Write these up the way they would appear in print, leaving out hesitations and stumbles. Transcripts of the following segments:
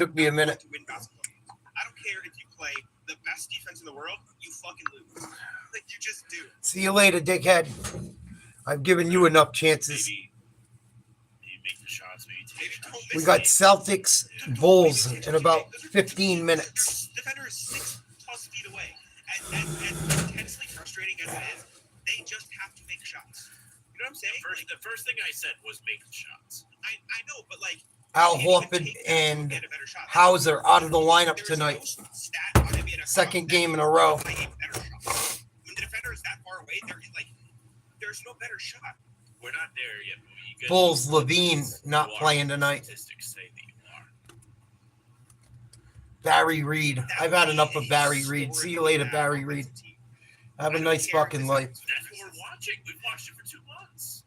Took me a minute. To win basketball games. I don't care if you play the best defense in the world, you fucking lose. Like, you just do. See you later, dickhead. I've given you enough chances. Maybe make the shots. Maybe take shots. We got Celtics Bulls in about 15 minutes. The defender is 6+ feet away. As intensely frustrating as it is, they just have to make shots. You know what I'm saying? The first thing I said was make the shots. I know, but like Al Horford and Hauser out of the lineup tonight. Second game in a row. When the defender is that far away, there's no better shot. We're not there yet. Bulls, Levine not playing tonight. Statistics say that you are. Barry Reed. I've had enough of Barry Reed. See you later, Barry Reed. Have a nice fucking life. That's what we're watching. We've watched it for 2 months.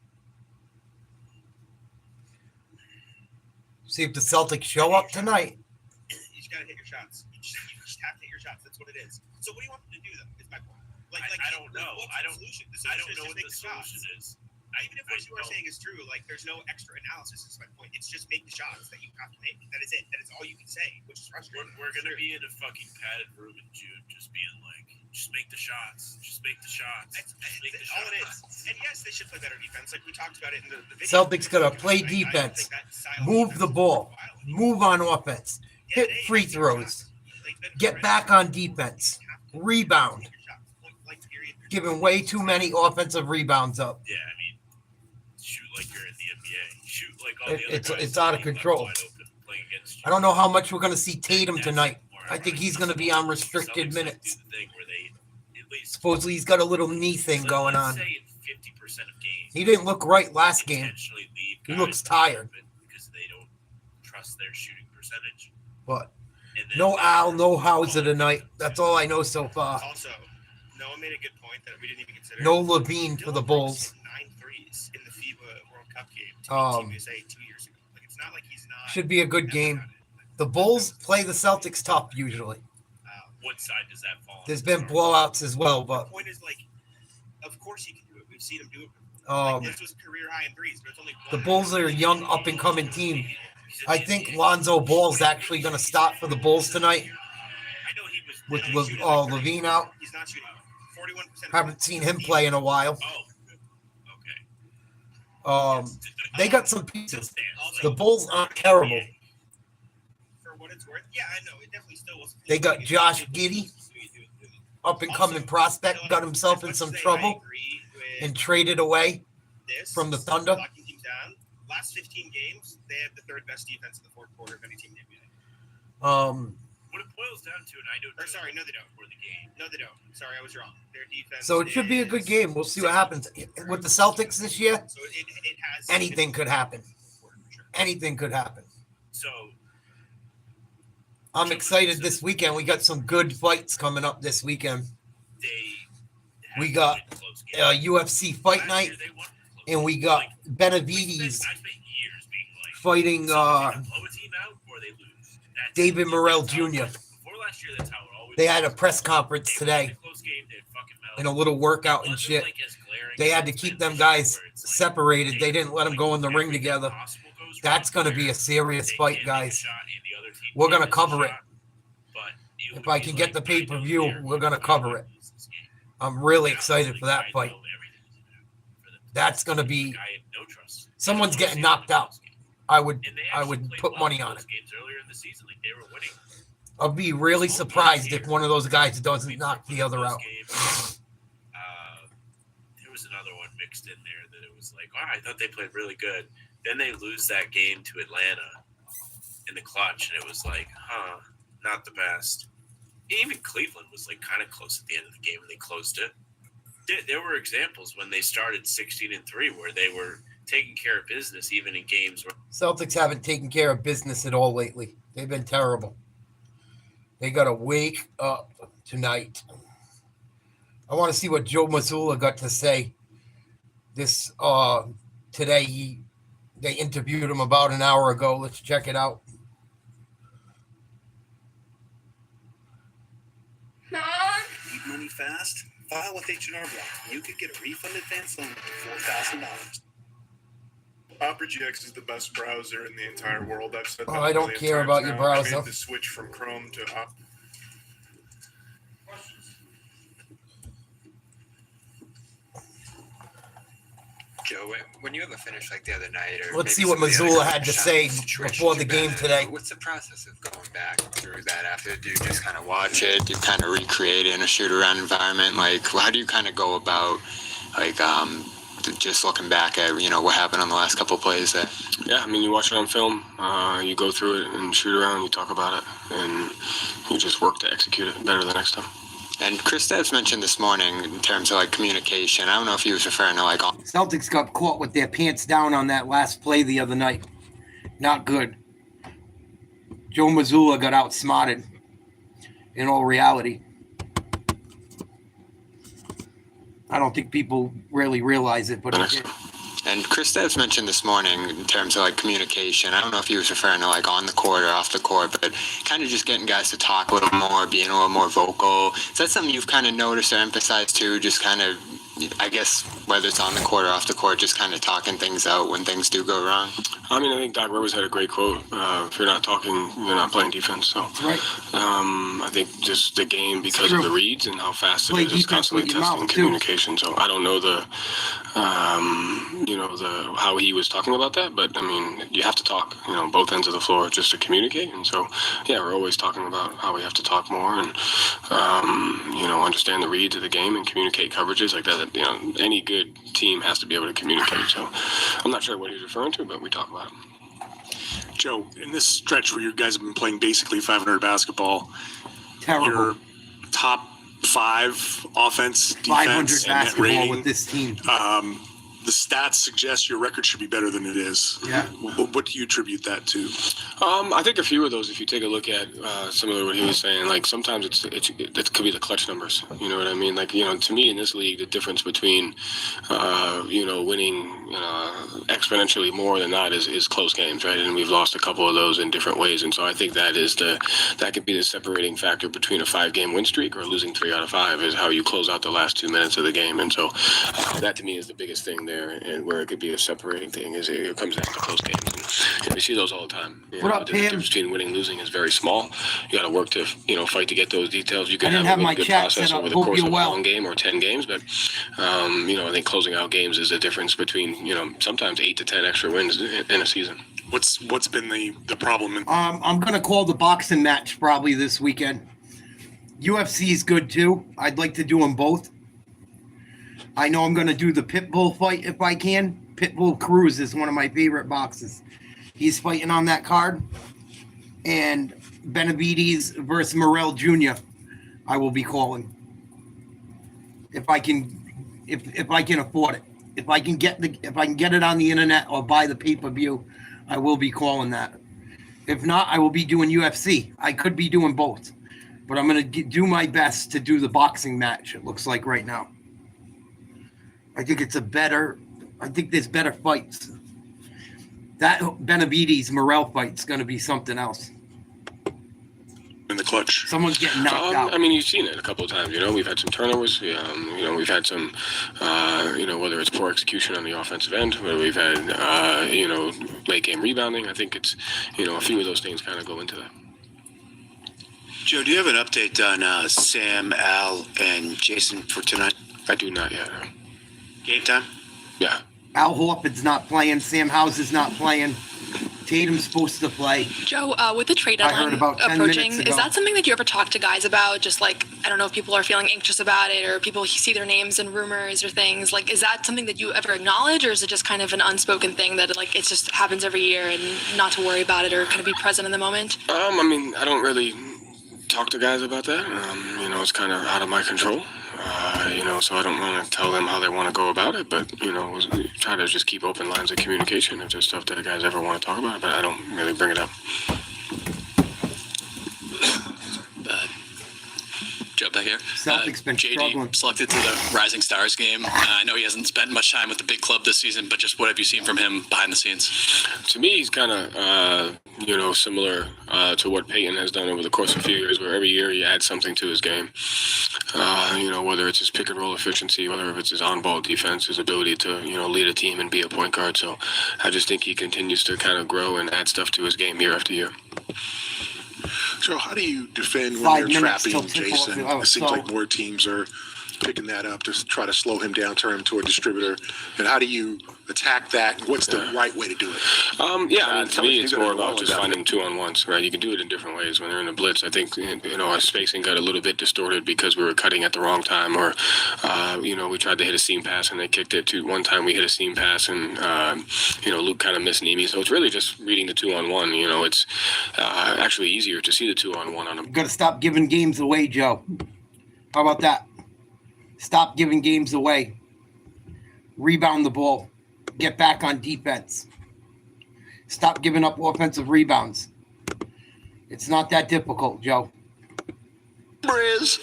See if the Celtics show up tonight. You just gotta hit your shots. You just have to hit your shots. That's what it is. So what do you want them to do, though? Is my point. I don't know. I don't know what the solution is. Even if what you are saying is true, like there's no extra analysis. Is my point. It's just make the shots that you have to make. That is it. That is all you can say, which is frustrating. We're gonna be in a fucking padded room in June, just being like, just make the shots. Just make the shots. That's all it is. And yes, they should play better defense, like we talked about it in the video. Celtics gotta play defense, move the ball, move on offense, hit free throws, get back on defense, rebound. Giving way too many offensive rebounds up. Yeah, I mean, shoot like you're in the NBA. Shoot like all the other guys. It's out of control. I don't know how much we're going to see Tatum tonight. I think he's going to be on restricted minutes. Supposedly he's got a little knee thing going on. He didn't look right last game. He looks tired. Because they don't trust their shooting percentage. But no Al, no Hauser tonight. That's all I know so far. Also, Noah made a good point that we didn't even consider. No Levine for the Bulls. 9 threes in the FIBA World Cup game to Team USA 2 years ago. Like, it's not like he's not. Should be a good game. The Bulls play the Celtics tough usually. What side does that fall on? There's been blowouts as well, but the point is, like, of course he can do it. We've seen him do it before. This was career high in threes, but it's only the Bulls are a young up and coming team. I think Lonzo Ball's actually going to start for the Bulls tonight. I know he with was Levine out. He's not shooting 41%. Haven't seen him play in a while. Oh, okay. They got some pieces. The Bulls aren't terrible. For what it's worth, yeah, I know it definitely still was. They got Josh Giddey, up and coming prospect, got himself in some trouble and traded away from the Thunder. Last 15 games, they have the third best defense in the fourth quarter of any team in the NBA. What it boils down to, and I don't. Or sorry, no, they don't. For the game, no, they don't. Sorry, I was wrong. Their defense. So it should be a good game. We'll see what happens with the Celtics this year. So it has anything could happen. Anything could happen. So I'm excited this weekend. We got some good fights coming up this weekend. We got UFC fight night, and we got Benavides fighting David Morrell Jr. They had a press conference today and a little workout and shit. They had to keep them guys separated. They didn't let them go in the ring together. That's going to be a serious fight, guys. We're going to cover it. If I can get the pay-per-view, we're going to cover it. I'm really excited for that fight. That's going to be – someone's getting knocked out. I would put money on it. I'll be really surprised if one of those guys doesn't knock the other out. There was another one mixed in there that it was like, oh, I thought they played really good. Then they lose that game to Atlanta in the clutch, and it was like, not the best. Even Cleveland was like kind of close at the end of the game, and they closed it. There were examples when they started 16-3 where they were taking care of business, even in games where Celtics haven't taken care of business at all lately. They've been terrible. They got to wake up tonight. I want to see what Joe Mazzulla got to say this today. They interviewed him about an hour ago. Let's check it out. Need money fast? File with H&R Block. You could get a refund advance loan up to $4,000. Opera GX is the best browser in the entire world. I've said that. I don't care about your browser. I made the switch from Chrome to Opera. Joe, when you have a finish like the other night, or let's see what Missoula had to say before the game today. What's the process of going back through that after? Do you just kind of watch it? Do you kind of recreate it in a shoot-around environment? Like, how do you kind of go about, like, just looking back at, what happened on the last couple of plays? Yeah, I mean, you watch it on film, you go through it and shoot around, you talk about it, and you just work to execute it better the next time. And Chris Stevs mentioned this morning in terms of, like, communication. I don't know if he was referring to, like... Celtics got caught with their pants down on that last play the other night. Not good. Joe Missoula got outsmarted in all reality. I don't think people really realize it, but he did. And Chris Stevs mentioned this morning in terms of, like, communication. I don't know if he was referring to, like, on the court or off the court, but kind of just getting guys to talk a little more, being a little more vocal. Is that something you've kind of noticed or emphasized too? Just kind of, I guess, whether it's on the court or off the court, just kind of talking things out when things do go wrong? I mean, I think Doc Rivers had a great quote. If you're not talking, you're not playing defense. So, right. I think just the game, because of the reads and how fast it is constantly testing communication. So I don't know how he was talking about that, but I mean, you have to talk, both ends of the floor just to communicate. And so, yeah, we're always talking about how we have to talk more and, understand the reads of the game and communicate coverages like that. Any good team has to be able to communicate. So I'm not sure what he's referring to, but we talk about it. Joe, in this stretch where you guys have been playing basically 500 basketball, Terrible. Your top 5 offense, 500 defense, and net basketball rating, with this team. the stats suggest your record should be better than it is. Yeah. What do you attribute that to? I think a few of those, if you take a look at similar to what he was saying, like sometimes it could be the clutch numbers. You know what I mean? Like, to me in this league, the difference between, winning exponentially more than not is close games, right? And we've lost a couple of those in different ways. And so I think that could be the separating factor between a 5-game win streak or losing 3 out of 5 is how you close out the last 2 minutes of the game. And so that to me is the biggest thing there, and where it could be a separating thing is it comes down to close games. And we see those all the time. What up, the Pam? difference between winning and losing is very small. You got to work to, fight to get those details. You can I didn't have a have really my good chat process set up. over the Hope course you're of a well. long game or 10 games, but I think closing out games is the difference between sometimes 8 to 10 extra wins in a season. What's been the problem? I'm gonna call the boxing match probably this weekend. UFC is good too. I'd like to do them both. I know I'm gonna do the Pitbull fight if I can. Pitbull Cruz is one of my favorite boxers. He's fighting on that card. And Benavides versus Morrell Jr. I will be calling. If I can afford it. If I can get it on the internet or buy the pay-per-view, I will be calling that. If not, I will be doing UFC. I could be doing both. But I'm going to do my best to do the boxing match, it looks like right now. I think there's better fights. That Benavides Morrell fight's going to be something else. In the clutch. Someone's getting knocked out. I mean, you've seen it a couple of times. We've had some turnovers. We've had some, whether it's poor execution on the offensive end, whether we've had, late game rebounding. I think it's, a few of those things kind of go into that. Joe, do you have an update on Sam, Al, and Jason for tonight? I do not yet. Game time? Yeah. Al Horford's not playing. Sam Howes is not playing. Tatum's supposed to play. Joe, with the trade I deadline heard about 10 approaching, minutes ago. is that something that you ever talk to guys about? Just like, I don't know if people are feeling anxious about it or people see their names in rumors or things. Like, is that something that you ever acknowledge, or is it just kind of an unspoken thing that like it just happens every year and not to worry about it or kind of be present in the moment? I don't really talk to guys about that. It's kind of out of my control. So I don't want to tell them how they want to go about it, but, try to just keep open lines of communication if there's stuff that guys ever want to talk about, but I don't really bring it up. Joe back here. Celtics been struggling. JD selected to the Rising Stars game. I know he hasn't spent much time with the big club this season, but just what have you seen from him behind the scenes? To me, he's kind of, similar to what Peyton has done over the course of a few years, where every year he adds something to his game. Whether it's his pick and roll efficiency, whether it's his on-ball defense, his ability to, lead a team and be a point guard. So I just think he continues to kind of grow and add stuff to his game year after year. So how do you defend when you're trapping Jason? It seems like more teams are picking that up to try to slow him down, turn him to a distributor. And how do you attack that? What's the right way to do it? To me, it's more about just finding 2-on-1s, right? You can do it in different ways. When they're in the blitz, I think, our spacing got a little bit distorted because we were cutting at the wrong time, or, we tried to hit a seam pass and they kicked it. One time we hit a seam pass and, Luke kind of missed Nemi. So it's really just reading the 2-on-1. It's actually easier to see the 2-on-1 on him. Got to stop giving games away, Joe. How about that? Stop giving games away. Rebound the ball. Get back on defense. Stop giving up offensive rebounds. It's not that difficult, Joe. Number is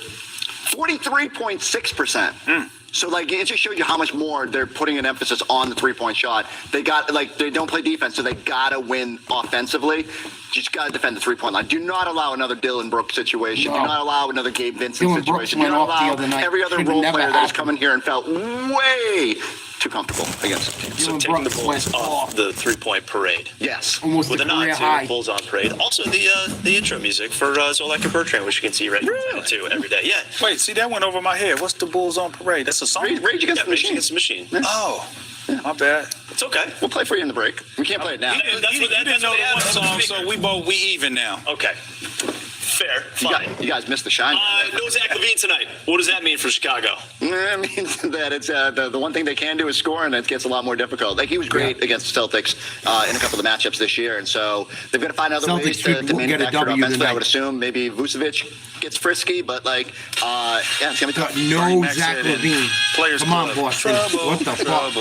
43.6%. So, it just showed you how much more they're putting an emphasis on the three-point shot. They don't play defense, so they got to win offensively. You just got to defend the three-point line. Do not allow another Dylan Brooks situation. No. Do not allow another Gabe Vincent situation. Do not allow every other role player that has come in here and felt way too comfortable against him. So taking the Bulls off the three-point parade. Yes. Almost with a nod to Bulls on parade. Also the intro music for Zolak Bertrand, which you can see right now too every day. Yeah. Wait, see, that went over my head. What's the Bulls on parade? That's a song? Rage Against the Machine. Rage Against the Machine. Yeah. Oh. Yeah. My bad. It's okay. We'll play for you in the break. We can't play it now. You didn't know the one song, so we even now. Okay. Fair. Fine. You guys missed the shine. No Zach LaVine tonight. What does that mean for Chicago? It means that it's the one thing they can do is score, and it gets a lot more difficult. He was great against the Celtics in a couple of the matchups this year, and so they've got to find other ways to manufacture offensively. I would assume maybe Vucevic gets frisky, but it's gonna be tough. No Zach LaVine. Players come on, Boston. What the fuck?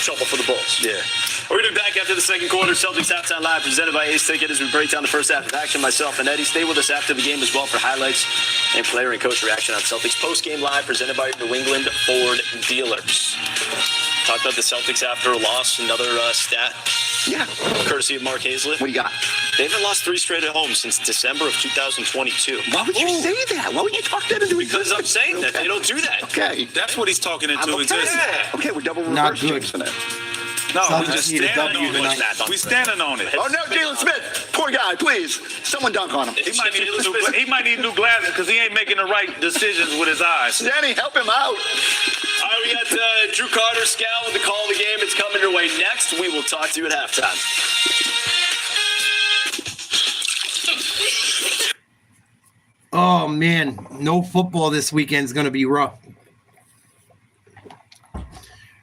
Trouble for the Bulls. Yeah. We're going to be back after the second quarter. Celtics Halftime Live presented by Ace Ticket as we break down the first half of action. Myself and Eddie. Stay with us after the game as well for highlights and player and coach reaction on Celtics post-game live presented by New England Ford Dealers. Talked about the Celtics after a loss. Another stat. Yeah. Courtesy of Mark Hazlett. What do you got? They haven't lost 3 straight at home since December of 2022. Why would you say that? Why would you talk that into Because I'm saying that. They don't do that. Okay. That's what he's talking into. Okay, we're double reverse jinxing it. No, we just standing on it. We standing on it. Oh, no, Jalen Smith. Poor guy, please. Someone dunk on him. He might need new glasses because he ain't making the right decisions with his eyes. Danny, help him out. All right, we got Drew Carter, Scal with the call of the game. It's coming your way next. We will talk to you at halftime. Oh, man. No football this weekend is going to be rough.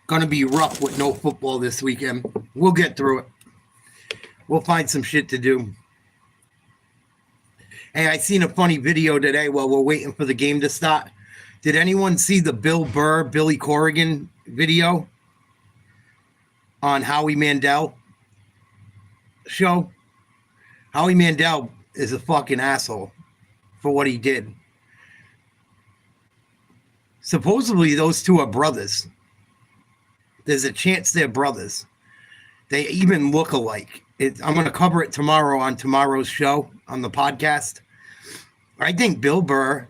Going to be rough with no football this weekend. We'll get through it. We'll find some shit to do. Hey, I seen a funny video today while we're waiting for the game to start. Did anyone see the Bill Burr, Billy Corrigan video on Howie Mandel show? Howie Mandel is a fucking asshole for what he did. Supposedly, those two are brothers. There's a chance they're brothers. They even look alike. I'm going to cover it tomorrow on tomorrow's show on the podcast. I think Bill Burr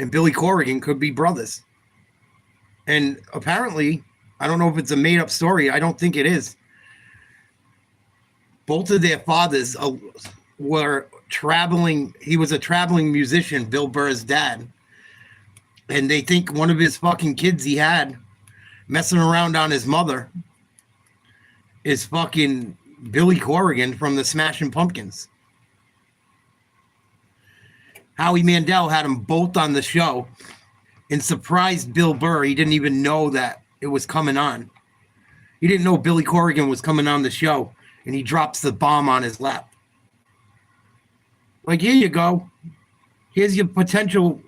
and Billy Corrigan could be brothers. And apparently, I don't know if it's a made-up story. I don't think it is. Both of their fathers were traveling. He was a traveling musician, Bill Burr's dad. And they think one of his fucking kids he had messing around on his mother is fucking Billy Corrigan from the Smashing Pumpkins. Howie Mandel had them both on the show and surprised Bill Burr. He didn't even know that it was coming on. He didn't know Billy Corrigan was coming on the show, and he drops the bomb on his lap. Like, here you go. Here's your potential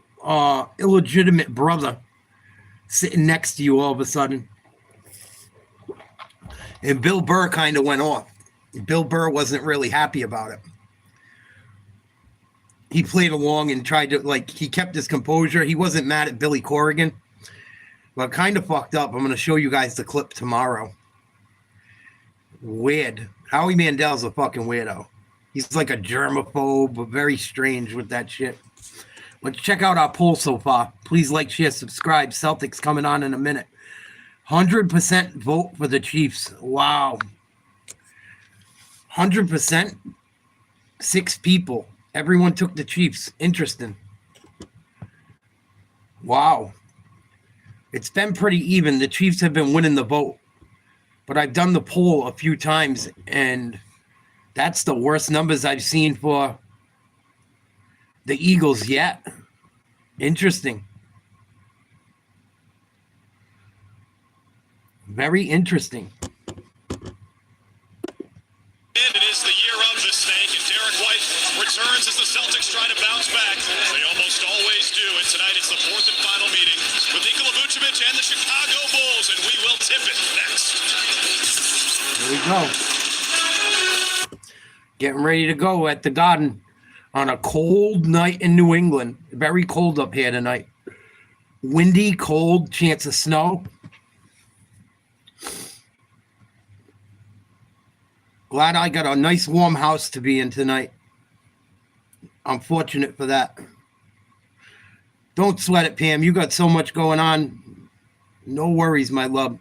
illegitimate brother sitting next to you all of a sudden. And Bill Burr kind of went off. Bill Burr wasn't really happy about it. He played along and tried to, he kept his composure. He wasn't mad at Billy Corrigan, but kind of fucked up. I'm going to show you guys the clip tomorrow. Weird. Howie Mandel's a fucking weirdo. He's like a germaphobe, but very strange with that shit. Let's check out our poll so far. Please like, share, subscribe. Celtics coming on in a minute. 100% vote for the Chiefs. Wow. 100%. 6 people. Everyone took the Chiefs. Interesting. Wow. It's been pretty even. The Chiefs have been winning the vote. But I've done the poll a few times, and that's the worst numbers I've seen for the Eagles yet. Interesting. Very interesting. It is the year of the snake, and Derek White returns as the Celtics try to bounce back. They almost always do, and tonight it's the 4th and final meeting with Nikola Vucevic and the Chicago Bulls, and we will tip it next. Here we go. Getting ready to go at the Garden on a cold night in New England. Very cold up here tonight. Windy, cold, chance of snow. Glad I got a nice warm house to be in tonight. I'm fortunate for that. Don't sweat it, Pam. You got so much going on. No worries, my love.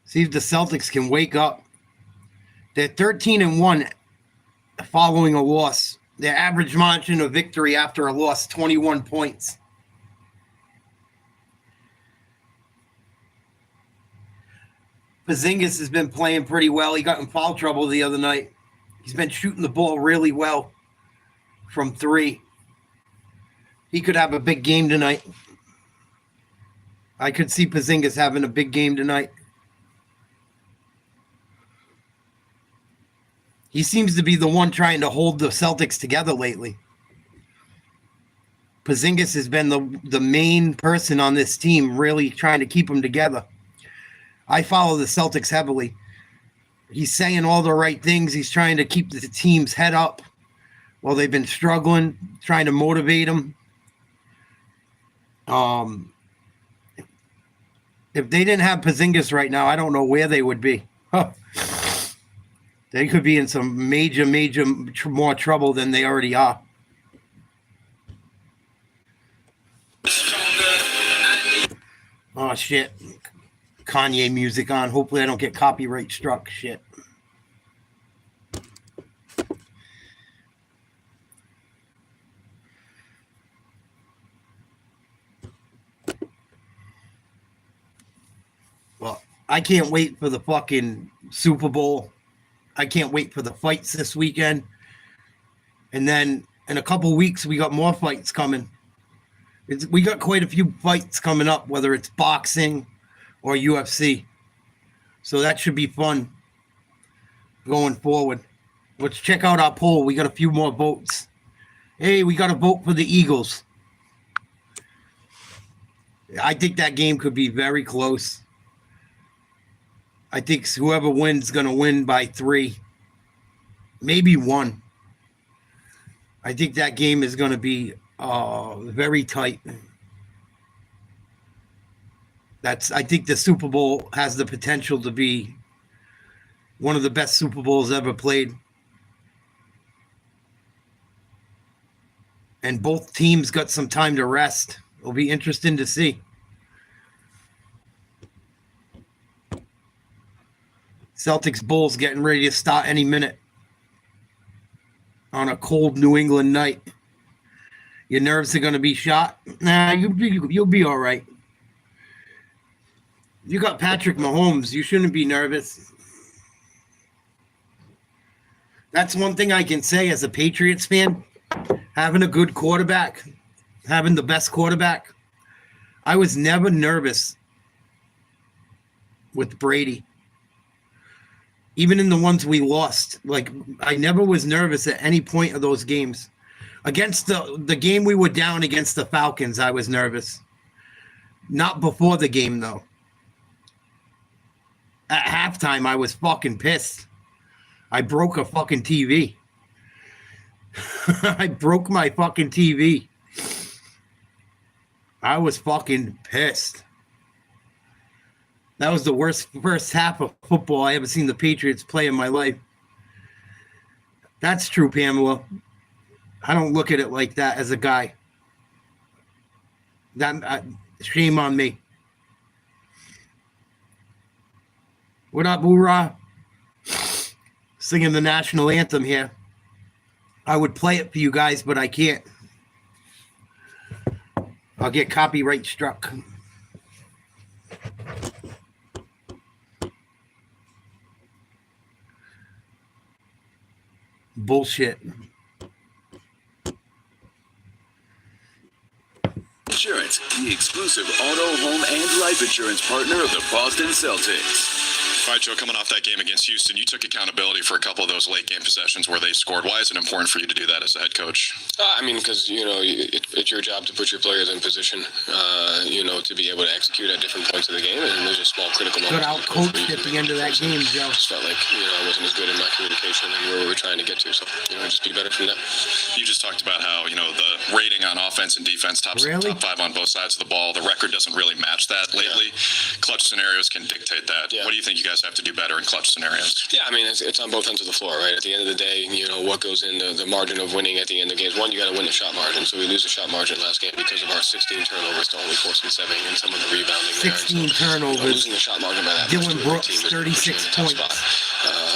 See if the Celtics can wake up. They're 13-1 following a loss. Their average margin of victory after a loss, 21 points. Porzingis has been playing pretty well. He got in foul trouble the other night. He's been shooting the ball really well from 3. He could have a big game tonight. I could see Porzingis having a big game tonight. He seems to be the one trying to hold the Celtics together lately. Porzingis has been the main person on this team really trying to keep them together. I follow the Celtics heavily. He's saying all the right things. He's trying to keep the team's head up while they've been struggling, trying to motivate them. If they didn't have Porzingis right now, I don't know where they would be. They could be in some major more trouble than they already are. Oh, shit. Kanye music on. Hopefully I don't get copyright struck. Shit. Well, I can't wait for the fucking Super Bowl. I can't wait for the fights this weekend. And then in a couple weeks, we got more fights coming. We got quite a few fights coming up, whether it's boxing or UFC. So that should be fun going forward. Let's check out our poll. We got a few more votes. Hey, we got a vote for the Eagles. I think that game could be very close. I think whoever wins is going to win by 3, maybe 1. I think that game is going to be very tight. I think the Super Bowl has the potential to be one of the best Super Bowls ever played. And both teams got some time to rest. It'll be interesting to see. Celtics Bulls getting ready to start any minute on a cold New England night. Your nerves are going to be shot? Nah, you'll be all right. You got Patrick Mahomes. You shouldn't be nervous. That's one thing I can say as a Patriots fan. Having a good quarterback, having the best quarterback. I was never nervous with Brady. Even in the ones we lost, like I never was nervous at any point of those games. Against the game we were down against the Falcons, I was nervous. Not before the game, though. At halftime, I was fucking pissed. I broke a fucking TV. I broke my fucking TV. I was fucking pissed. That was the worst first half of football I ever seen the Patriots play in my life. That's true, Pamela. I don't look at it like that as a guy. Shame on me. What up, hoorah? Singing the national anthem here. I would play it for you guys, but I can't. I'll get copyright struck. Bullshit. Insurance, the exclusive auto, home, and life insurance partner of the Boston Celtics. All right, Joe, coming off that game against Houston, you took accountability for a couple of those late game possessions where they scored. Why is it important for you to do that as a head coach? I mean, because, it's your job to put your players in position, to be able to execute at different points of the game. And there's a small critical moment. Got out coached at the end of that game, Joe. Just felt like, I wasn't as good in my communication and where we were trying to get to. So, just be better from that. You just talked about how, the rating on offense and defense, top 5 on both sides of the ball. The record doesn't really match that lately. Yeah. Clutch scenarios can dictate that. Yeah. What do you think you guys have to do better in clutch scenarios? Yeah, I mean, it's on both ends of the floor, right? At the end of the day, what goes in the margin of winning at the end of games. One, you got to win the shot margin. So we lose the shot margin last game because of our 16 turnovers to only forcing 7 and some of the rebounding 16 turnovers. Losing the shot margin by that Dylan Brooks, 36 points.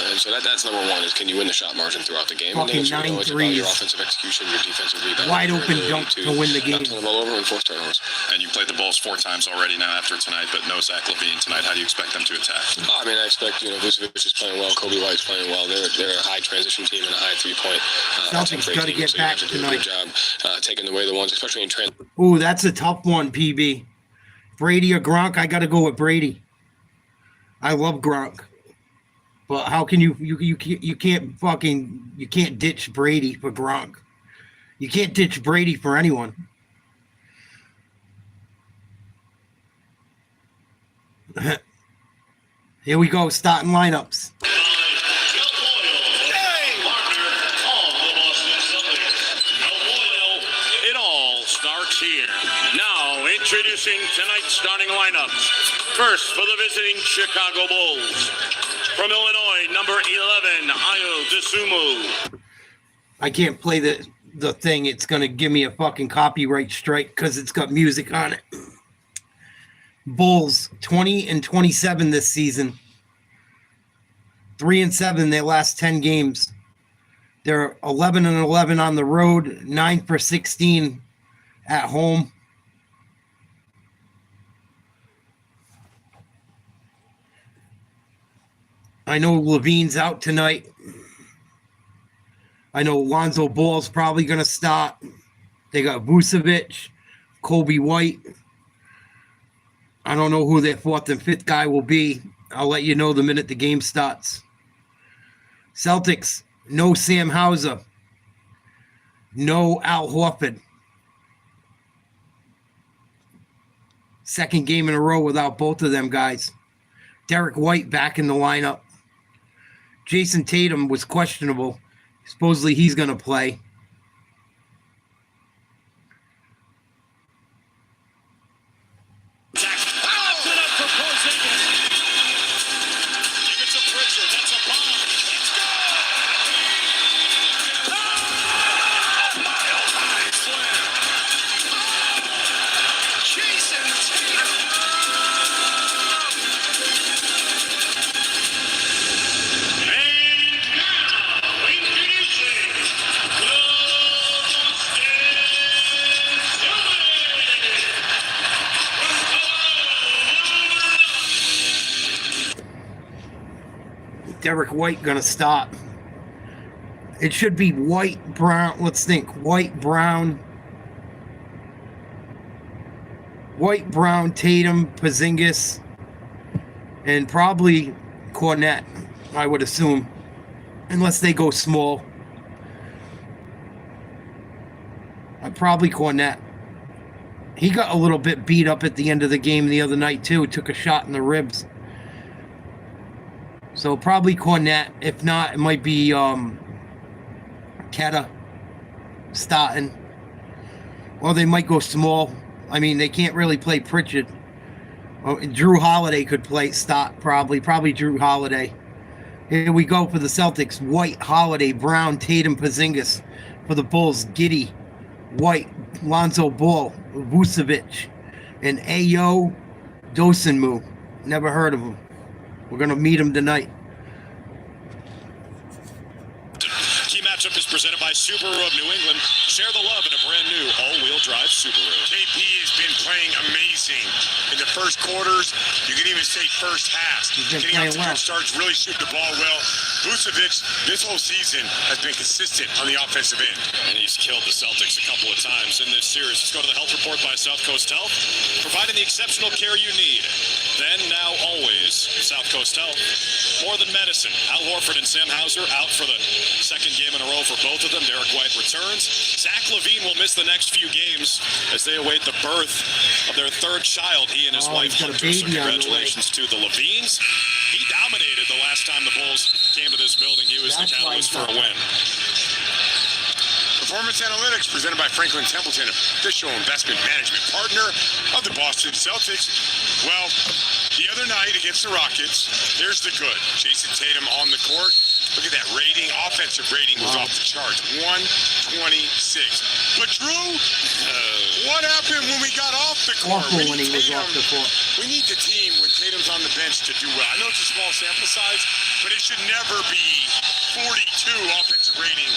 And so that's number one is can you win the shot margin throughout the game? Fucking and then it's 9 about threes. your offensive execution, your defensive rebound. Wide open dunk to win the game. Turn the ball over and force turnovers. And you played the Bulls 4 times already now after tonight, but no Zach LaVine tonight. How do you expect them to attack? I mean, I expect, Vucevic is playing well. Kobe White's playing well. They're a high transition team and a high 3-point. Celtics got to get back tonight. Good job taking away the ones, especially in transition. Ooh, that's a tough one, PB. Brady or Gronk? I got to go with Brady. I love Gronk. But how can you can't ditch Brady for Gronk. You can't ditch Brady for anyone. Here we go, starting lineups. It all starts here. Now, introducing tonight's starting lineups. First, for the visiting Chicago Bulls. From Illinois, number 11, Ayo Dosunmu. I can't play the thing. It's going to give me a fucking copyright strike because it's got music on it. Bulls, 20-27 this season. 3-7 their last 10 games. They're 11-11 on the road, 9 for 16 at home. I know Levine's out tonight. I know Lonzo Ball's probably going to start. They got Vucevic, Kobe White. I don't know who their 4th and 5th guy will be. I'll let you know the minute the game starts. Celtics, no Sam Hauser. No Al Horford. Second game in a row without both of them guys. Derek White back in the lineup. Jason Tatum was questionable. Supposedly he's going to play. Derek White gonna stop. It should be White, Brown. Let's think. White, Brown, Tatum, Porzingis, and probably Cornette, I would assume. Unless they go small. Probably Cornette. He got a little bit beat up at the end of the game the other night, too. Took a shot in the ribs. So probably Cornette. If not, it might be Ketta starting. Or they might go small. I mean, they can't really play Pritchard. Oh, Drew Holiday could stop probably Drew Holiday. Here we go for the Celtics. White, Holiday, Brown, Tatum, Porzingis. For the Bulls, Giddey, White, Lonzo Ball, Vucevic, and Ayo Dosunmu. Never heard of him. We're going to meet him tonight. Key matchup is presented by Subaru of New England. Share the love in a brand new all-wheel drive Subaru. KP has been playing amazing. In the first quarters, you can even say first half. Getting off to good starts, really shooting the ball well. Vucevic, this whole season, has been consistent on the offensive end. And he's killed the Celtics a couple of times in this series. Let's go to the health report by South Coast Health, providing the exceptional care you need. Then, now, always, South Coast Health. More than medicine. Al Horford and Sam Hauser out for the second game in a row for both of them. Derek White returns. Zach LaVine will miss the next few games as they await the birth of their third child. He and his wife Hunter. So congratulations to the Levines. He dominated the last time the Bulls came to this building. He was the catalyst for a win. Performance Analytics presented by Franklin Templeton, official investment management partner of the Boston Celtics. Well, the other night against the Rockets, here's the good. Jason Tatum on the court. Look at that rating. Offensive rating was off the charts. 126. But Drew, what happened when we got off the court? Awful when he was off the court. We need the team when Tatum's on the bench to do well. I know it's a small sample size, but it should never be 42 offensive rating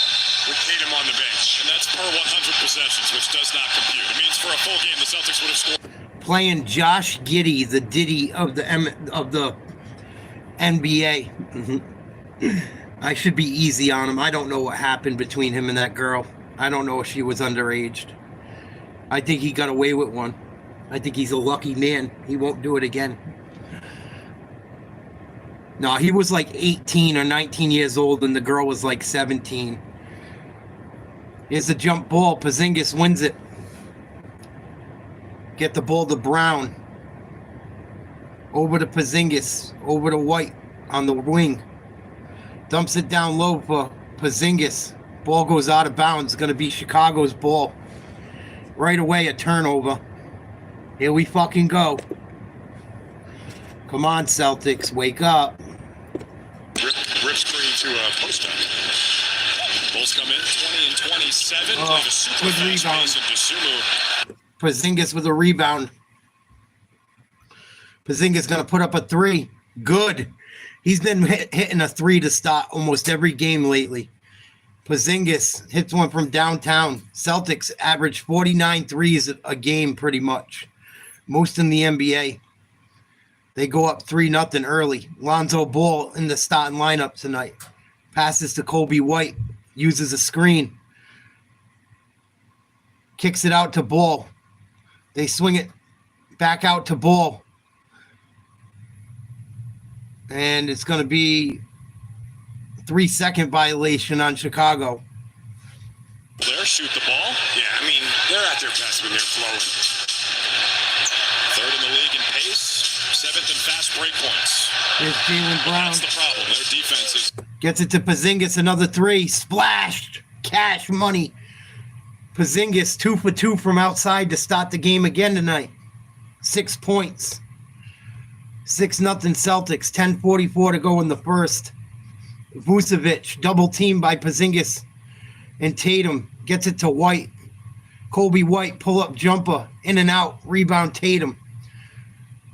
with Tatum on the bench. And that's per 100 possessions, which does not compute. It means for a full game, the Celtics would have scored. Playing Josh Giddey, the Diddy of the NBA. I should be easy on him. I don't know what happened between him and that girl. I don't know if she was underage. I think he got away with one. I think he's a lucky man. He won't do it again. No, he was like 18 or 19 years old and the girl was like 17. Here's the jump ball. Porzingis wins it. Get the ball to Brown. Over to Porzingis. Over to White on the wing. Dumps it down low for Porzingis. Ball goes out of bounds. It's going to be Chicago's ball. Right away, a turnover. Here we fucking go. Come on, Celtics. Wake up. Rip screen to post up. Bulls come in 20 and 27. Play the super good fast rebound. pace into Sumu. Porzingis with a rebound. Porzingis going to put up a three. Good. He's been hitting a three to start almost every game lately. Porzingis hits one from downtown. Celtics average 49 threes a game pretty much. Most in the NBA. They go up 3-0 early. Lonzo Ball in the starting lineup tonight. Passes to Kobe White. Uses a screen. Kicks it out to Ball. They swing it back out to Ball. And it's going to be 3-second violation on Chicago. There, shoot the ball. Yeah, I mean, they're at their best when they're flowing. Third in the league in pace. 7th in fast break points. Here's Jaylen Brown. That's the problem. Their defense is... Gets it to Porzingis, another three. Splashed. Cash money. Porzingis 2 for 2 from outside to start the game again tonight. 6 points. 6-0 Celtics. 10:44 to go in the first. Vucevic, double team by Porzingis and Tatum. Gets it to White. Kobe White, pull-up jumper. In and out. Rebound Tatum.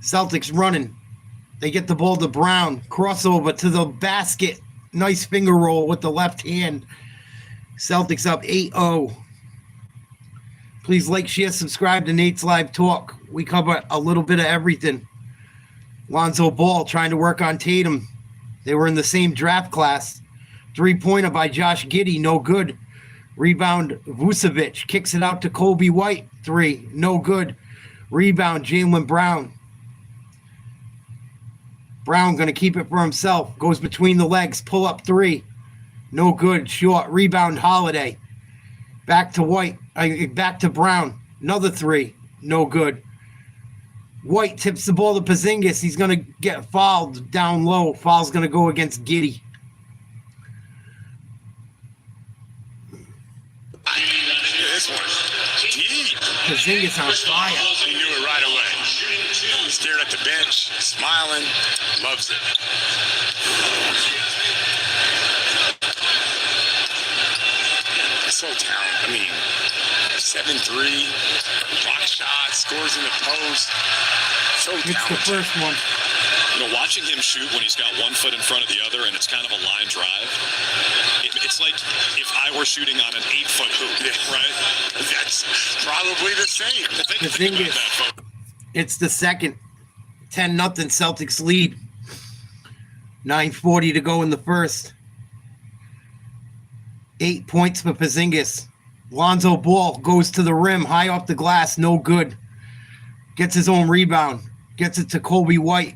Celtics running. They get the ball to Brown. Crossover to the basket. Nice finger roll with the left hand. Celtics up 8-0. Please like, share, subscribe to Nate's Live Talk. We cover a little bit of everything. Lonzo Ball trying to work on Tatum. They were in the same draft class. 3-pointer by Josh Giddey, no good. Rebound, Vucevic kicks it out to Kobe White. 3, no good. Rebound, Jaylen Brown. Brown going to keep it for himself. Goes between the legs, pull up 3. No good, short. Rebound, Holiday. Back to White, back to Brown. Another 3, no good. White tips the ball to Porzingis. He's going to get fouled down low. Foul's going to go against Giddey. This one deep. Porzingis on fire. He knew it right away. He stared at the bench, smiling, loves it. So talented. I mean, 7-3, block shots, scores in the post. So talented. It's the first one. You know, watching him shoot when he's got one foot in front of the other and it's kind of a line drive, it's like if I were shooting on an 8-foot hoop, right? That's probably the same. Think about that, folks. It's the second. 10-0 Celtics lead. 9:40 to go in the first. 8 points for Porzingis. Lonzo Ball goes to the rim, high off the glass, no good. Gets his own rebound. Gets it to Kobe White.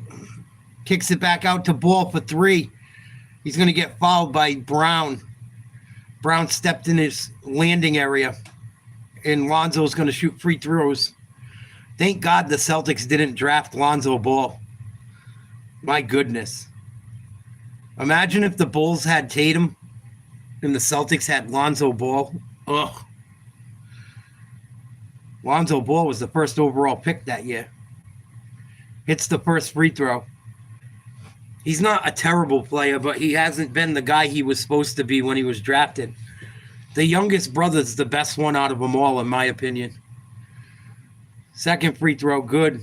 Kicks it back out to Ball for three. He's going to get fouled by Brown. Brown stepped in his landing area, and Lonzo's going to shoot free throws. Thank God the Celtics didn't draft Lonzo Ball. My goodness. Imagine if the Bulls had Tatum and the Celtics had Lonzo Ball. Ugh. Lonzo Ball was the first overall pick that year. Hits the first free throw. He's not a terrible player, but he hasn't been the guy he was supposed to be when he was drafted. The youngest brother's the best one out of them all, in my opinion. Second free throw, good.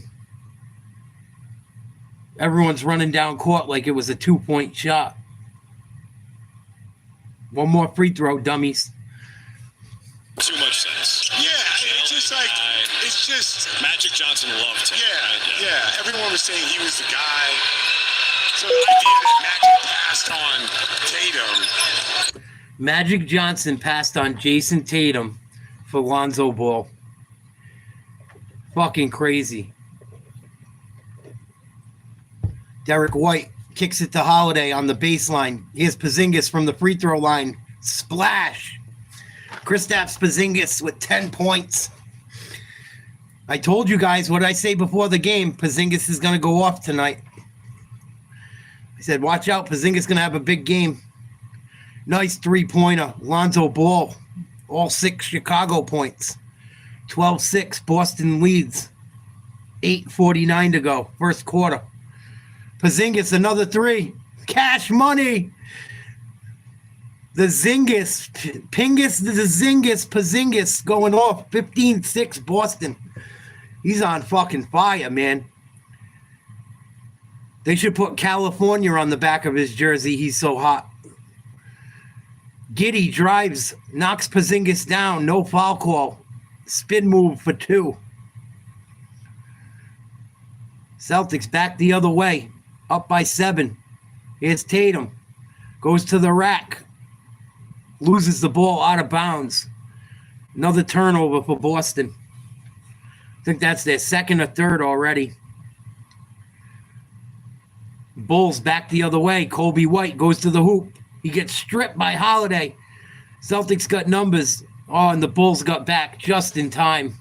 Everyone's running down court like it was a 2-point shot. One more free throw, dummies. Too much sense. Yeah, it's just Magic Johnson loved him. Yeah. Everyone was saying he was the guy. So the idea that Magic passed on Tatum. Magic Johnson passed on Jason Tatum for Lonzo Ball. Fucking crazy. Derek White kicks it to Holiday on the baseline. Here's Porzingis from the free throw line. Splash. Kristaps Porzingis with 10 points. I told you guys what I say before the game. Porzingis is going to go off tonight. I said, watch out. Porzingis is going to have a big game. Nice three-pointer. Lonzo Ball. All 6 Chicago points. 12-6. Boston leads. 8:49 to go. First quarter. Porzingis, another 3. Cash money. The Zingis. Pingus, the Zingis. Porzingis going off. 15-6 Boston. He's on fucking fire, man. They should put California on the back of his jersey. He's so hot. Giddey drives, knocks Porzingis down. No foul call. Spin move for 2. Celtics back the other way. Up by 7. Here's Tatum. Goes to the rack. Loses the ball out of bounds. Another turnover for Boston. I think that's their second or third already. Bulls back the other way. Kobe White goes to the hoop. He gets stripped by Holiday. Celtics got numbers. Oh, and the Bulls got back just in time.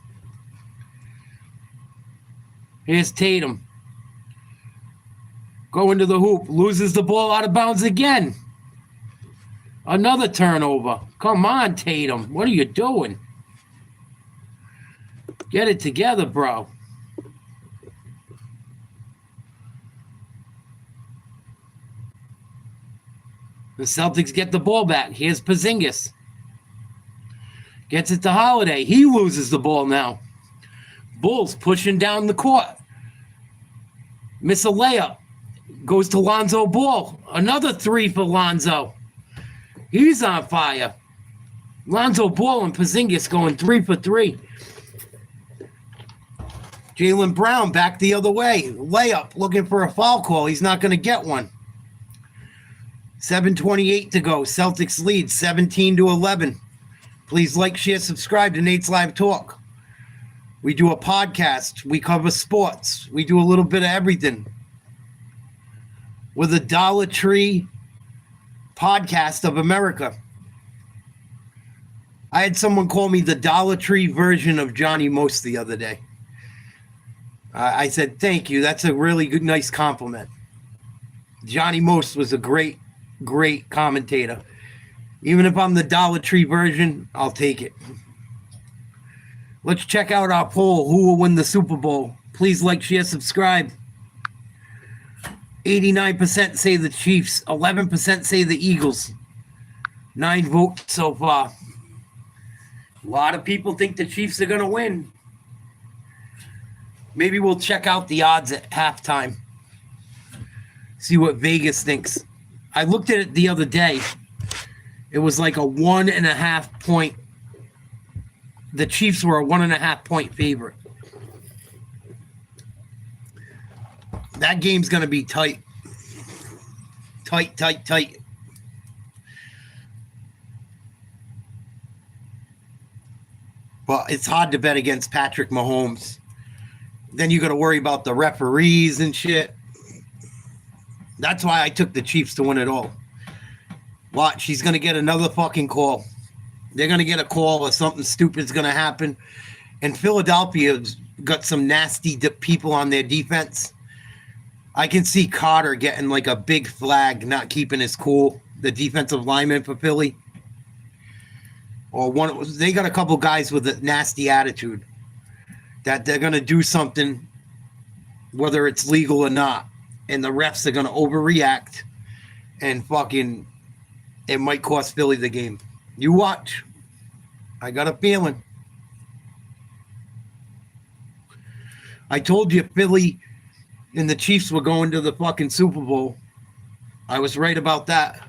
Here's Tatum. Going to the hoop. Loses the ball out of bounds again. Another turnover. Come on, Tatum. What are you doing? Get it together, bro. The Celtics get the ball back. Here's Porzingis. Gets it to Holiday. He loses the ball now. Bulls pushing down the court. Miss a layup. Goes to Lonzo Ball. Another 3 for Lonzo. He's on fire. Lonzo Ball and Porzingis going 3 for 3. Jaylen Brown back the other way. Layup. Looking for a foul call. He's not going to get one. 7:28 to go. Celtics lead 17-11. Please like, share, subscribe to Nate's Live Talk. We do a podcast. We cover sports. We do a little bit of everything. We're the Dollar Tree podcast of America. I had someone call me the Dollar Tree version of Johnny Most the other day. I said, thank you. That's a really good, nice compliment. Johnny Most was a great commentator. Even if I'm the Dollar Tree version, I'll take it. Let's check out our poll. Who will win the Super Bowl? Please like, share, subscribe. 89% say the Chiefs. 11% say the Eagles. 9 votes so far. A lot of people think the Chiefs are going to win. Maybe we'll check out the odds at halftime. See what Vegas thinks. I looked at it the other day. It was like a 1.5 point. The Chiefs were a 1.5 point favorite. That game's going to be tight. Tight. But it's hard to bet against Patrick Mahomes. Then you got to worry about the referees and shit. That's why I took the Chiefs to win it all. Watch, he's going to get another fucking call. They're going to get a call or something stupid's going to happen. And Philadelphia's got some nasty people on their defense. I can see Carter getting like a big flag, not keeping his cool. The defensive lineman for Philly. Or one, they got a couple guys with a nasty attitude that they're going to do something, whether it's legal or not. And the refs are going to overreact and fucking, it might cost Philly the game. You watch. I got a feeling. I told you Philly and the Chiefs were going to the fucking Super Bowl. I was right about that.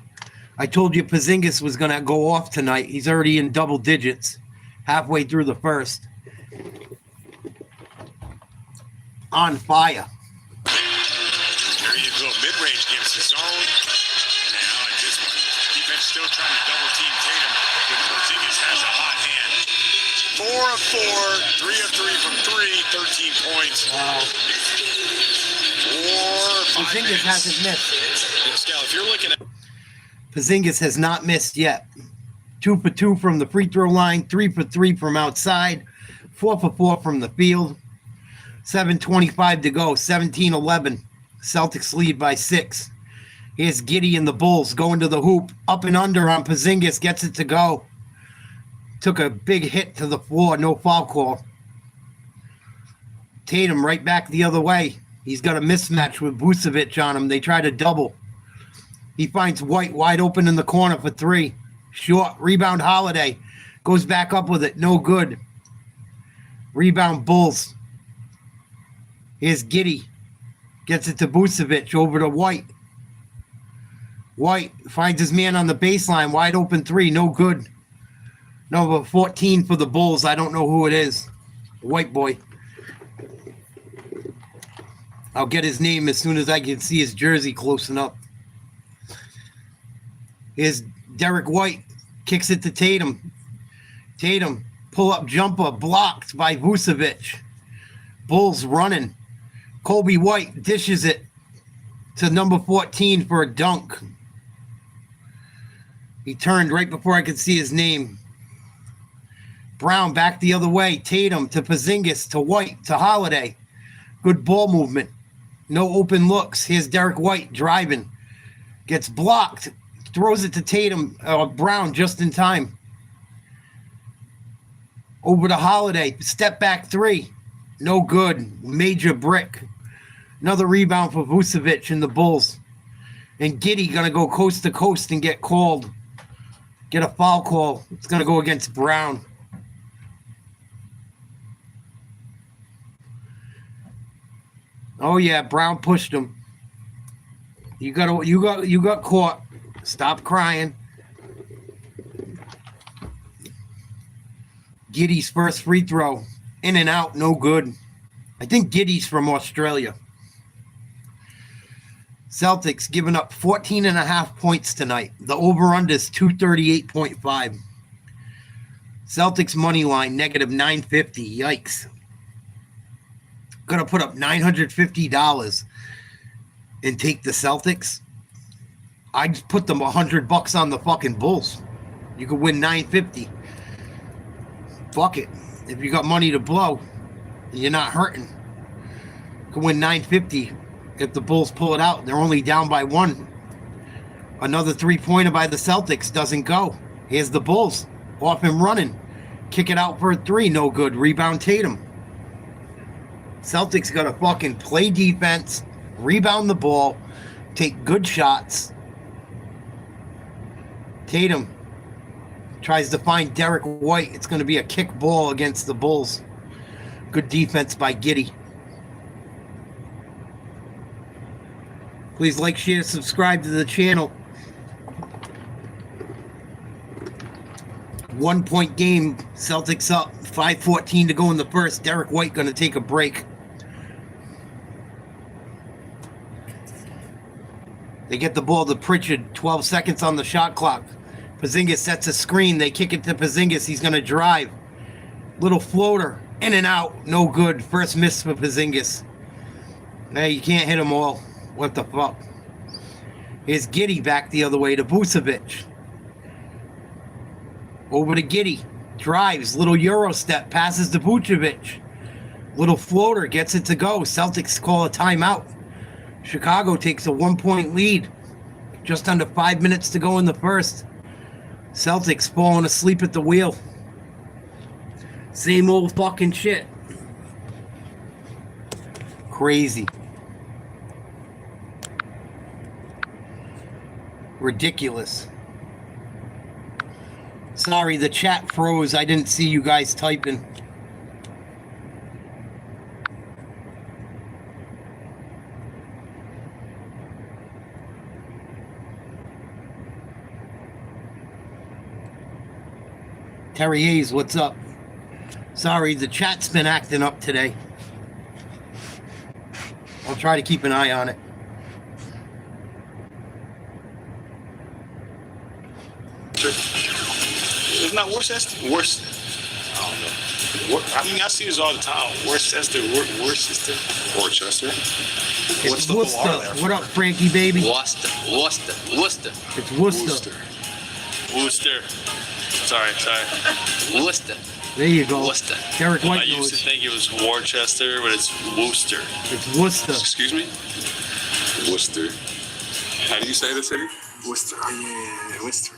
I told you Porzingis was going to go off tonight. He's already in double digits, halfway through the first. On fire. There you go, mid-range against the zone. Now at this one, defense still trying to double team Tatum, but Porzingis has a hot hand. 4 of 4, 3 of 3 from 3, 13 points. Wow. 4, 5 Porzingis minutes. hasn't missed. Scal, if you're looking at Porzingis has not missed yet. 2 for 2 from the free throw line, 3 for 3 from outside, 4 for 4 from the field. 7:25 to go, 17-11. Celtics lead by 6. Here's Giddey and the Bulls going to the hoop. Up and under on Porzingis, gets it to go. Took a big hit to the floor, no foul call. Tatum right back the other way. He's got a mismatch with Vucevic on him. They try to double. He finds White wide open in the corner for 3. Short, rebound Holiday. Goes back up with it, no good. Rebound Bulls. Here's Giddey. Gets it to Vucevic, over to White. White finds his man on the baseline, wide open 3, no good. Number 14 for the Bulls, I don't know who it is. White boy. I'll get his name as soon as I can see his jersey close enough. Here's Derek White. Kicks it to Tatum. Tatum, pull-up jumper, blocked by Vucevic. Bulls running. Kobe White dishes it to number 14 for a dunk. He turned right before I could see his name. Brown back the other way. Tatum to Porzingis to White to Holiday. Good ball movement. No open looks. Here's Derek White driving. Gets blocked. Throws it to Tatum. Brown just in time. Over to Holiday. Step back 3. No good. Major brick. Another rebound for Vucevic and the Bulls. And Giddey going to go coast to coast and get called. Get a foul call. It's going to go against Brown. Oh yeah, Brown pushed him. You got caught. Stop crying. Giddey's first free throw. In and out, no good. I think Giddey's from Australia. Celtics giving up 14.5 points tonight. The over-under is 238.5. Celtics money line, negative 950. Yikes. Gonna put up $950 and take the Celtics. I'd put them $100 on the fucking Bulls. You could win $950. Fuck it. If you got money to blow, you're not hurting. You could win $950 if the Bulls pull it out. They're only down by 1. Another 3-pointer by the Celtics doesn't go. Here's the Bulls off and running. Kick it out for a three, no good. Rebound Tatum. Celtics got to fucking play defense, rebound the ball, take good shots. Tatum tries to find Derek White. It's going to be a kick ball against the Bulls. Good defense by Giddey. Please like, share, subscribe to the channel. 1 point game. Celtics up. 5:14 to go in the first. Derek White going to take a break. They get the ball to Pritchard. 12 seconds on the shot clock. Porzingis sets a screen. They kick it to Porzingis. He's going to drive. Little floater. In and out. No good. First miss for Porzingis. Hey, you can't hit them all. What the fuck? Here's Giddey back the other way to Vucevic. Over to Giddey. Drives. Little Euro step. Passes to Vucevic. Little floater. Gets it to go. Celtics call a timeout. Chicago takes a 1 point lead. Just under 5 minutes to go in the first. Celtics falling asleep at the wheel. Same old fucking shit. Crazy. Ridiculous. Sorry, the chat froze. I didn't see you guys typing. Terry Hayes, what's up? Sorry, the chat's been acting up today. I'll try to keep an eye on it. It's not Worcester. Worcester. I don't know. I mean, I see this all the time. Worcester. Worcester. It's Worcester. What up, Frankie, baby? Worcester. It's Worcester. Worcester. Sorry. Worcester. There you go. Worcester. Derek White I used to think it was Worcester, but it's Worcester. It's Worcester. Excuse me? Worcester. How do you say the city? Worcester. Oh, yeah, Worcester.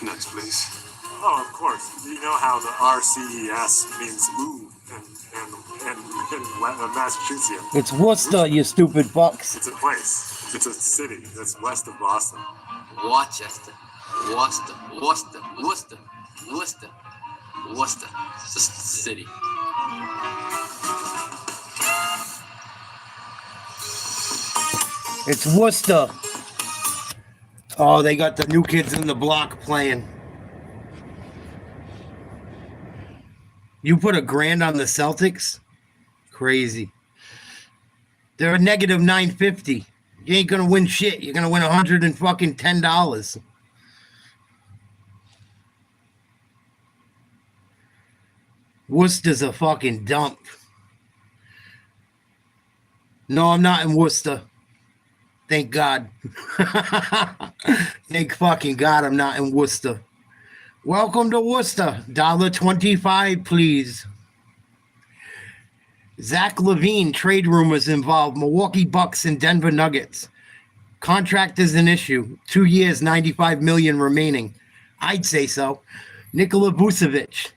Next, please. Oh, of course. You know how the RCES means ooh in Massachusetts. It's Worcester, you stupid fucks. It's a place. It's a city that's west of Boston. Worcester. Worcester. It's just a city. It's Worcester. Oh, they got the new kids in the block playing. You put $1,000 on the Celtics? Crazy. They're a negative 950. You ain't gonna win shit. You're gonna win $110. Worcester's a fucking dump. No, I'm not in Worcester. Thank God. Thank fucking God I'm not in Worcester. Welcome to Worcester. $1.25, please. Zach LaVine, trade rumors involve Milwaukee Bucks and Denver Nuggets. Contract is an issue. 2 years, $95 million remaining. I'd say so. Nikola Vucevic.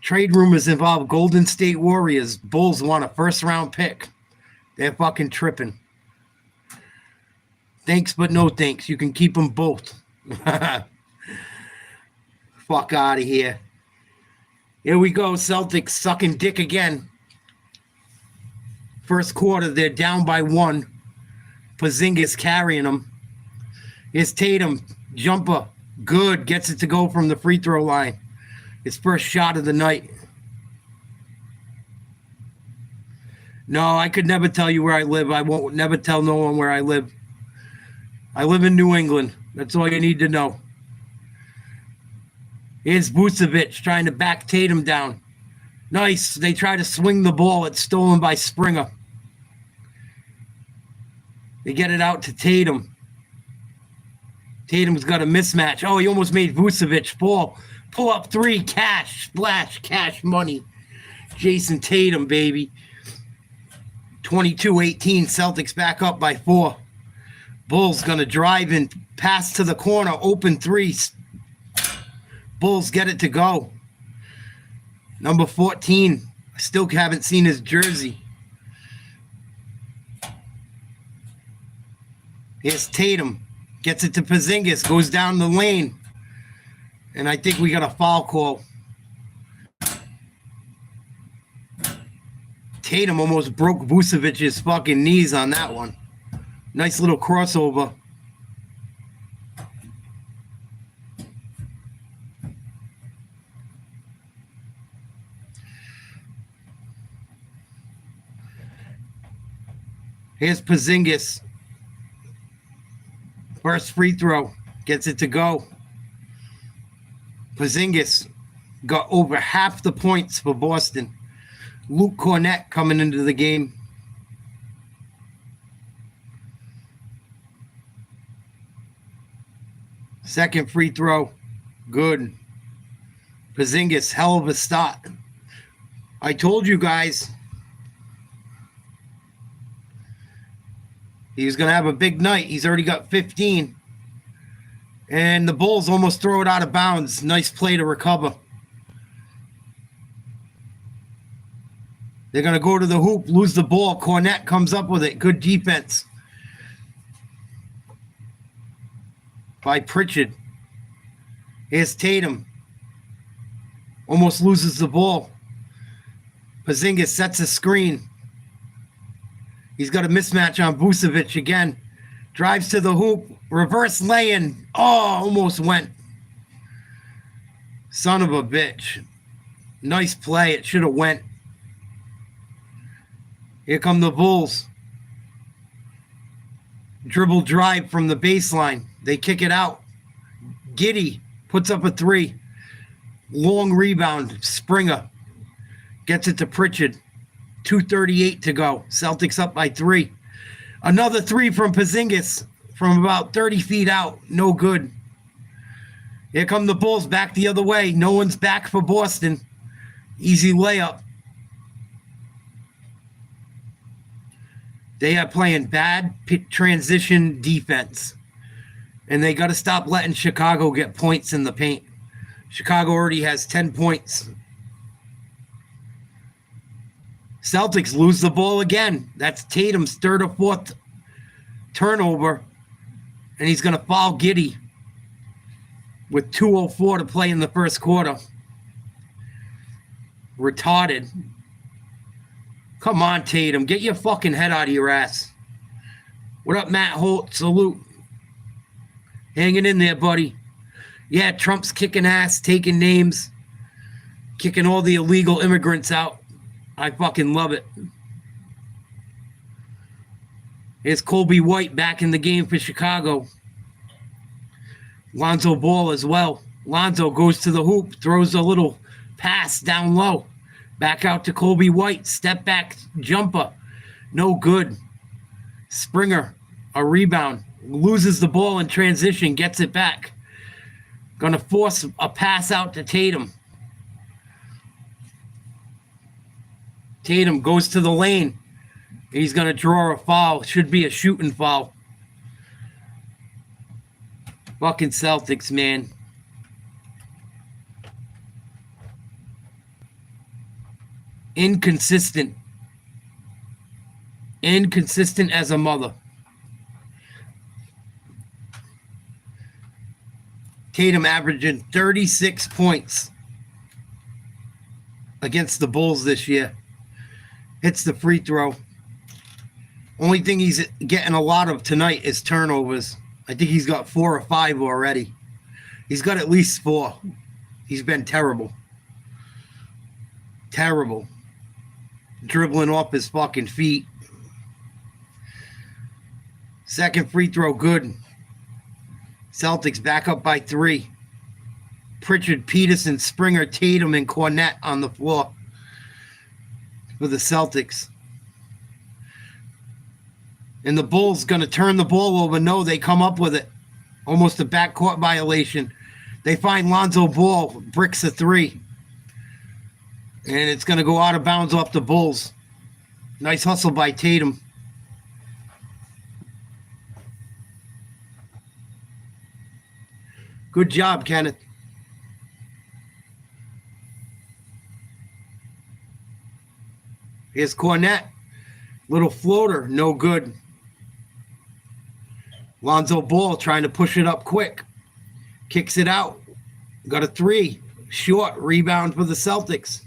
Trade rumors involve Golden State Warriors. Bulls want a first-round pick. They're fucking tripping. Thanks, but no thanks. You can keep them both. Fuck out of here. Here we go. Celtics sucking dick again. First quarter, they're down by 1. Porzingis carrying them. Here's Tatum. Jumper. Good. Gets it to go from the free throw line. His first shot of the night. No, I could never tell you where I live. I won't never tell no one where I live. I live in New England. That's all you need to know. Here's Vucevic trying to back Tatum down. Nice. They try to swing the ball. It's stolen by Springer. They get it out to Tatum. Tatum's got a mismatch. Oh, he almost made Vucevic fall. Pull up 3. Cash. Splash. Cash money. Jason Tatum, baby. 22-18. Celtics back up by 4. Bulls going to drive and pass to the corner. Open 3. Bulls get it to go. Number 14. I still haven't seen his jersey. Here's Tatum. Gets it to Porzingis. Goes down the lane. And I think we got a foul call. Tatum almost broke Vucevic's fucking knees on that one. Nice little crossover. Here's Porzingis. First free throw. Gets it to go. Porzingis got over half the points for Boston. Luke Cornett coming into the game. Second free throw. Good. Porzingis, hell of a start. I told you guys he was going to have a big night. He's already got 15. And the Bulls almost throw it out of bounds. Nice play to recover. They're going to go to the hoop, lose the ball. Cornett comes up with it. Good defense by Pritchard. Here's Tatum. Almost loses the ball. Porzingis sets a screen. He's got a mismatch on Vucevic again. Drives to the hoop. Reverse lay-in. Oh, almost went. Son of a bitch. Nice play. It should have went. Here come the Bulls. Dribble drive from the baseline. They kick it out. Giddey puts up a three. Long rebound. Springer gets it to Pritchard. 2:38 to go. Celtics up by 3. Another three from Porzingis from about 30 feet out. No good. Here come the Bulls back the other way. No one's back for Boston. Easy layup. They are playing bad transition defense. And they got to stop letting Chicago get points in the paint. Chicago already has 10 points. Celtics lose the ball again. That's Tatum's third or fourth turnover. And he's going to foul Giddey with 2:04 to play in the first quarter. Retarded. Come on, Tatum. Get your fucking head out of your ass. What up, Matt Holt? Salute. Hanging in there, buddy. Yeah, Trump's kicking ass, taking names, kicking all the illegal immigrants out. I fucking love it. Here's Kobe White back in the game for Chicago. Lonzo Ball as well. Lonzo goes to the hoop, throws a little pass down low. Back out to Kobe White. Step back jumper. No good. Springer, a rebound. Loses the ball in transition, gets it back. Gonna force a pass out to Tatum. Tatum goes to the lane. He's going to draw a foul. Should be a shooting foul. Fucking Celtics, man. Inconsistent. Inconsistent as a mother. Tatum averaging 36 points against the Bulls this year. Hits the free throw. Only thing he's getting a lot of tonight is turnovers. I think he's got 4 or 5 already. He's got at least 4. He's been terrible. Terrible. Dribbling off his fucking feet. Second free throw, good. Celtics back up by 3. Pritchard, Peterson, Springer, Tatum, and Cornett on the floor for the Celtics. And the Bulls going to turn the ball over. No, they come up with it. Almost a backcourt violation. They find Lonzo Ball, bricks a 3. And it's going to go out of bounds off the Bulls. Nice hustle by Tatum. Good job, Kenneth. Here's Cornette. Little floater, no good. Lonzo Ball trying to push it up quick. Kicks it out. Got a 3. Short rebound for the Celtics.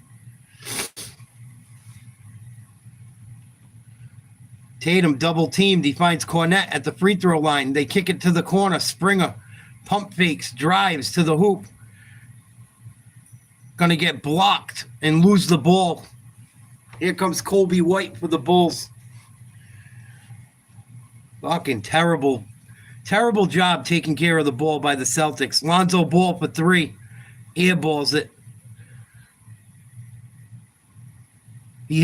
Tatum double teamed. He finds Cornette at the free throw line. They kick it to the corner. Springer pump fakes, drives to the hoop. Gonna get blocked and lose the ball. Here comes Kobe White for the Bulls. Fucking terrible job taking care of the ball by the Celtics. Lonzo Ball for 3. Airballs it. He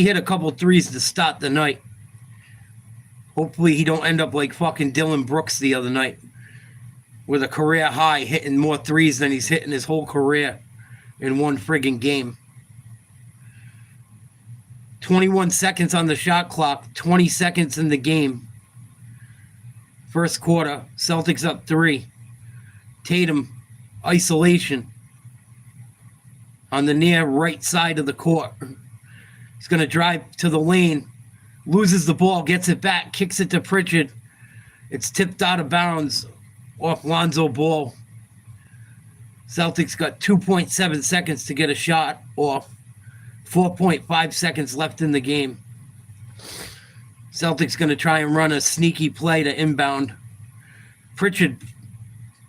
hit a couple threes to start the night. Hopefully he don't end up like fucking Dylan Brooks the other night with a career high, hitting more threes than he's hitting his whole career in one friggin' game. 21 seconds on the shot clock, 20 seconds in the game. First quarter, Celtics up 3. Tatum, isolation on the near right side of the court. He's going to drive to the lane, loses the ball, gets it back, kicks it to Pritchard. It's tipped out of bounds off Lonzo Ball. Celtics got 2.7 seconds to get a shot off. 4.5 seconds left in the game. Celtics going to try and run a sneaky play to inbound. Pritchard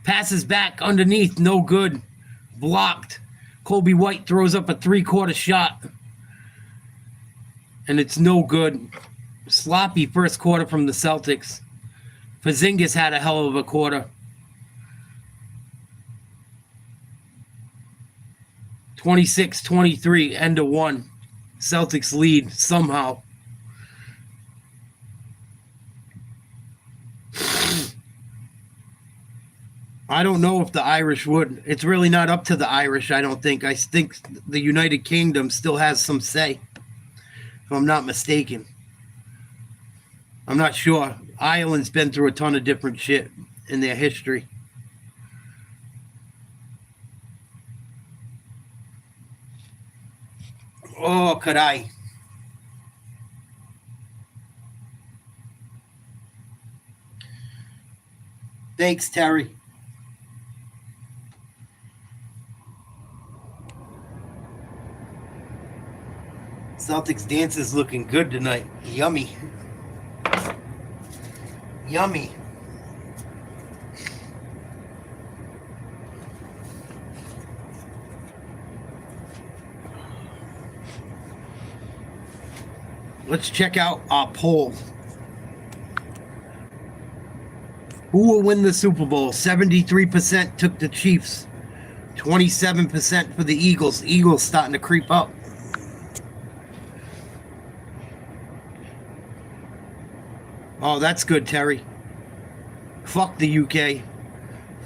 passes back underneath, no good. Blocked. Kobe White throws up a 3-quarter shot. And it's no good. Sloppy first quarter from the Celtics. Porzingis had a hell of a quarter. 26-23, end of 1. Celtics lead somehow. I don't know if the Irish would. It's really not up to the Irish, I don't think. I think the United Kingdom still has some say, if I'm not mistaken. I'm not sure. Ireland's been through a ton of different shit in their history. Oh, could I? Thanks, Terry. Celtics dance is looking good tonight. Yummy. Yummy. Let's check out our poll. Who will win the Super Bowl? 73% took the Chiefs. 27% for the Eagles. Eagles starting to creep up. Oh, that's good, Terry. Fuck the UK.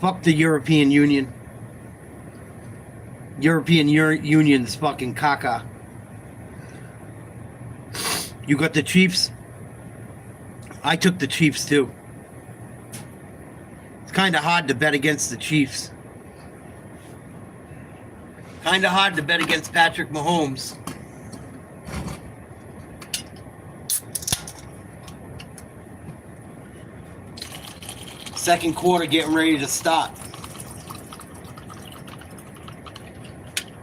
Fuck the European Union. European Union's fucking caca. You got the Chiefs? I took the Chiefs too. It's kind of hard to bet against the Chiefs. Kind of hard to bet against Patrick Mahomes. Second quarter getting ready to start.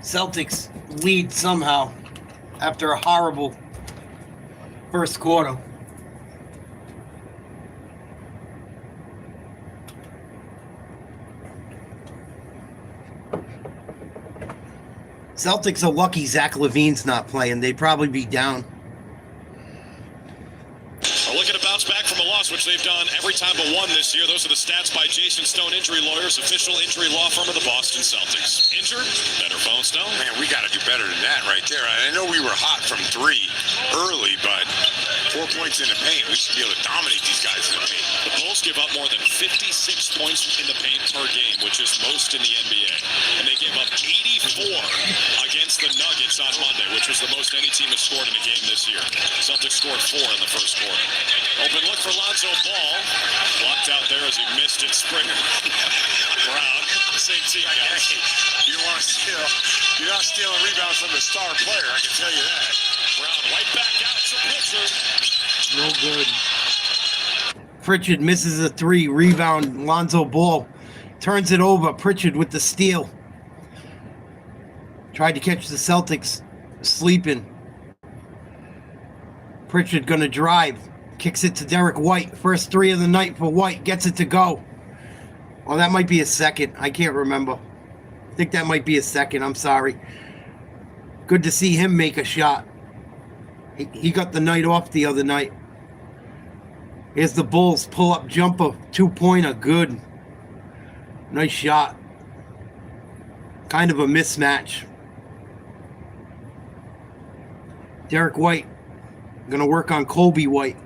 Celtics lead somehow after a horrible first quarter. Celtics are lucky Zach LaVine's not playing. They'd probably be down. Looking to bounce back from a loss, which they've done every time but one this year. Those are the stats by Jason Stone, injury lawyers, official injury law firm of the Boston Celtics. Injured? Better phone, Stone. Man, we got to do better than that right there. I know we were hot from 3 early, but 4 points in the paint, we should be able to dominate these guys in the paint. The Bulls give up more than 56 points in the paint per game, which is most in the NBA. And they gave up 84 against the Nuggets on Monday, which was the most any team has scored in a game this year. Celtics scored 4 in the first quarter. Open look for Lonzo Ball. Blocked out there as he missed it. Springer. Brown. Same team, guys. You want to steal? You're not stealing rebounds from the star player, I can tell you that. Brown right back out to Pritchard. No good. Pritchard misses a 3. Rebound, Lonzo Ball. Turns it over. Pritchard with the steal. Tried to catch the Celtics sleeping. Pritchard going to drive. Kicks it to Derek White. First 3 of the night for White. Gets it to go. Oh, that might be a second. I can't remember. I think that might be a second. I'm sorry. Good to see him make a shot. He got the night off the other night. Here's the Bulls pull-up jumper. 2-pointer. Good. Nice shot. Kind of a mismatch. Derek White. Going to work on Kobe White.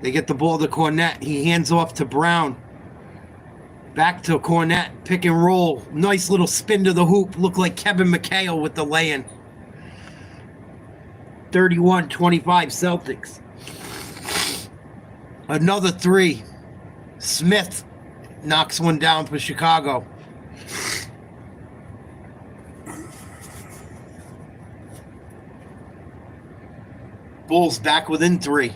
They get the ball to Cornette. He hands off to Brown. Back to Cornette. Pick and roll. Nice little spin to the hoop. Look like Kevin McHale with the lay-in. 31-25 Celtics. Another 3. Smith knocks one down for Chicago. Bulls back within 3.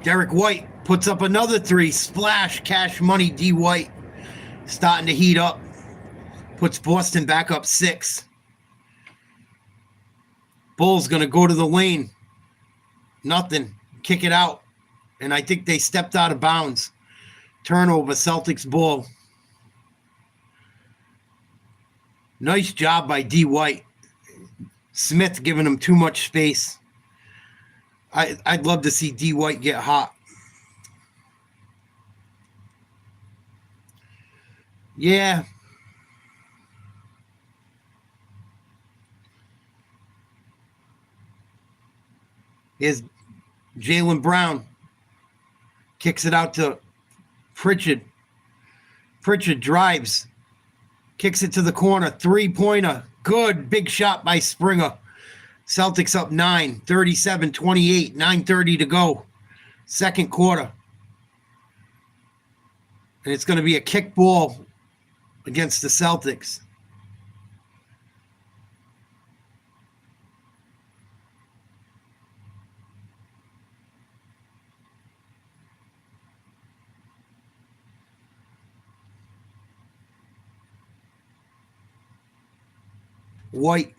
Derek White puts up another 3. Splash. Cash money. D. White starting to heat up. Puts Boston back up 6. Bulls going to go to the lane. Nothing. Kick it out. And I think they stepped out of bounds. Turnover. Celtics ball. Nice job by D. White. Smith giving him too much space. I'd love to see D. White get hot. Yeah. Here's Jaylen Brown. Kicks it out to Pritchard. Pritchard drives. Kicks it to the corner. 3-pointer. Good. Big shot by Springer. Celtics up 9. 37-28. 9:30 to go. Second quarter. And it's going to be a kick ball against the Celtics. White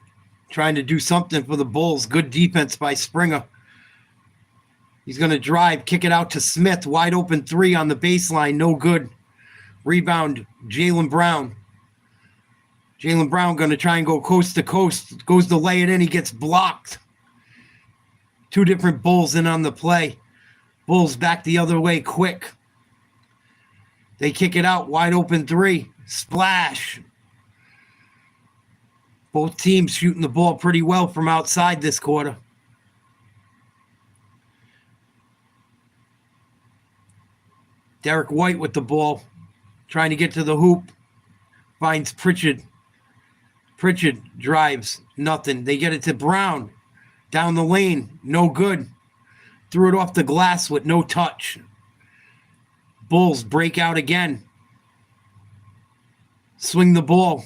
trying to do something for the Bulls. Good defense by Springer. He's going to drive, kick it out to Smith. Wide open 3 on the baseline. No good. Rebound, Jaylen Brown. Jaylen Brown going to try and go coast to coast. Goes to lay it in. He gets blocked. 2 different Bulls in on the play. Bulls back the other way quick. They kick it out. Wide open 3. Splash. Both teams shooting the ball pretty well from outside this quarter. Derek White with the ball. Trying to get to the hoop. Finds Pritchard. Pritchard drives. Nothing. They get it to Brown. Down the lane. No good. Threw it off the glass with no touch. Bulls break out again. Swing the ball.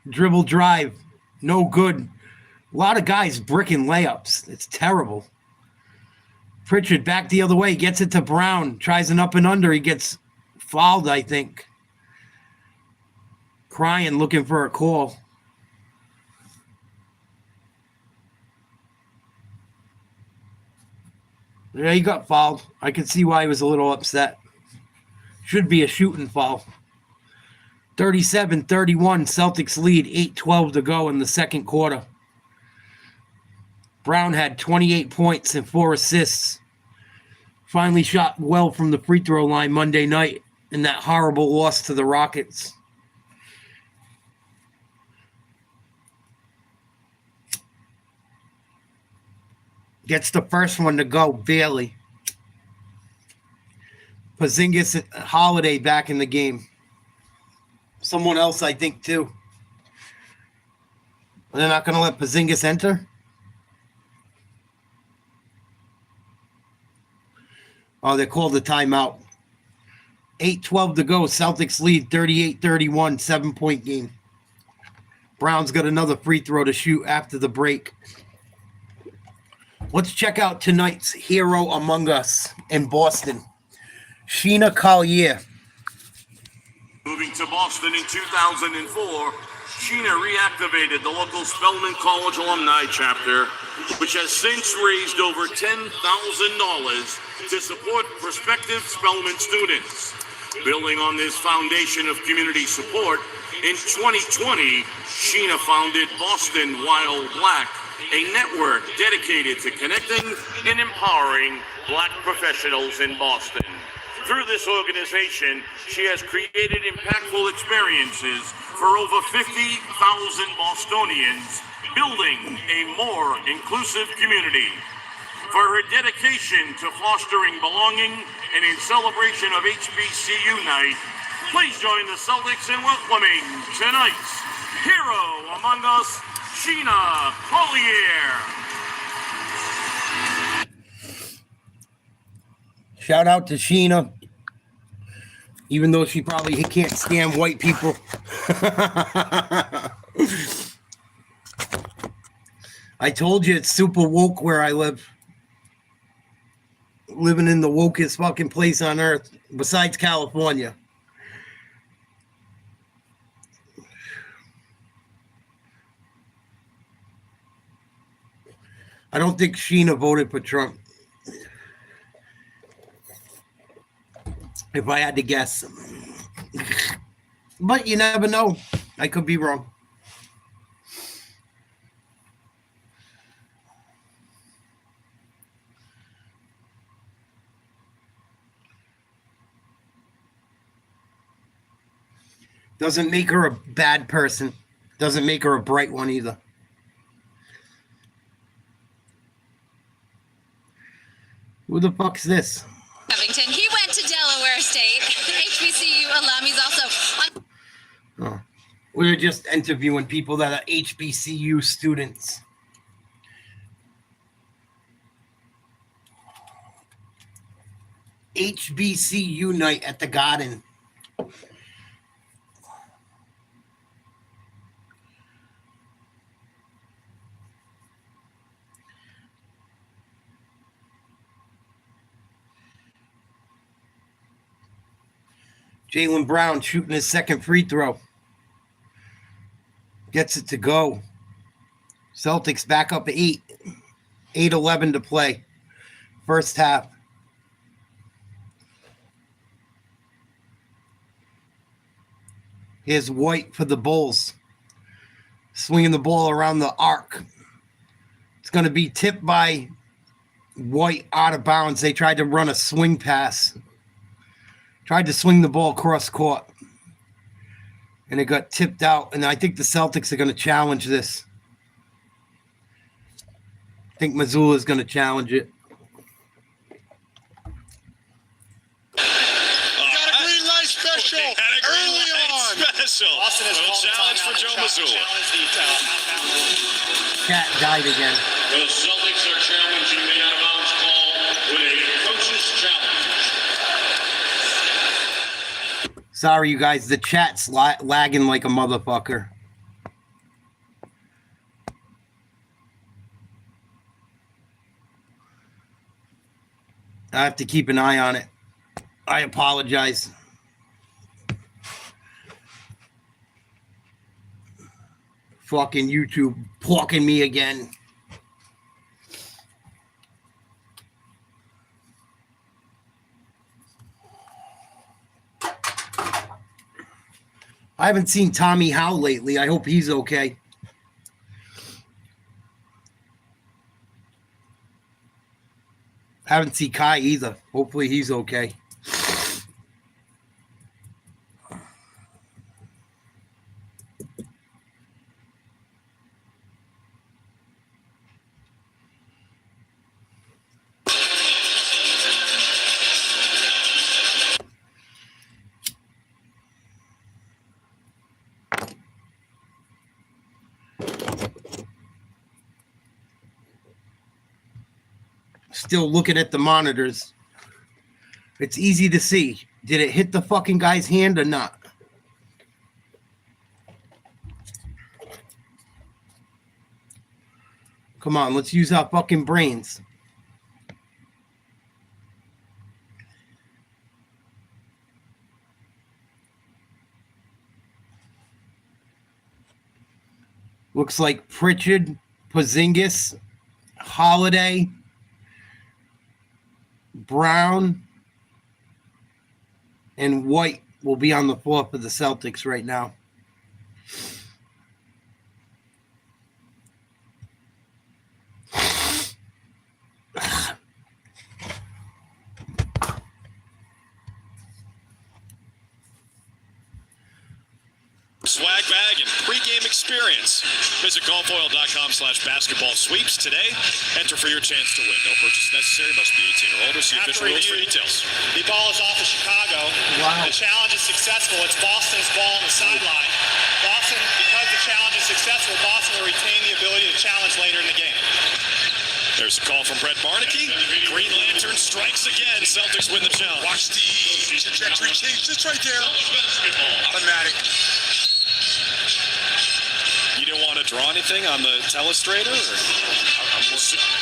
Dribble drive. No good. A lot of guys bricking layups. It's terrible. Pritchard back the other way. Gets it to Brown. Tries an up and under. He gets fouled, I think. Crying, looking for a call. Yeah, he got fouled. I can see why he was a little upset. Should be a shooting foul. 37-31, Celtics lead, 8:12 to go in the second quarter. Brown had 28 points and 4 assists. Finally shot well from the free throw line Monday night in that horrible loss to the Rockets. Gets the first one to go, Bailey. Porzingis and Holiday back in the game. Someone else, I think, too. They're not going to let Porzingis enter? Oh, they called the timeout. 8:12 to go. Celtics lead 38-31, 7-point game. Brown's got another free throw to shoot after the break. Let's check out tonight's hero among us in Boston, Sheena Collier. Moving to Boston in 2004, Sheena reactivated the local Spelman College alumni chapter, which has since raised over $10,000 to support prospective Spelman students. Building on this foundation of community support, in 2020, Sheena founded Boston While Black, a network dedicated to connecting and empowering Black professionals in Boston. Through this organization, she has created impactful experiences for over 50,000 Bostonians, building a more inclusive community. For her dedication to fostering belonging and in celebration of HBCU Night, please join the Celtics in welcoming tonight's hero among us, Sheena Collier. Shout out to Sheena, even though she probably can't stand white people. I told you it's super woke where I live. Living in the wokest fucking place on earth, besides California. I don't think Sheena voted for Trump. If I had to guess. But you never know. I could be wrong. Doesn't make her a bad person. Doesn't make her a bright one either. Who the fuck's this? Covington. He went to Delaware State. HBCU alum. He's also on. Oh. We were just interviewing people that are HBCU students. HBCU night at the Garden. Jaylen Brown shooting his second free throw. Gets it to go. Celtics back up 8. 8:11 to play. First half. Here's White for the Bulls. Swinging the ball around the arc. It's going to be tipped by White out of bounds. They tried to run a swing pass. Tried to swing the ball cross court. And it got tipped out. And I think the Celtics are going to challenge this. I think Missoula is going to challenge it. Got a green light special early on. Special. Austin has called challenge for Joe Missoula. Cat died again. The Celtics are challenging the out of bounds call with a coach's challenge. Sorry, you guys. The chat's lagging like a motherfucker. I have to keep an eye on it. I apologize. Fucking YouTube plucking me again. I haven't seen Tommy Howe lately. I hope he's okay. Haven't seen Kai either. Hopefully he's okay. Still looking at the monitors. It's easy to see. Did it hit the fucking guy's hand or not? Come on, let's use our fucking brains. Looks like Pritchard, Porzingis, Holiday, Brown, and White will be on the floor for the Celtics right now. Swag bag and pregame experience. Visit golfoil.com/basketball sweeps today. Enter for your chance to win. No purchase necessary. Must be 18 or older. See official rules for details. The ball is off of Chicago. Wow. The challenge is successful. It's Boston's ball on the sideline. Boston, because the challenge is successful, Boston will retain the ability to challenge later in the game. There's a call from Brett Barnaky. Green Lantern strikes again. Celtics win the challenge. Watch the trajectory change. Just right there. Automatic. You didn't want to draw anything on the telestrator? Or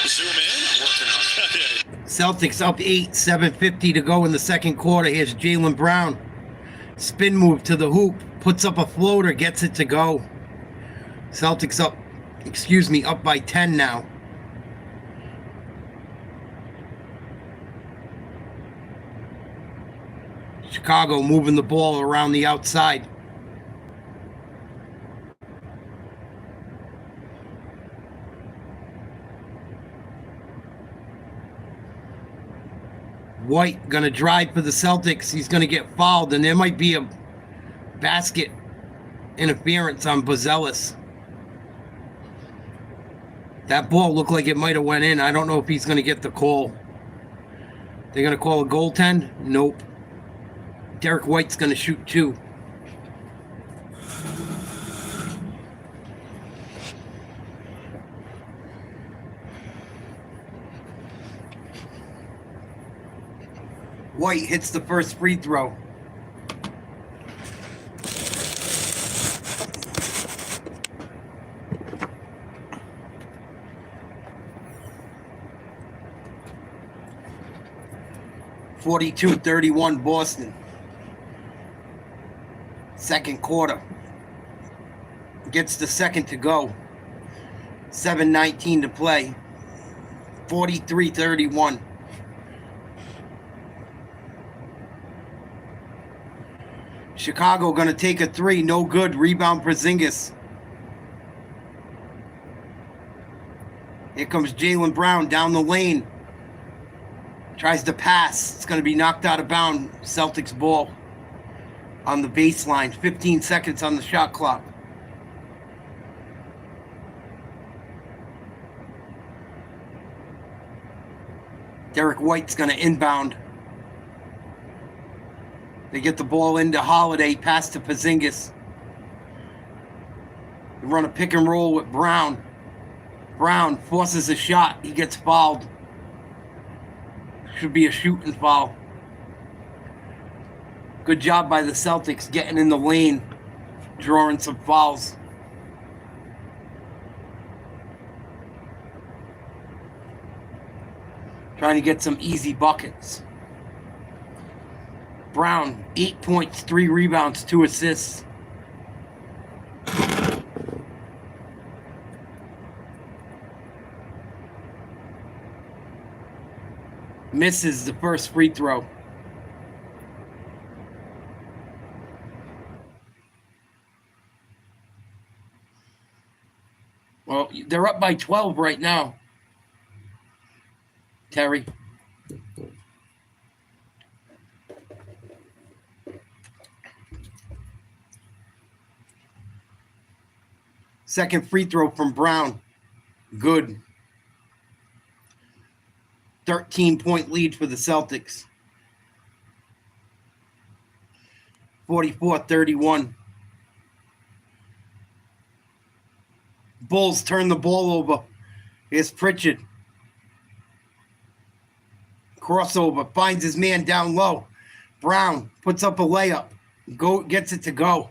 zoom in? I'm working on it. Celtics up 8, 7:50 to go in the second quarter. Here's Jaylen Brown. Spin move to the hoop. Puts up a floater. Gets it to go. Celtics up by 10 now. Chicago moving the ball around the outside. White going to drive for the Celtics. He's going to get fouled, and there might be a basket interference on Bozelis. That ball looked like it might have went in. I don't know if he's going to get the call. They're going to call a goaltend? Nope. Derek White's going to shoot 2. White hits the first free throw. (42-31) Boston. Second quarter. Gets the second to go. 7:19 to play. 43-31. Chicago going to take a 3. No good. Rebound Porzingis. Here comes Jaylen Brown down the lane. Tries to pass. It's going to be knocked out of bounds. Celtics ball on the baseline. 15 seconds on the shot clock. Derek White's going to inbound. They get the ball into Holiday, pass to Porzingis. They run a pick and roll with Brown. Brown forces a shot. He gets fouled. Should be a shooting foul. Good job by the Celtics getting in the lane, drawing some fouls. Trying to get some easy buckets. Brown, 8 points, 3 rebounds, 2 assists. Misses the first free throw. Well, they're up by 12 right now. Terry. Second free throw from Brown. Good. 13-point lead for the Celtics. 44-31. Bulls turn the ball over. Here's Pritchard. Crossover. Finds his man down low. Brown puts up a layup. Gets it to go.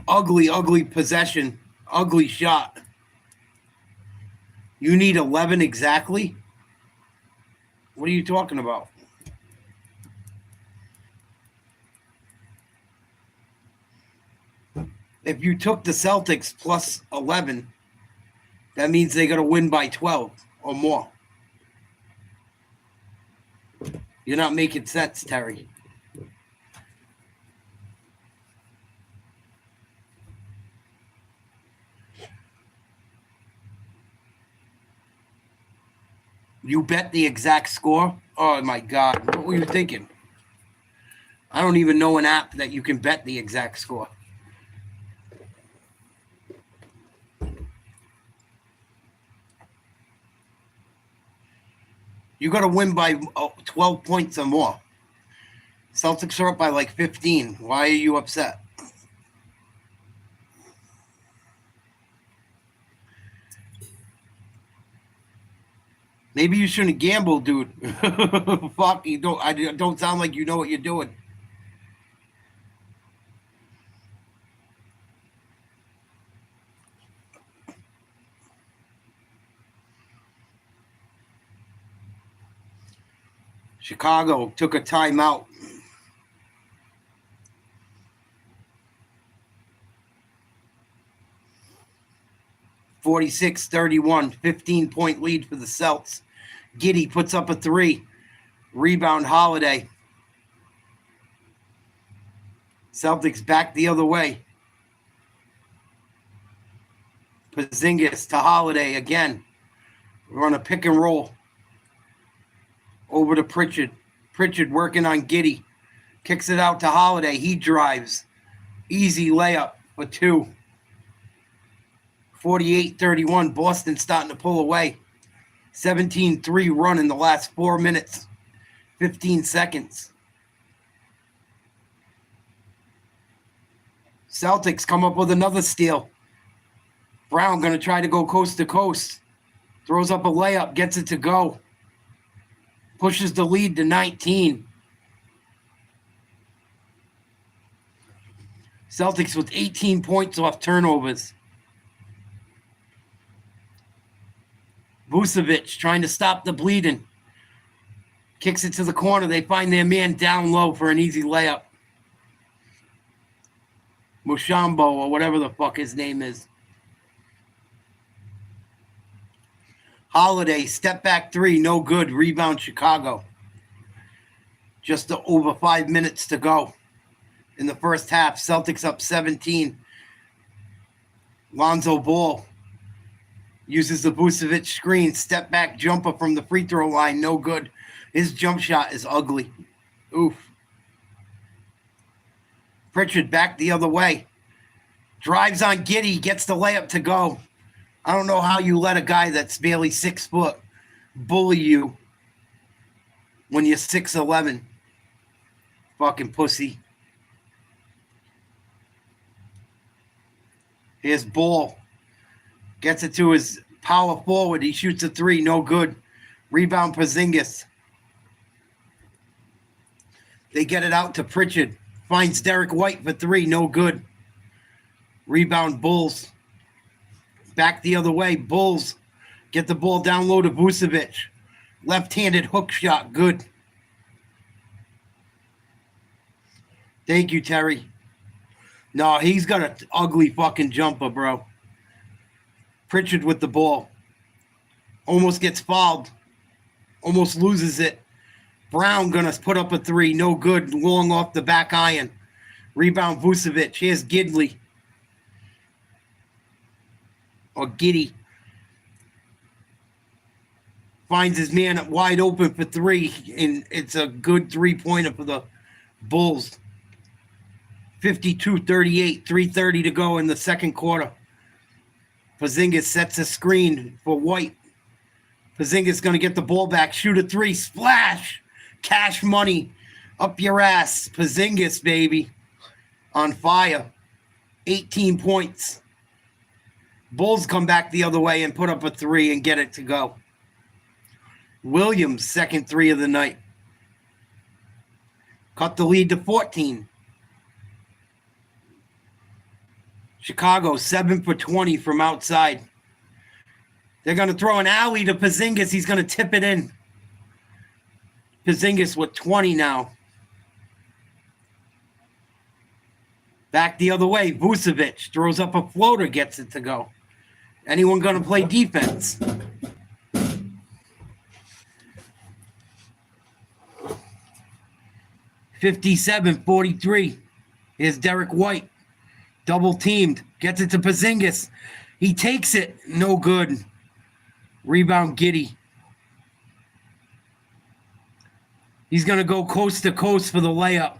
Ugly possession. Ugly shot. You need 11 exactly? What are you talking about? If you took the Celtics plus 11, that means they got to win by 12 or more. You're not making sense, Terry. You bet the exact score? Oh, my God. What were you thinking? I don't even know an app that you can bet the exact score. You got to win by 12 points or more. Celtics are up by like 15. Why are you upset? Maybe you shouldn't gamble, dude. Fuck, you don't. I don't sound like you know what you're doing. Chicago took a timeout. (46-31), 15-point lead for the Celts. Giddey puts up a 3. Rebound Holiday. Celtics back the other way. Porzingis to Holiday again. We're on a pick and roll. Over to Pritchard. Pritchard working on Giddey. Kicks it out to Holiday. He drives. Easy layup for 2. 48-31. Boston starting to pull away. 17-3 run in the last 4 minutes. 15 seconds. Celtics come up with another steal. Brown going to try to go coast to coast. Throws up a layup. Gets it to go. Pushes the lead to 19. Celtics with 18 points off turnovers. Vucevic trying to stop the bleeding. Kicks it to the corner. They find their man down low for an easy layup. Mushambo or whatever the fuck his name is. Holiday, step back 3, no good. Rebound Chicago. Just over 5 minutes to go in the first half. Celtics up 17. Lonzo Ball uses the Vucevic screen. Step back jumper from the free throw line, no good. His jump shot is ugly. Oof. Pritchard back the other way. Drives on Giddey, gets the layup to go. I don't know how you let a guy that's barely 6 foot bully you when you're 6'11". Fucking pussy. Here's Ball. Gets it to his power forward. He shoots a 3, no good. Rebound Porzingis. They get it out to Pritchard. Finds Derek White for 3, no good. Rebound Bulls. Back the other way. Bulls get the ball down low to Vucevic. Left-handed hook shot. Good. Thank you, Terry. No, he's got an ugly fucking jumper, bro. Pritchard with the ball. Almost gets fouled. Almost loses it. Brown gonna put up a 3. No good. Long off the back iron. Rebound Vucevic. Here's Gidley. Or Giddey. Finds his man wide open for 3, and it's a good 3-pointer for the Bulls. 52-38, 3:30 to go in the second quarter. Porzingis sets a screen for White. Porzingis going to get the ball back, shoot a 3, splash, cash money, up your ass. Porzingis, baby, on fire. 18 points. Bulls come back the other way and put up a 3 and get it to go. Williams, second 3 of the night. Cut the lead to 14. Chicago, 7 for 20 from outside. They're going to throw an alley to Porzingis. He's going to tip it in. Porzingis with 20 now. Back the other way. Vucevic throws up a floater, gets it to go. Anyone going to play defense? $57-43. Here's Derek White. Double teamed. Gets it to Porzingis. He takes it. No good. Rebound Giddey. He's going to go coast to coast for the layup.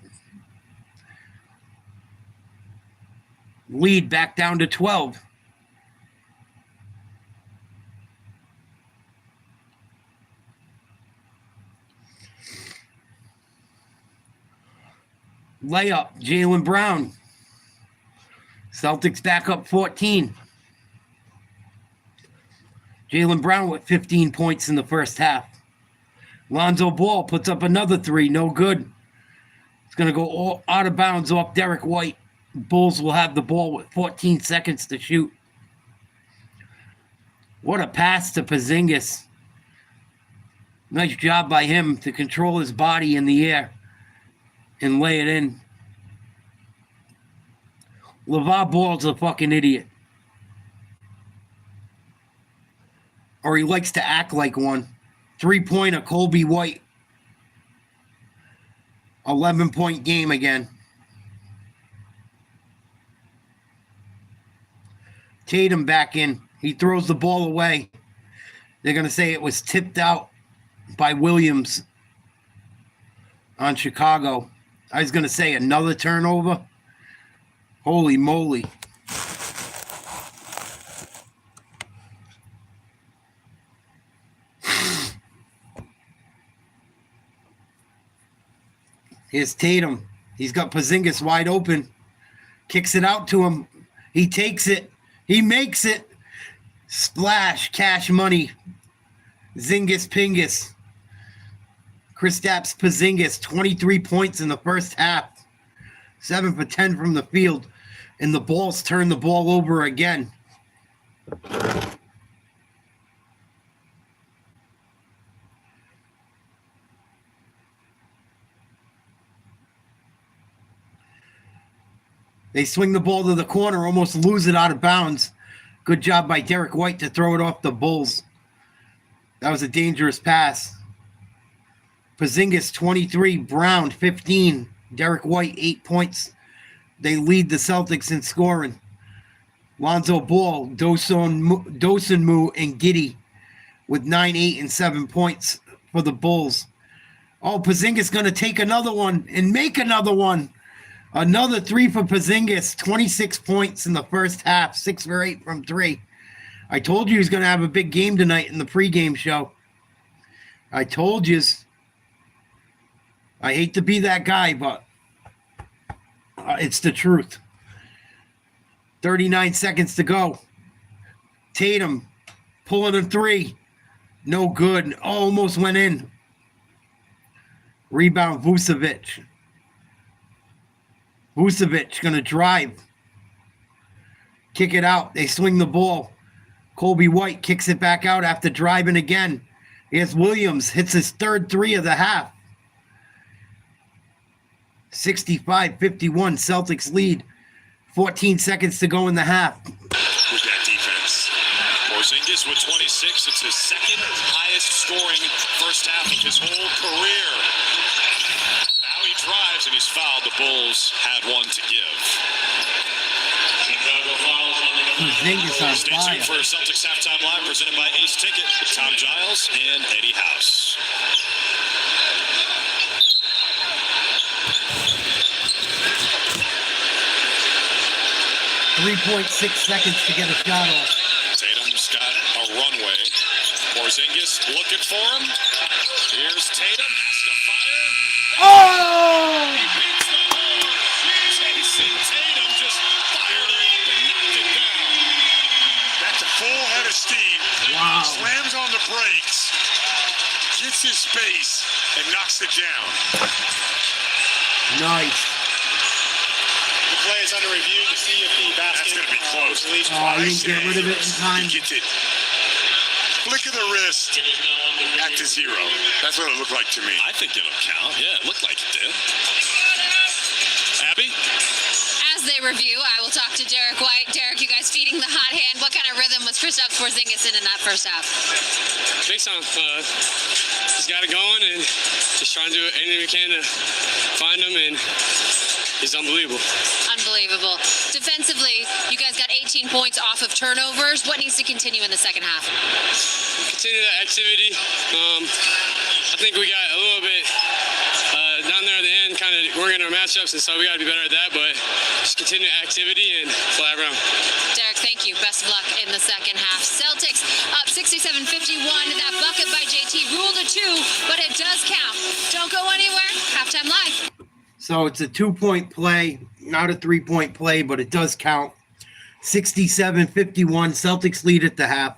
Lead back down to 12. Layup, Jaylen Brown. Celtics back up 14. Jaylen Brown with 15 points in the first half. Lonzo Ball puts up another three, no good. It's going to go all out of bounds off Derek White. Bulls will have the ball with 14 seconds to shoot. What a pass to Porzingis. Nice job by him to control his body in the air and lay it in. LeVar Ball's a fucking idiot. Or he likes to act like one. 3-pointer, Colby White. 11-point game again. Tatum back in. He throws the ball away. They're going to say it was tipped out by Williams on Chicago. I was going to say another turnover. Holy moly. Here's Tatum. He's got Porzingis wide open. Kicks it out to him. He takes it. He makes it. Splash. Cash money. Zingus Pingus. Kristaps Porzingis. 23 points in the first half. 7 for 10 from the field. And the Bulls turn the ball over again. They swing the ball to the corner, almost lose it out of bounds. Good job by Derek White to throw it off the Bulls. That was a dangerous pass. Porzingis, 23. Brown, 15. Derek White, 8 points. They lead the Celtics in scoring. Lonzo Ball, Dosunmu, and Giddey with 9, 8, and 7 points for the Bulls. Oh, Porzingis going to take another one and make another one. Another 3 for Porzingis, 26 points in the first half, 6 for 8 from 3. I told you he was going to have a big game tonight in the pregame show. I told you. I hate to be that guy, but it's the truth. 39 seconds to go. Tatum pulling a 3. No good. Almost went in. Rebound Vucevic. Vucevic going to drive. Kick it out. They swing the ball. Colby White kicks it back out after driving again. Here's Williams. Hits his third 3 of the half. 65-51. Celtics lead. 14 seconds to go in the half. Who's that defense? Porzingis with 26. It's his second highest scoring first half of his whole career. Now he drives and he's fouled. The Bulls had one to give. Chicago fouls on the Porzingis on Stay fire. tuned for Celtics Halftime Live presented by Ace Ticket with Tom Giles and Eddie House. 3.6 seconds to get a shot off. Tatum's got a runway. Porzingis looking for him. Here's Tatum. Has to fire. Oh! He beats the horn. Jason Tatum just fired it up and knocked it down. That's a full head of steam. Wow. Slams on the brakes, gets his space, and knocks it down. Nice. The play is under review to see if the basket That's going to be close. was released Oh, you twice. didn't get rid of it in time. He gets it flick of the wrist at the 0. That's what it looked like to me. I think it'll count. Yeah, it looked like it did. Abby? As they review, I will talk to Derek White. Derek, you guys feeding the hot hand. What kind of rhythm was Kristaps Porzingis in that first half? Big time. Just got it going and just trying to do anything we can to find him, and he's unbelievable. Unbelievable. Defensively, you guys got 18 points off of turnovers. What needs to continue in the second half? Continue that activity. I think we got a little bit down there at the end, kind of working our matchups, and so we got to be better at that, but just continue activity and fly around. Derek, thank you. Best of luck in the second half. Celtics up 67-51. That bucket by JT ruled a 2, but it does count. Don't go anywhere. Halftime live. So it's a 2-point play, not a 3-point play, but it does count. 67-51. Celtics lead at the half.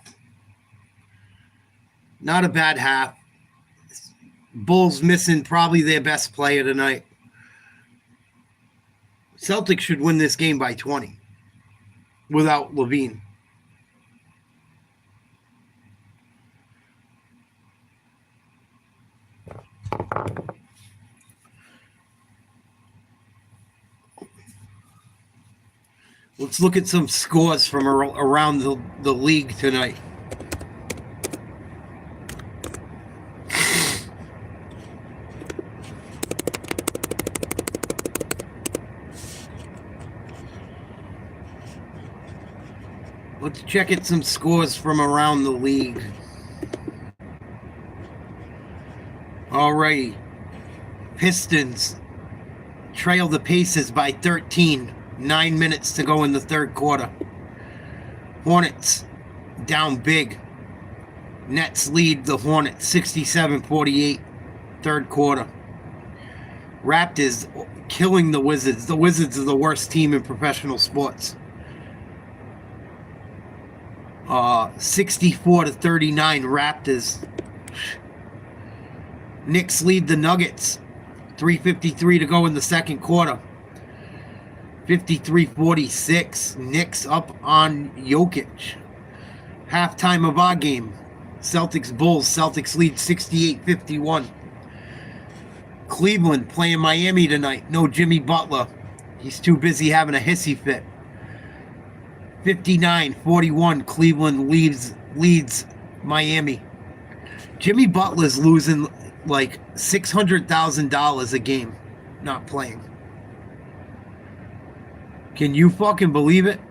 Not a bad half. Bulls missing probably their best player tonight. Celtics should win this game by 20 without Levine. Let's look at some scores from around the league tonight. Let's check at some scores from around the league. Alrighty. Pistons trail the Pacers by 13. 9 minutes to go in the third quarter. Hornets down big. Nets lead the Hornets 67-48. Third quarter. Raptors killing the Wizards. The Wizards are the worst team in professional sports. 64-39 Raptors. Knicks lead the Nuggets. 3:53 to go in the second quarter. 53-46. Knicks up on Jokic. Halftime of our game. Celtics Bulls. Celtics lead 68-51. Cleveland playing Miami tonight. No Jimmy Butler. He's too busy having a hissy fit. 59-41. Cleveland leads Miami. Jimmy Butler's losing like $600,000 a game not playing. Can you fucking believe it?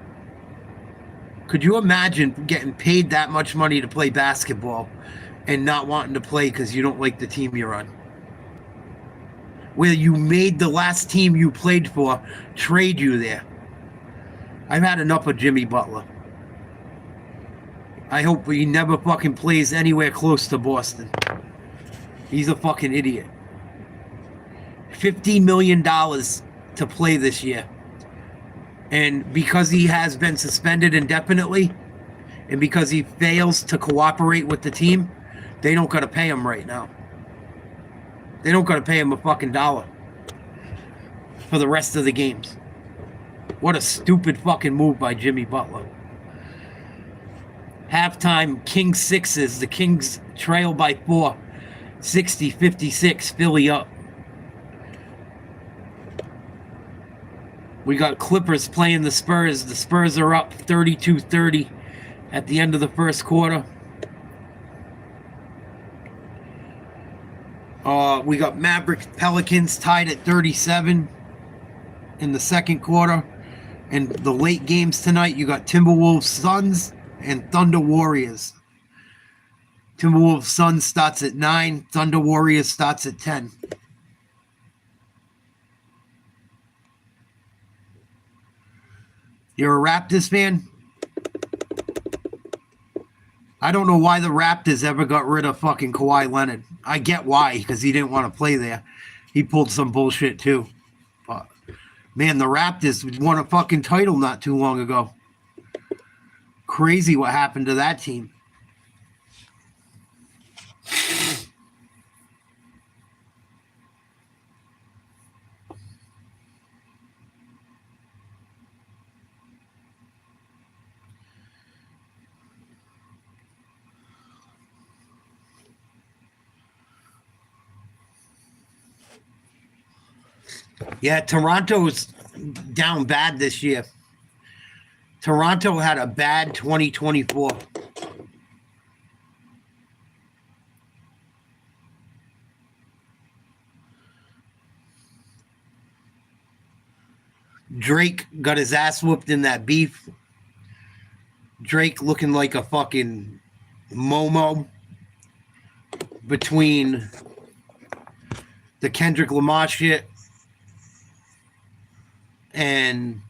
Could you imagine getting paid that much money to play basketball and not wanting to play because you don't like the team you're on? Where you made the last team you played for trade you there. I've had enough of Jimmy Butler. I hope he never fucking plays anywhere close to Boston. He's a fucking idiot. $50 million to play this year. And because he has been suspended indefinitely, and because he fails to cooperate with the team, they don't gotta pay him right now. They don't gotta pay him a fucking dollar for the rest of the games. What a stupid fucking move by Jimmy Butler. Halftime, Kings Sixers. The Kings trail by 4. 60-56, Philly up. We got Clippers playing the Spurs. The Spurs are up 32-30 at the end of the first quarter. We got Mavericks Pelicans tied at 37 in the second quarter. And the late games tonight, you got Timberwolves Suns and Thunder Warriors. Timberwolves Suns starts at 9. Thunder Warriors starts at 10. You're a Raptors fan? I don't know why the Raptors ever got rid of fucking Kawhi Leonard. I get why, because he didn't want to play there. He pulled some bullshit too. But man, the Raptors won a fucking title not too long ago. Crazy what happened to that team. Yeah, Toronto's down bad this year. Toronto had a bad 2024. Drake got his ass whooped in that beef. Drake looking like a fucking Momo between the Kendrick Lamar shit and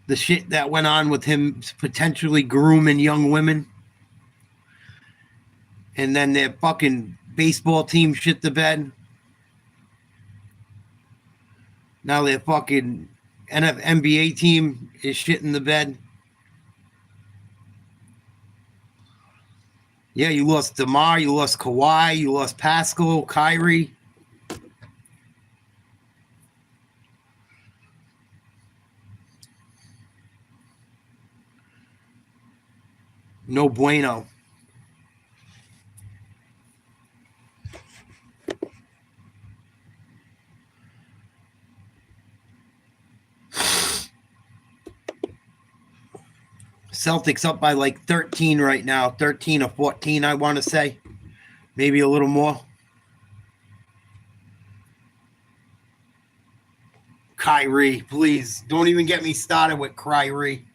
the shit that went on with him potentially grooming young women. And then their fucking baseball team shit the bed. Now their fucking NBA team is shitting the bed. Yeah, you lost DeMar, you lost Kawhi, you lost Pascal, Kyrie. No bueno. Celtics up by like 13 right now. 13 or 14, I want to say. Maybe a little more. Kyrie, please. Don't even get me started with Kyrie.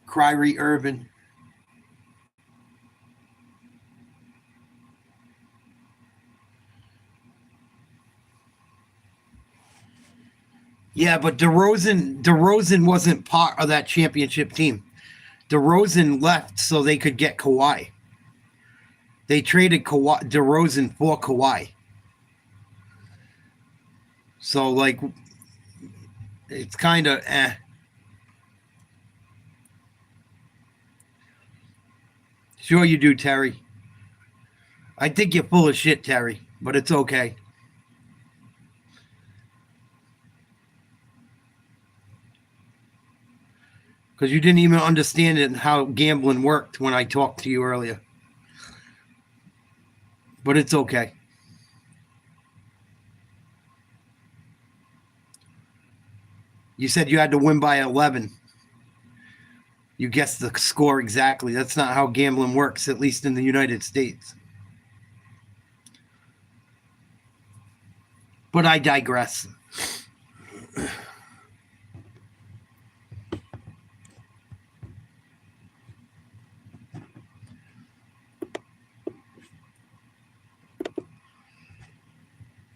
Kyrie Irving. Yeah, but DeRozan wasn't part of that championship team. DeRozan left so they could get Kawhi. They traded DeRozan for Kawhi. So, like, it's kind of eh. Sure you do, Terry. I think you're full of shit, Terry, but it's okay. Because you didn't even understand it and how gambling worked when I talked to you earlier. But it's okay. You said you had to win by 11. You guessed the score exactly. That's not how gambling works, at least in the United States. But I digress.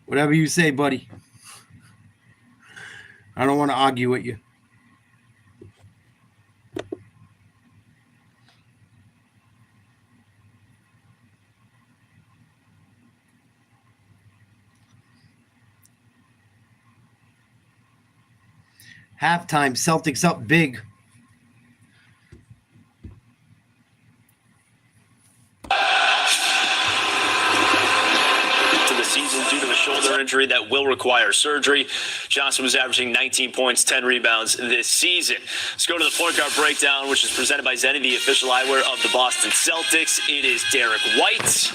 Whatever you say, buddy. I don't want to argue with you. Halftime, Celtics up big. Due to a shoulder injury that will require surgery. Johnson was averaging 19 points, 10 rebounds this season. Let's go to the point guard breakdown, which is presented by Zenni, the official eyewear of the Boston Celtics. It is Derek White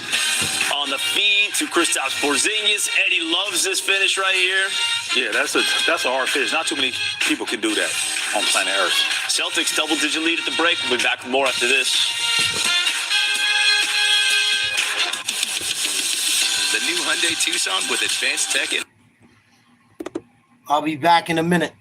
on the feed to Kristaps Porzingis. Eddie loves this finish right here. Yeah, that's a hard finish. Not too many people can do that on planet Earth. Celtics double-digit lead at the break. We'll be back with more after this. The new Hyundai Tucson with advanced tech. I'll be back in a minute.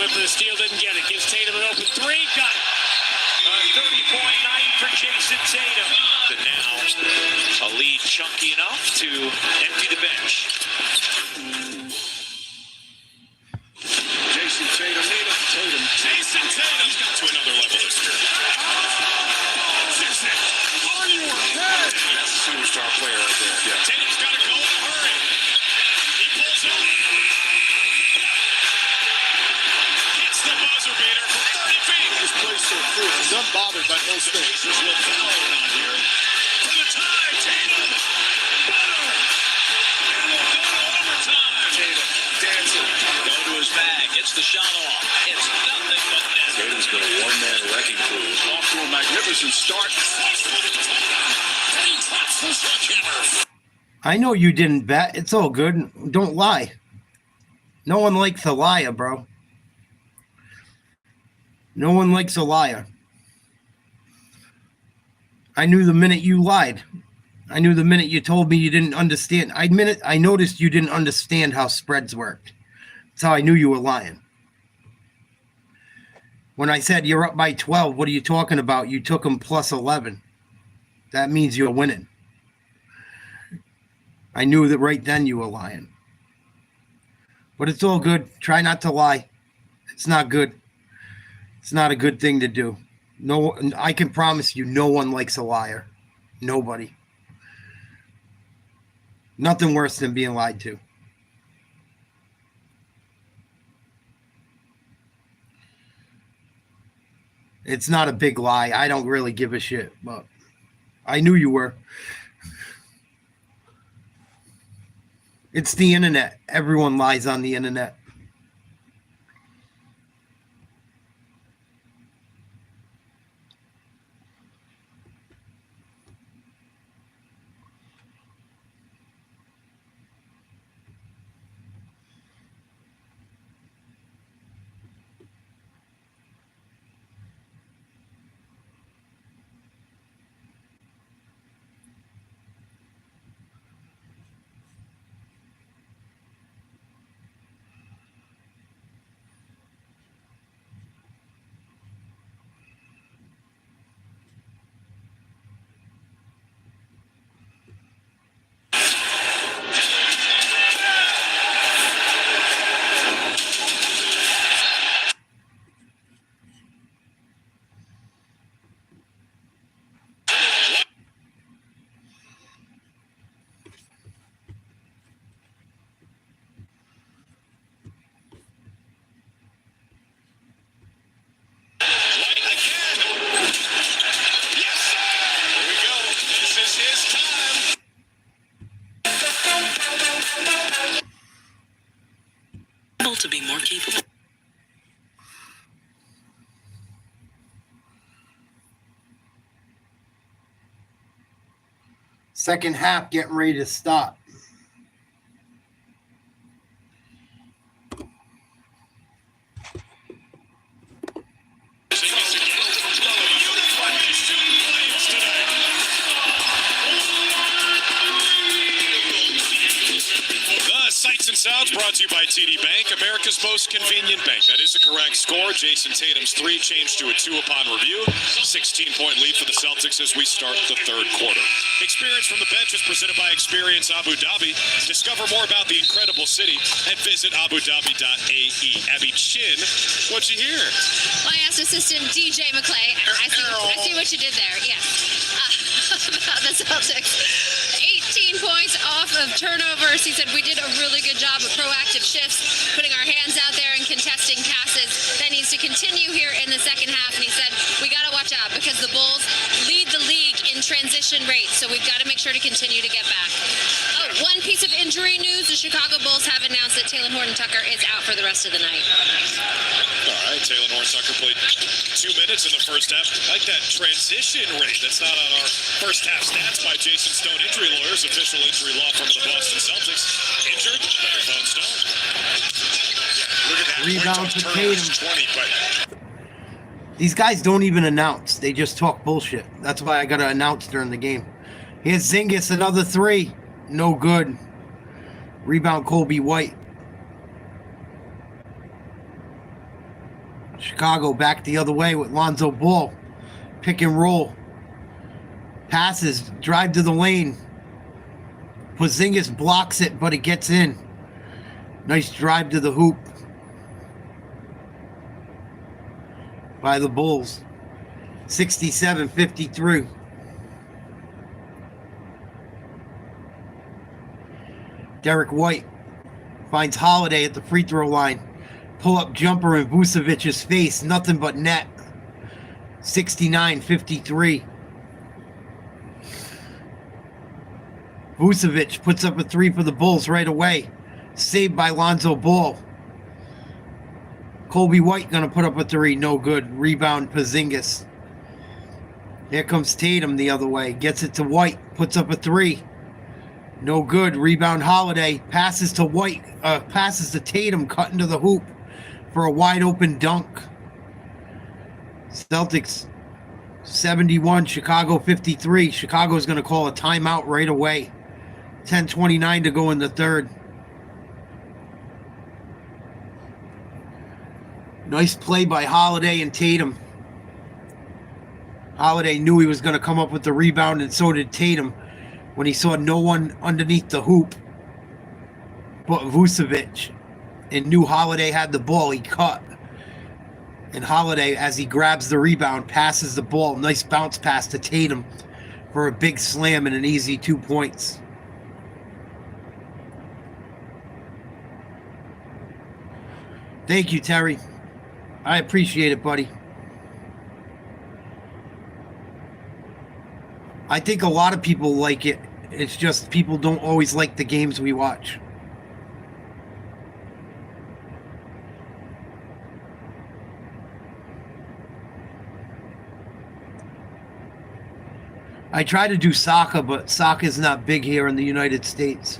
Went for the steal, didn't get it. Gives Tatum an open three, got it. 30-point night for Jason Tatum. And now a lead chunky enough to empty the bench. Jason Tatum. Jason Tatum's got to another level this year. On your head. That's a superstar player right there. Yeah. Tatum's got to go in a hurry. He pulls up. Hits the buzzer beater from 30 feet. This plays so cool. He's unbothered by most things. There's no foul around here. For the tie, Tatum. Better. And we'll go to overtime. Tatum dancing. Go to his bag. Gets the shot off. It's nothing but net. Tatum's been a one-man wrecking crew. Off to a magnificent start. I know you didn't bet. It's all good. Don't lie. No one likes a liar, bro. No one likes a liar. I knew the minute you lied. I knew the minute you told me you didn't understand. I noticed you didn't understand how spreads worked. That's how I knew you were lying. When I said you're up by 12, what are you talking about? You took them plus 11. That means you're winning. I knew that right then you were lying. But it's all good. Try not to lie. It's not good. It's not a good thing to do. No, I can promise you no one likes a liar. Nobody. Nothing worse than being lied to. It's not a big lie. I don't really give a shit, but I knew you were. It's the internet. Everyone lies on the internet. To be more capable. Second half getting ready to stop. Sights and Sounds brought to you by TD Bank, America's most convenient bank. That is the correct score. Jason Tatum's three changed to a 2 upon review. 16-point lead for the Celtics as we start the third quarter. Experience from the Bench is presented by Experience Abu Dhabi. Discover more about the incredible city and visit abudhabi.ae. Abby Chin, what'd you hear? My asked assistant DJ McClay. I see what you did there. Yes. About the Celtics. 18 points off of turnovers. He said we did a really good job of proactive shifts, putting our hands out there and contesting passes. That needs to continue here in the second half. And he said we got to watch out because the Bulls lead the league in transition rate. So we've got to make sure to continue to get back. Oh, one piece of injury news. The Chicago Bulls have announced that Taylor Horton-Tucker is out for the rest of the night. All right, Taylor Horton-Tucker played 2 minutes in the first half. I like that transition rate. That's not on our first half stats by Jason Stone Injury Lawyers, official injury law firm of the Boston Celtics. Injured, better phone Stone. Look at that. Rebound to Tatum. 20, These guys don't even announce. They just talk bullshit. That's why I got to announce during the game. Here's Zingis, another three. No good. Rebound, Kobe White. Chicago back the other way with Lonzo Ball. Pick and roll. Passes. Drive to the lane. Porzingis blocks it, but it gets in. Nice drive to the hoop by the Bulls. 67-53. Derek White finds Holiday at the free throw line. Pull-up jumper in Vucevic's face. Nothing but net. 69-53. Vucevic puts up a three for the Bulls right away. Saved by Lonzo Ball. Kobe White going to put up a three. No good. Rebound Porzingis. Here comes Tatum the other way. Gets it to White. Puts up a three. No good. Rebound Holiday. Passes to White. Passes to Tatum. Cut into the hoop for a wide open dunk. Celtics 71. Chicago 53. Chicago's going to call a timeout right away. 10:29 to go in the third. Nice play by Holiday and Tatum. Holiday knew he was going to come up with the rebound, and so did Tatum when he saw no one underneath the hoop but Vucevic, and knew Holiday had the ball. He cut. And Holiday, as he grabs the rebound, passes the ball. Nice bounce pass to Tatum for a big slam and an easy 2 points. Thank you, Terry. I appreciate it, buddy. I think a lot of people like it. It's just people don't always like the games we watch. I try to do soccer, but soccer is not big here in the United States.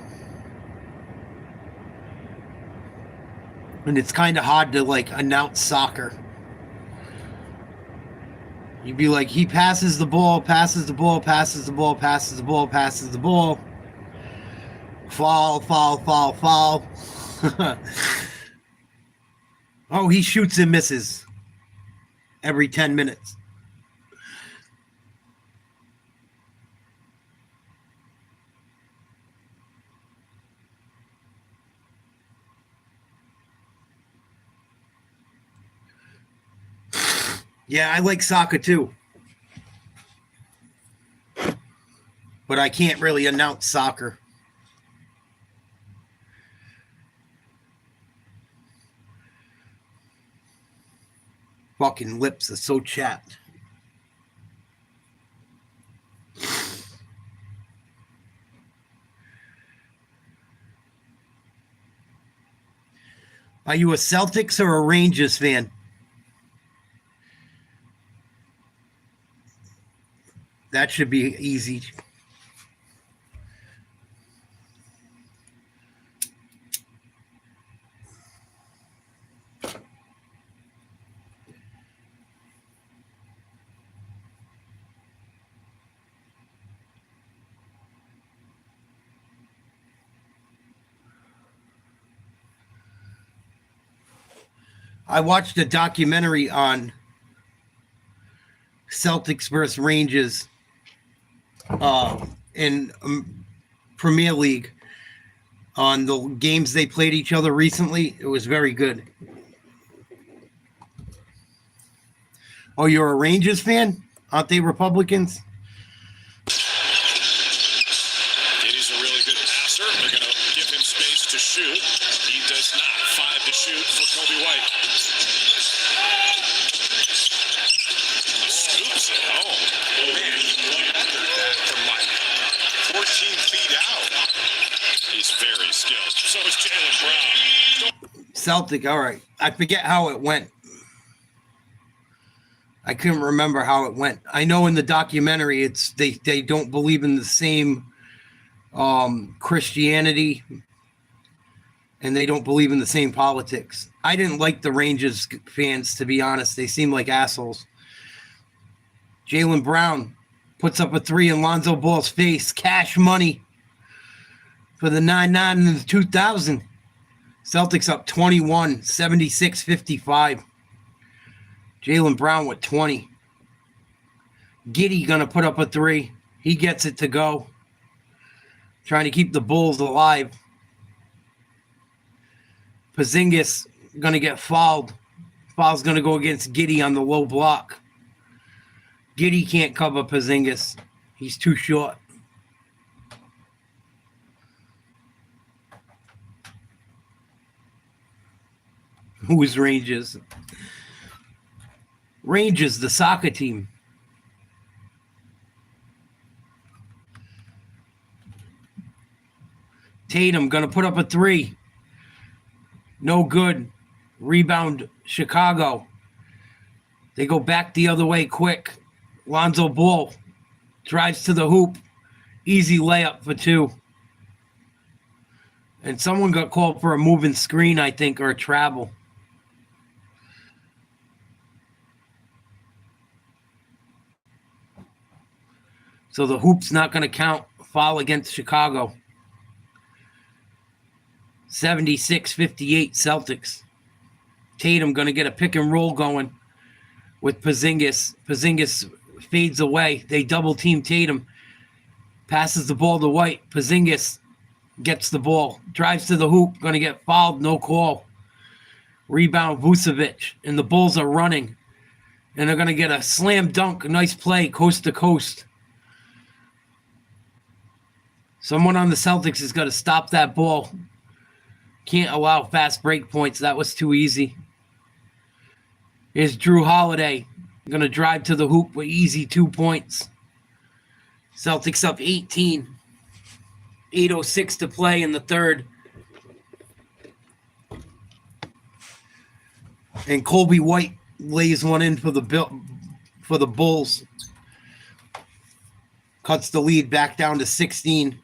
And it's kind of hard to, like, announce soccer. You'd be like, he passes the ball, passes the ball, passes the ball, passes the ball, passes the ball. Foul, foul, foul, foul. Oh, he shoots and misses every 10 minutes. Yeah, I like soccer too. But I can't really announce soccer. Fucking lips are so chapped. Are you a Celtics or a Rangers fan? That should be easy. I watched a documentary on Celtics versus Rangers in Premier League on the games they played each other recently. It was very good. Oh, you're a Rangers fan? Aren't they Republicans? He's a really good passer. They're going to give him space to shoot. He does not. 5 to shoot for Kobe White. Scoops it home. Oh, man, he wondered that from like 14 feet out. He's very skilled. So is Jaylen Brown. Celtic, all right. I forget how it went. I couldn't remember how it went. I know in the documentary it's they don't believe in the same Christianity, and they don't believe in the same politics. I didn't like the Rangers fans, to be honest. They seem like assholes. Jaylen Brown puts up a three in Lonzo Ball's face. Cash money for the 9-9 and the 2000. Celtics up 21, 76-55. Jaylen Brown with 20. Giddey going to put up a 3. He gets it to go. Trying to keep the Bulls alive. Porzingis going to get fouled. Foul's going to go against Giddey on the low block. Giddey can't cover Porzingis. He's too short. Who is Rangers? Rangers, the soccer team. Tatum going to put up a 3. No good. Rebound, Chicago. They go back the other way quick. Lonzo Ball drives to the hoop. Easy layup for 2. And someone got called for a moving screen, I think, or a travel. So the hoop's not going to count. Foul against Chicago. 76-58 Celtics. Tatum going to get a pick and roll going with Porzingis. Porzingis fades away. They double team Tatum. Passes the ball to White. Porzingis gets the ball. Drives to the hoop. Going to get fouled. No call. Rebound Vucevic. And the Bulls are running. And they're going to get a slam dunk. A nice play coast to coast. Someone on the Celtics has got to stop that ball. Can't allow fast break points. That was too easy. Here's Drew Holiday. Going to drive to the hoop with easy 2 points. Celtics up 18. 8:06 to play in the third. And Colby White lays one in for the Bulls. Cuts the lead back down to 16.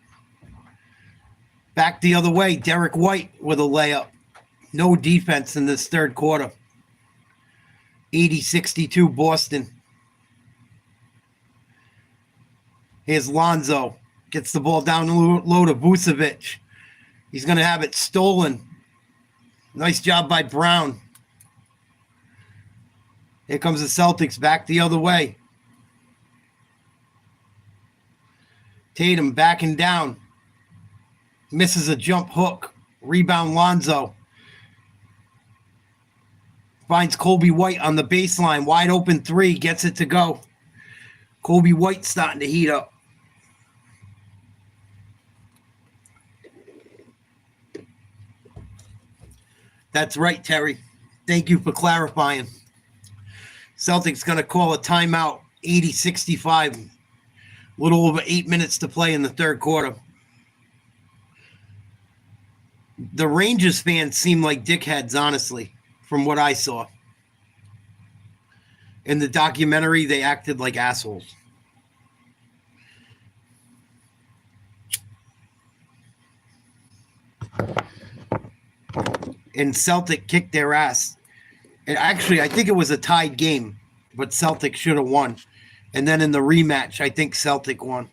Back the other way, Derek White with a layup. No defense in this third quarter. 80-62 Boston. Here's Lonzo. Gets the ball down low to Vucevic. He's going to have it stolen. Nice job by Brown. Here comes the Celtics back the other way. Tatum backing down. Misses a jump hook. Rebound Lonzo. Finds Colby White on the baseline. Wide open 3. Gets it to go. Colby White starting to heat up. That's right, Terry. Thank you for clarifying. Celtics going to call a timeout. 80-65. A little over 8 minutes to play in the third quarter. The Rangers fans seem like dickheads, honestly, from what I saw. In the documentary, they acted like assholes. And Celtic kicked their ass. And actually, I think it was a tied game, but Celtic should have won. And then in the rematch, I think Celtic won.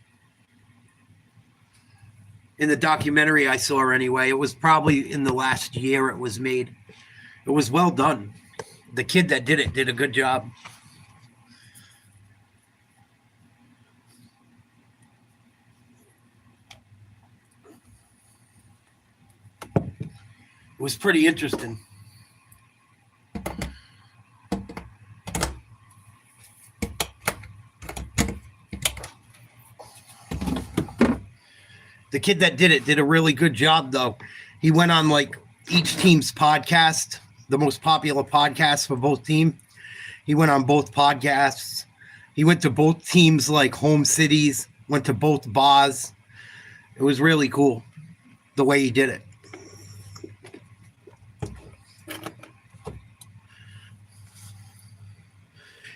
In the documentary I saw anyway, it was probably in the last year it was made. It was well done. The kid that did it did a good job. It was pretty interesting. The kid that did it did a really good job, though. He went on like each team's podcast, the most popular podcast for both teams. He went on both podcasts. He went to both teams' like home cities, went to both bars. It was really cool the way he did it.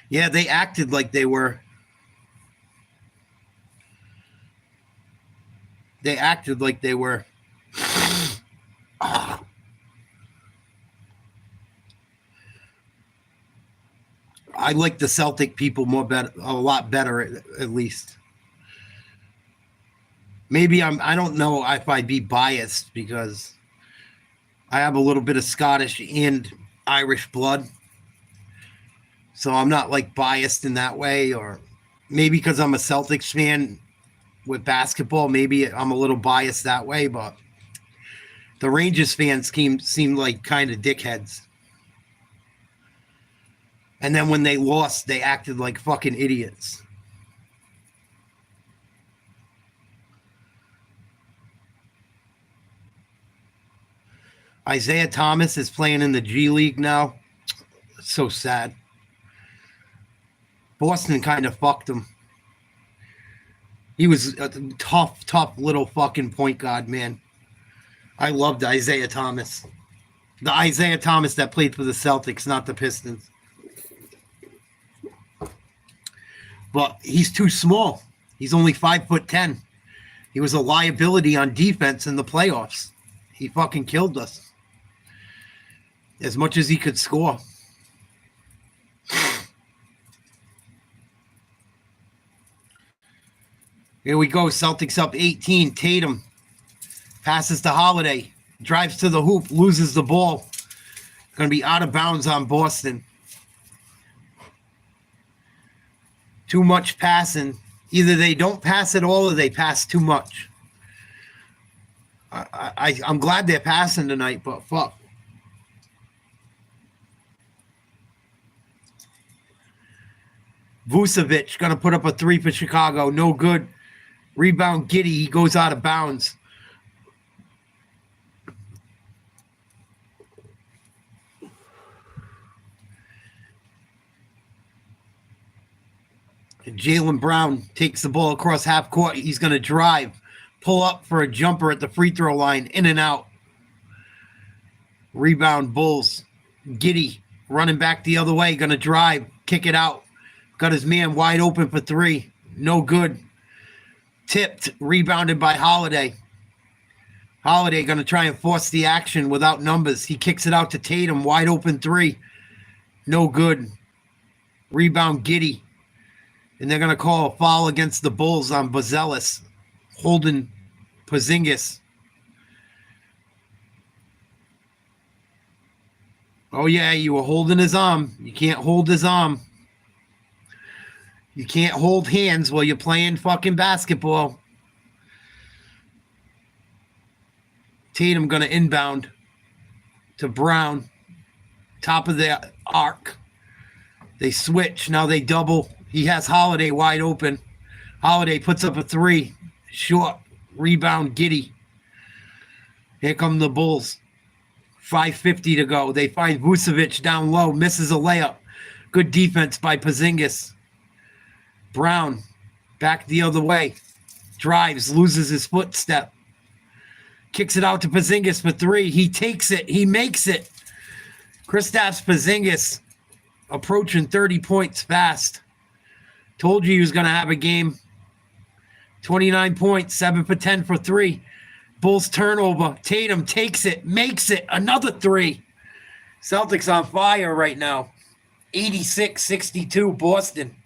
Yeah, they acted like they were. They acted like they were. I like the Celtic people a lot better, at least. Maybe I don't know if I'd be biased because I have a little bit of Scottish and Irish blood. So I'm not like biased in that way, or maybe because I'm a Celtics fan with basketball, maybe I'm a little biased that way, but the Rangers fans seem like kind of dickheads. And then when they lost, they acted like fucking idiots. Isaiah Thomas is playing in the G League now. It's so sad. Boston kind of fucked him. He was a tough little fucking point guard, man. I loved Isaiah Thomas. The Isaiah Thomas that played for the Celtics, not the Pistons. But he's too small. He's only 5'10". He was a liability on defense in the playoffs. He fucking killed us. As much as he could score. Here we go. Celtics up 18. Tatum passes to Holiday. Drives to the hoop. Loses the ball. Going to be out of bounds on Boston. Too much passing. Either they don't pass at all or they pass too much. I'm glad they're passing tonight, but fuck. Vucevic going to put up a three for Chicago. No good. Rebound Giddey. He goes out of bounds. And Jaylen Brown takes the ball across half court. He's going to drive. Pull up for a jumper at the free throw line. In and out. Rebound Bulls. Giddey running back the other way. Going to drive. Kick it out. Got his man wide open for three. No good. Tipped. Rebounded by Holiday. Holiday going to try and force the action without numbers. He kicks it out to Tatum. Wide open three. No good. Rebound Giddey. And they're going to call a foul against the Bulls on Bazelis. Holding Porzingis. Oh, yeah, you were holding his arm. You can't hold his arm. You can't hold hands while you're playing fucking basketball. Tatum going to inbound to Brown. Top of the arc. They switch. Now they double. He has Holiday wide open. Holiday puts up a three. Short. Rebound Giddey. Here come the Bulls. 5:50 to go. They find Vucevic down low. Misses a layup. Good defense by Porzingis. Brown back the other way. Drives. Loses his footstep. Kicks it out to Porzingis for three. He takes it. He makes it. Kristaps Porzingis approaching 30 points fast. Told you he was going to have a game. 29 points, 7 for 10 for three. Bulls turnover. Tatum takes it, makes it. Another three. Celtics on fire right now. 86-62 Boston.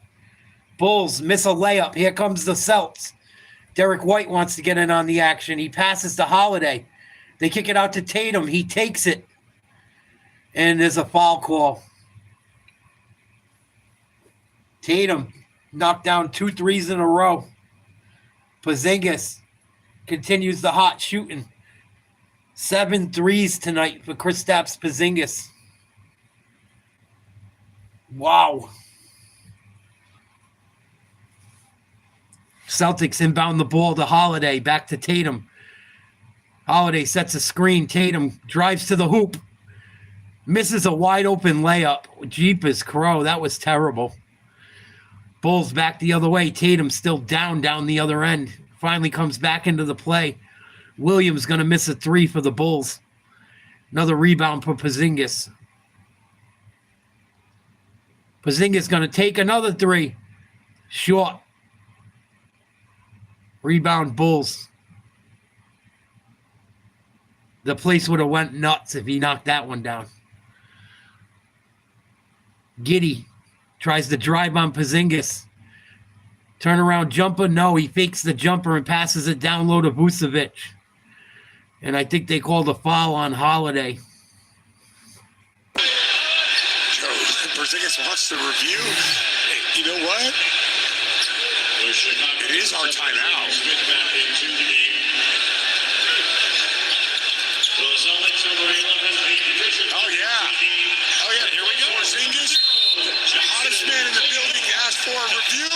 Bulls miss a layup. Here comes the Celts. Derek White wants to get in on the action. He passes to Holiday. They kick it out to Tatum. He takes it. And there's a foul call. Tatum knocked down 2 threes in a row. Porzingis continues the hot shooting. 7 threes tonight for Kristaps Porzingis. Wow. Celtics inbound the ball to Holiday. Back to Tatum. Holiday sets a screen. Tatum drives to the hoop. Misses a wide open layup. Jeepers crow. That was terrible. Bulls back the other way. Tatum still down the other end. Finally comes back into the play. Williams going to miss a three for the Bulls. Another rebound for Porzingis. Porzingis going to take another three. Short. Rebound Bulls. The place would have went nuts if he knocked that one down. Giddey tries to drive on Porzingis. Turnaround jumper. No, he fakes the jumper and passes it down low to Vucevic. And I think they called a foul on Holiday. Porzingis wants to review. Hey, you know what? It is our timeout. Oh, yeah. Oh, yeah, here we go. Porzingis, the hottest man in the building, asked for a review.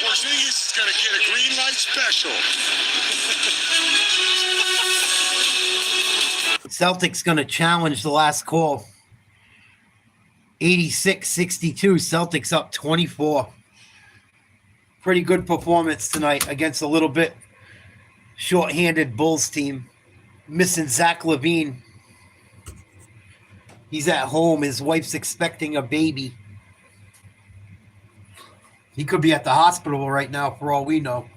Porzingis is going to get a green light special. Celtics going to challenge the last call. 86-62. Celtics up 24. Pretty good performance tonight against a little bit short-handed Bulls team. Missing Zach LaVine. He's at home. His wife's expecting a baby. He could be at the hospital right now for all we know.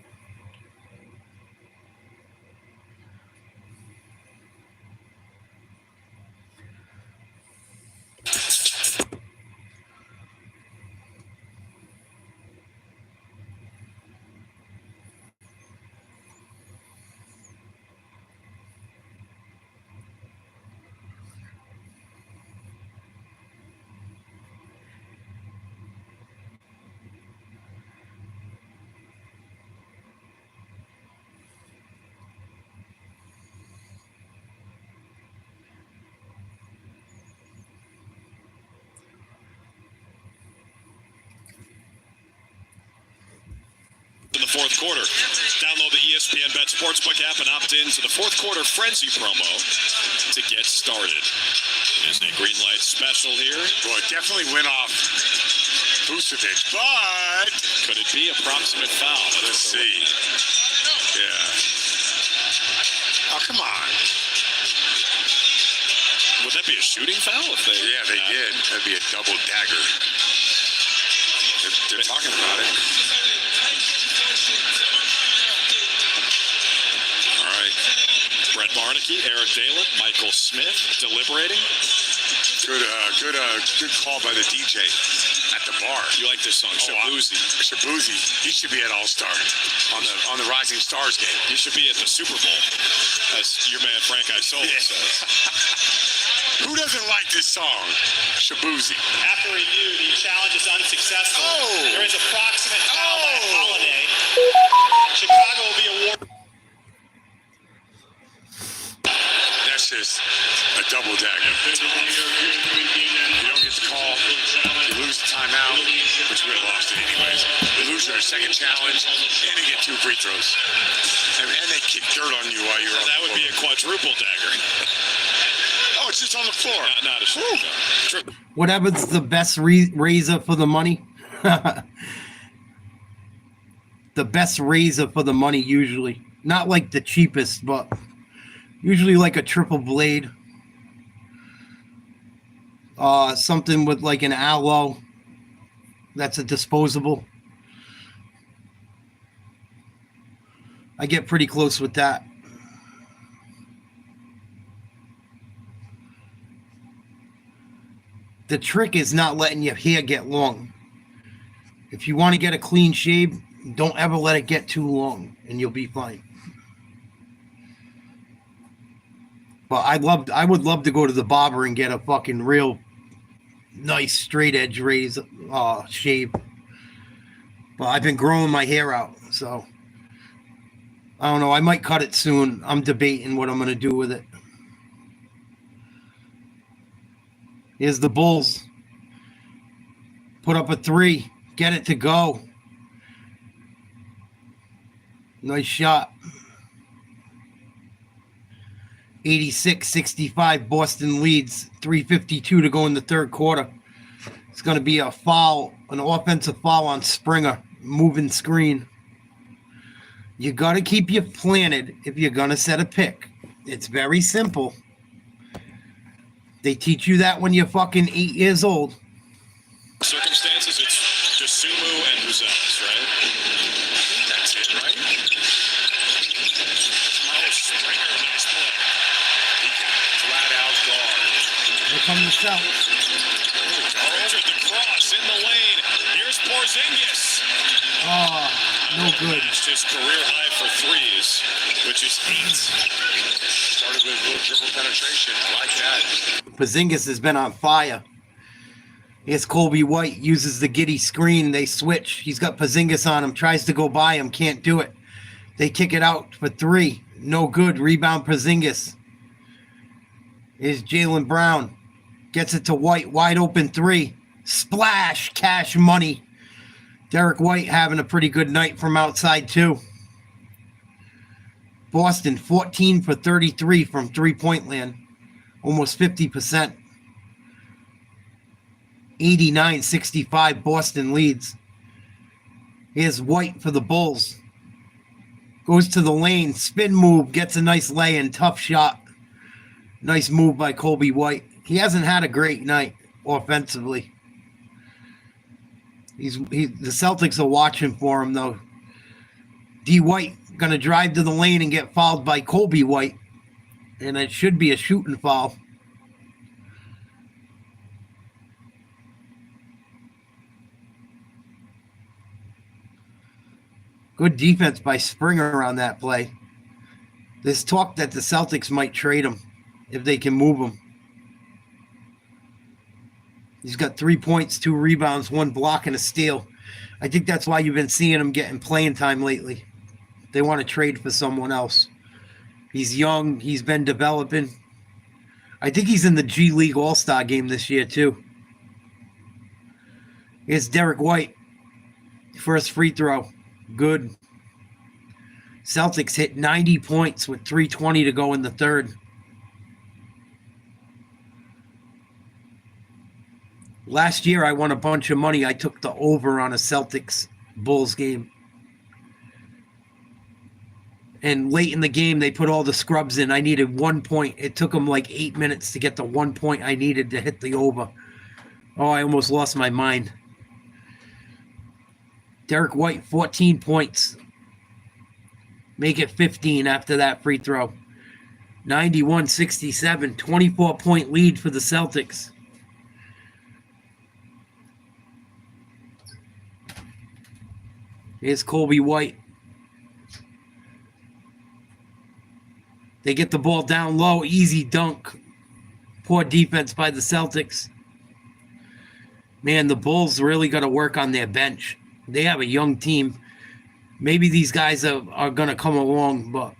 In the fourth quarter, download the ESPN Bet Sportsbook app and opt in to the fourth quarter frenzy promo to get started. It is a green light special here. Boy, it definitely went off Vucevic, but could it be approximate foul? Let's see. Yeah. Oh, come on. Would that be a shooting foul? If they did. That'd be a double dagger. They're talking about it. Brett Barnaky, Eric Dalen, Michael Smith deliberating. Good call by the DJ at the bar. You like this song, Shabuzi? Shabuzi. He should be at All-Star on the Rising Stars game. He should be at the Super Bowl, as your man Frank Isola says. Who doesn't like this song? Shabuzi. After review, the challenge is unsuccessful. There is approximate foul by Holiday. Chicago will be awarded. That's just a double dagger. You don't get the call. You lose the timeout, which we would have lost it anyways. You lose your second challenge, and you get 2 free throws. And they kick dirt on you while you're on the floor. That would be a quadruple dagger. Oh, it's just on the floor. Not a shot. Whatever's the best razor for the money. The best razor for the money usually. Not like the cheapest, but usually like a triple blade. Something with like an aloe. That's a disposable. I get pretty close with that. The trick is not letting your hair get long. If you want to get a clean shave, don't ever let it get too long and you'll be fine. But I would love to go to the barber and get a fucking real nice straight edge razor shave. But I've been growing my hair out, so I don't know. I might cut it soon. I'm debating what I'm going to do with it. Here's the Bulls. Put up a 3. Get it to go. Nice shot. 86-65. Boston leads. 3:52 to go in the third quarter. It's going to be a foul, an offensive foul on Springer. Moving screen. You got to keep you planted if you're going to set a pick. It's very simple. They teach you that when you're fucking 8 years old. Circumstances, it's just Sumu and Rosales, right? That's it, right? Springer, nice play. He can flat out guard. Here come the Celtics. Richard, the cross in the lane. Here's Porzingis. Oh, no good. It's his career high for threes, which is 8. Started with a little dribble penetration like that. Porzingis has been on fire. Here's Colby White, uses the giddy screen. They switch. He's got Porzingis on him. Tries to go by him. Can't do it. They kick it out for 3. No good. Rebound Porzingis. Here's Jaylen Brown. Gets it to White. Wide open 3. Splash. Cash money. Derek White having a pretty good night from outside too. Boston 14 for 33 from three-point land. Almost 50%. 89-65 Boston leads. Here's White for the Bulls. Goes to the lane. Spin move. Gets a nice lay-in. Tough shot. Nice move by Colby White. He hasn't had a great night offensively. The Celtics are watching for him, though. D. White going to drive to the lane and get fouled by Colby White. And it should be a shooting foul. Good defense by Springer on that play. There's talk that the Celtics might trade him if they can move him. He's got 3 points, 2 rebounds, 1 block, and a steal. I think that's why you've been seeing him getting playing time lately. They want to trade for someone else. He's young. He's been developing. I think he's in the G League All-Star game this year, too. Here's Derek White. First free throw. Good. Celtics hit 90 points with 3:20 to go in the third. Last year, I won a bunch of money. I took the over on a Celtics Bulls game. And late in the game, they put all the scrubs in. I needed 1 point. It took them like 8 minutes to get the 1 point I needed to hit the over. Oh, I almost lost my mind. Derek White, 14 points. Make it 15 after that free throw. 91-67, 24-point lead for the Celtics. Here's Colby White. They get the ball down low, easy dunk. Poor defense by the Celtics. Man, the Bulls really got to work on their bench. They have a young team. Maybe these guys are going to come along, but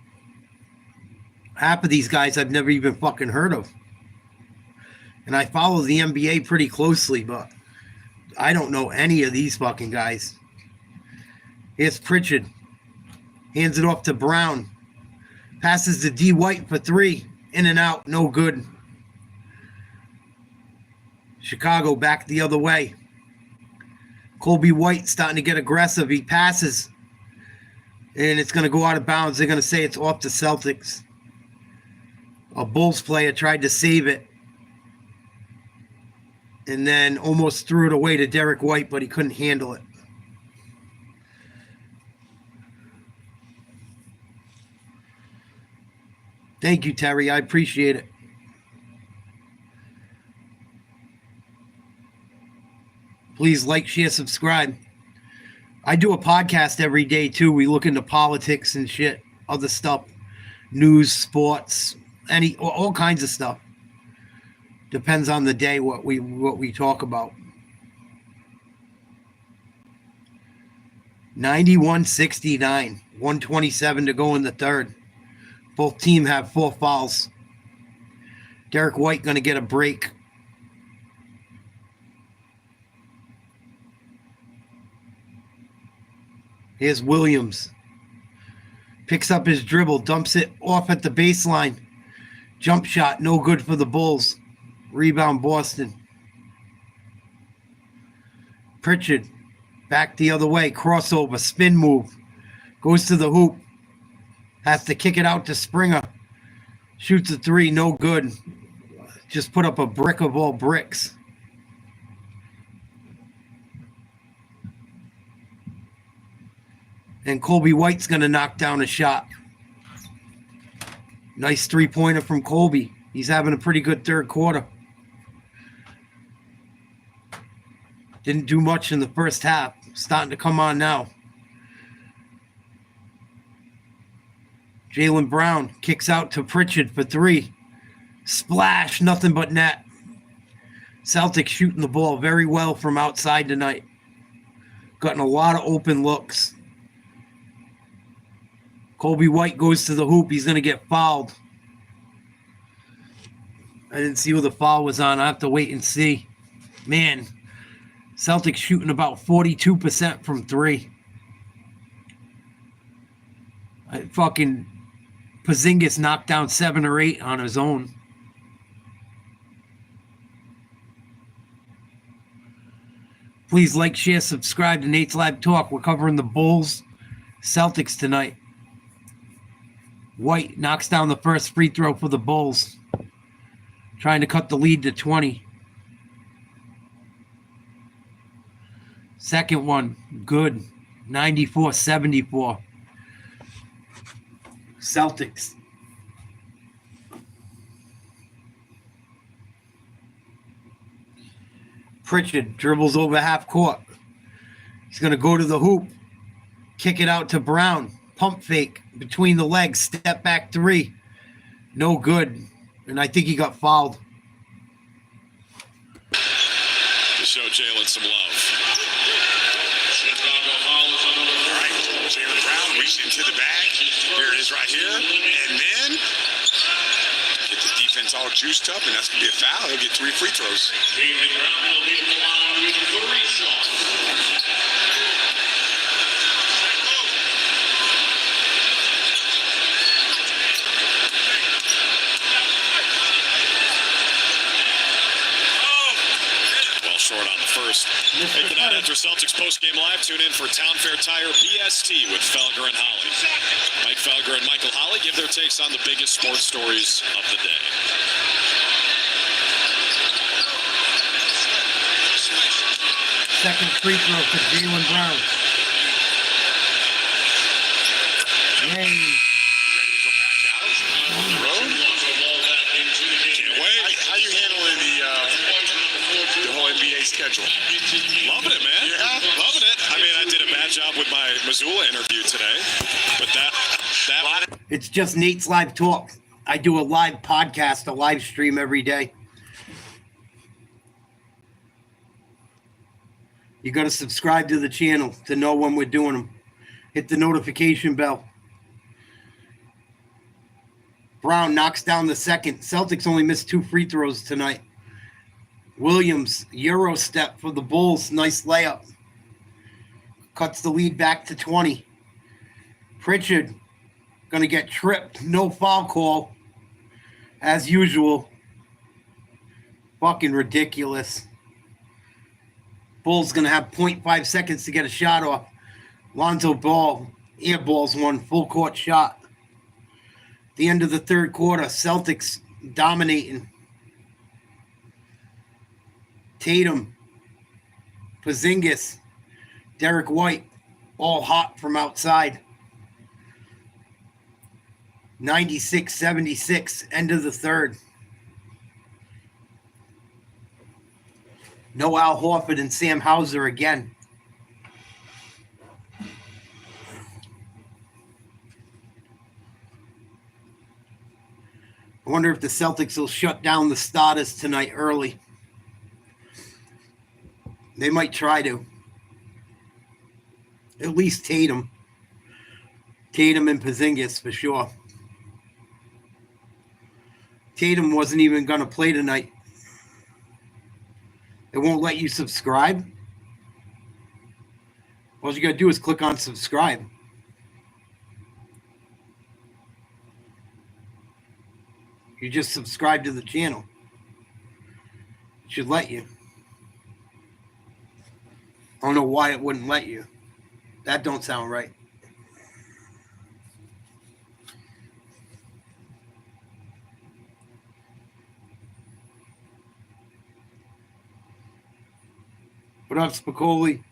half of these guys I've never even fucking heard of. And I follow the NBA pretty closely, but I don't know any of these fucking guys. Here's Pritchard. Hands it off to Brown. Passes to D. White for 3. In and out. No good. Chicago back the other way. Colby White starting to get aggressive. He passes. And it's going to go out of bounds. They're going to say it's off the Celtics. A Bulls player tried to save it. And then almost threw it away to Derek White, but he couldn't handle it. Thank you, Terry. I appreciate it. Please like, share, subscribe. I do a podcast every day, too. We look into politics and shit, other stuff, news, sports, all kinds of stuff. Depends on the day what we talk about. 91-69, 127 to go in the third. Both teams have 4 fouls. Derek White going to get a break. Here's Williams. Picks up his dribble, dumps it off at the baseline. Jump shot, no good for the Bulls. Rebound Boston. Pritchard, back the other way, crossover, spin move. Goes to the hoop. Has to kick it out to Springer. Shoots a 3, no good. Just put up a brick of all bricks. And Colby White's going to knock down a shot. Nice 3-pointer from Colby. He's having a pretty good third quarter. Didn't do much in the first half. Starting to come on now. Jaylen Brown kicks out to Pritchard for 3. Splash, nothing but net. Celtics shooting the ball very well from outside tonight. Gotten a lot of open looks. Kobe White goes to the hoop. He's going to get fouled. I didn't see who the foul was on. I have to wait and see. Man, Celtics shooting about 42% from three. Fucking Porzingis knocked down 7 or 8 on his own. Please like, share, subscribe to Nate's Live Talk. We're covering the Bulls, Celtics tonight. White knocks down the first free throw for the Bulls, trying to cut the lead to 20. Second one, good. 94-74. Celtics. Pritchard dribbles over half court. He's going to go to the hoop. Kick it out to Brown. Pump fake between the legs. Step back three. No good. And I think he got fouled. To show Jalen some love. All right, Jalen Brown reached into the bag. Here it is right here. And then get the defense all juiced up, and that's going to be a foul. He'll get 3 free throws. Jalen Brown will be the line with 3 shots. Short on the first. Hey, tonight after Celtics postgame live, tune in for Town Fair Tire BST with Felger and Holly. Mike Felger and Michael Holly give their takes on the biggest sports stories of the day. Second free throw for Jalen Brown. Yay. Ready to go back out on the road? Can't wait. How you handling the whole NBA schedule? Loving it, man. Yeah? Loving it. I mean, I did a bad job with my Missoula interview today, but that It's just Nate's Live Talk. I do a live podcast, a live stream every day. You got to subscribe to the channel to know when we're doing them. Hit the notification bell. Brown knocks down the second. Celtics only missed 2 free throws tonight. Williams, Euro step for the Bulls. Nice layup. Cuts the lead back to 20. Pritchard going to get tripped. No foul call. As usual. Fucking ridiculous. Bulls going to have 0.5 seconds to get a shot off. Lonzo Ball airballs one. Full court shot. The end of the third quarter. Celtics dominating. Tatum, Porzingis, Derek White, all hot from outside. 96-76, end of the third. No Al Horford and Sam Hauser again. I wonder if the Celtics will shut down the starters tonight early. They might try to. At least Tatum. Tatum and Porzingis for sure. Tatum wasn't even going to play tonight. It won't let you subscribe. All you got to do is click on subscribe. You just subscribe to the channel. It should let you. I don't know why it wouldn't let you. That don't sound right. What up, Spicoli?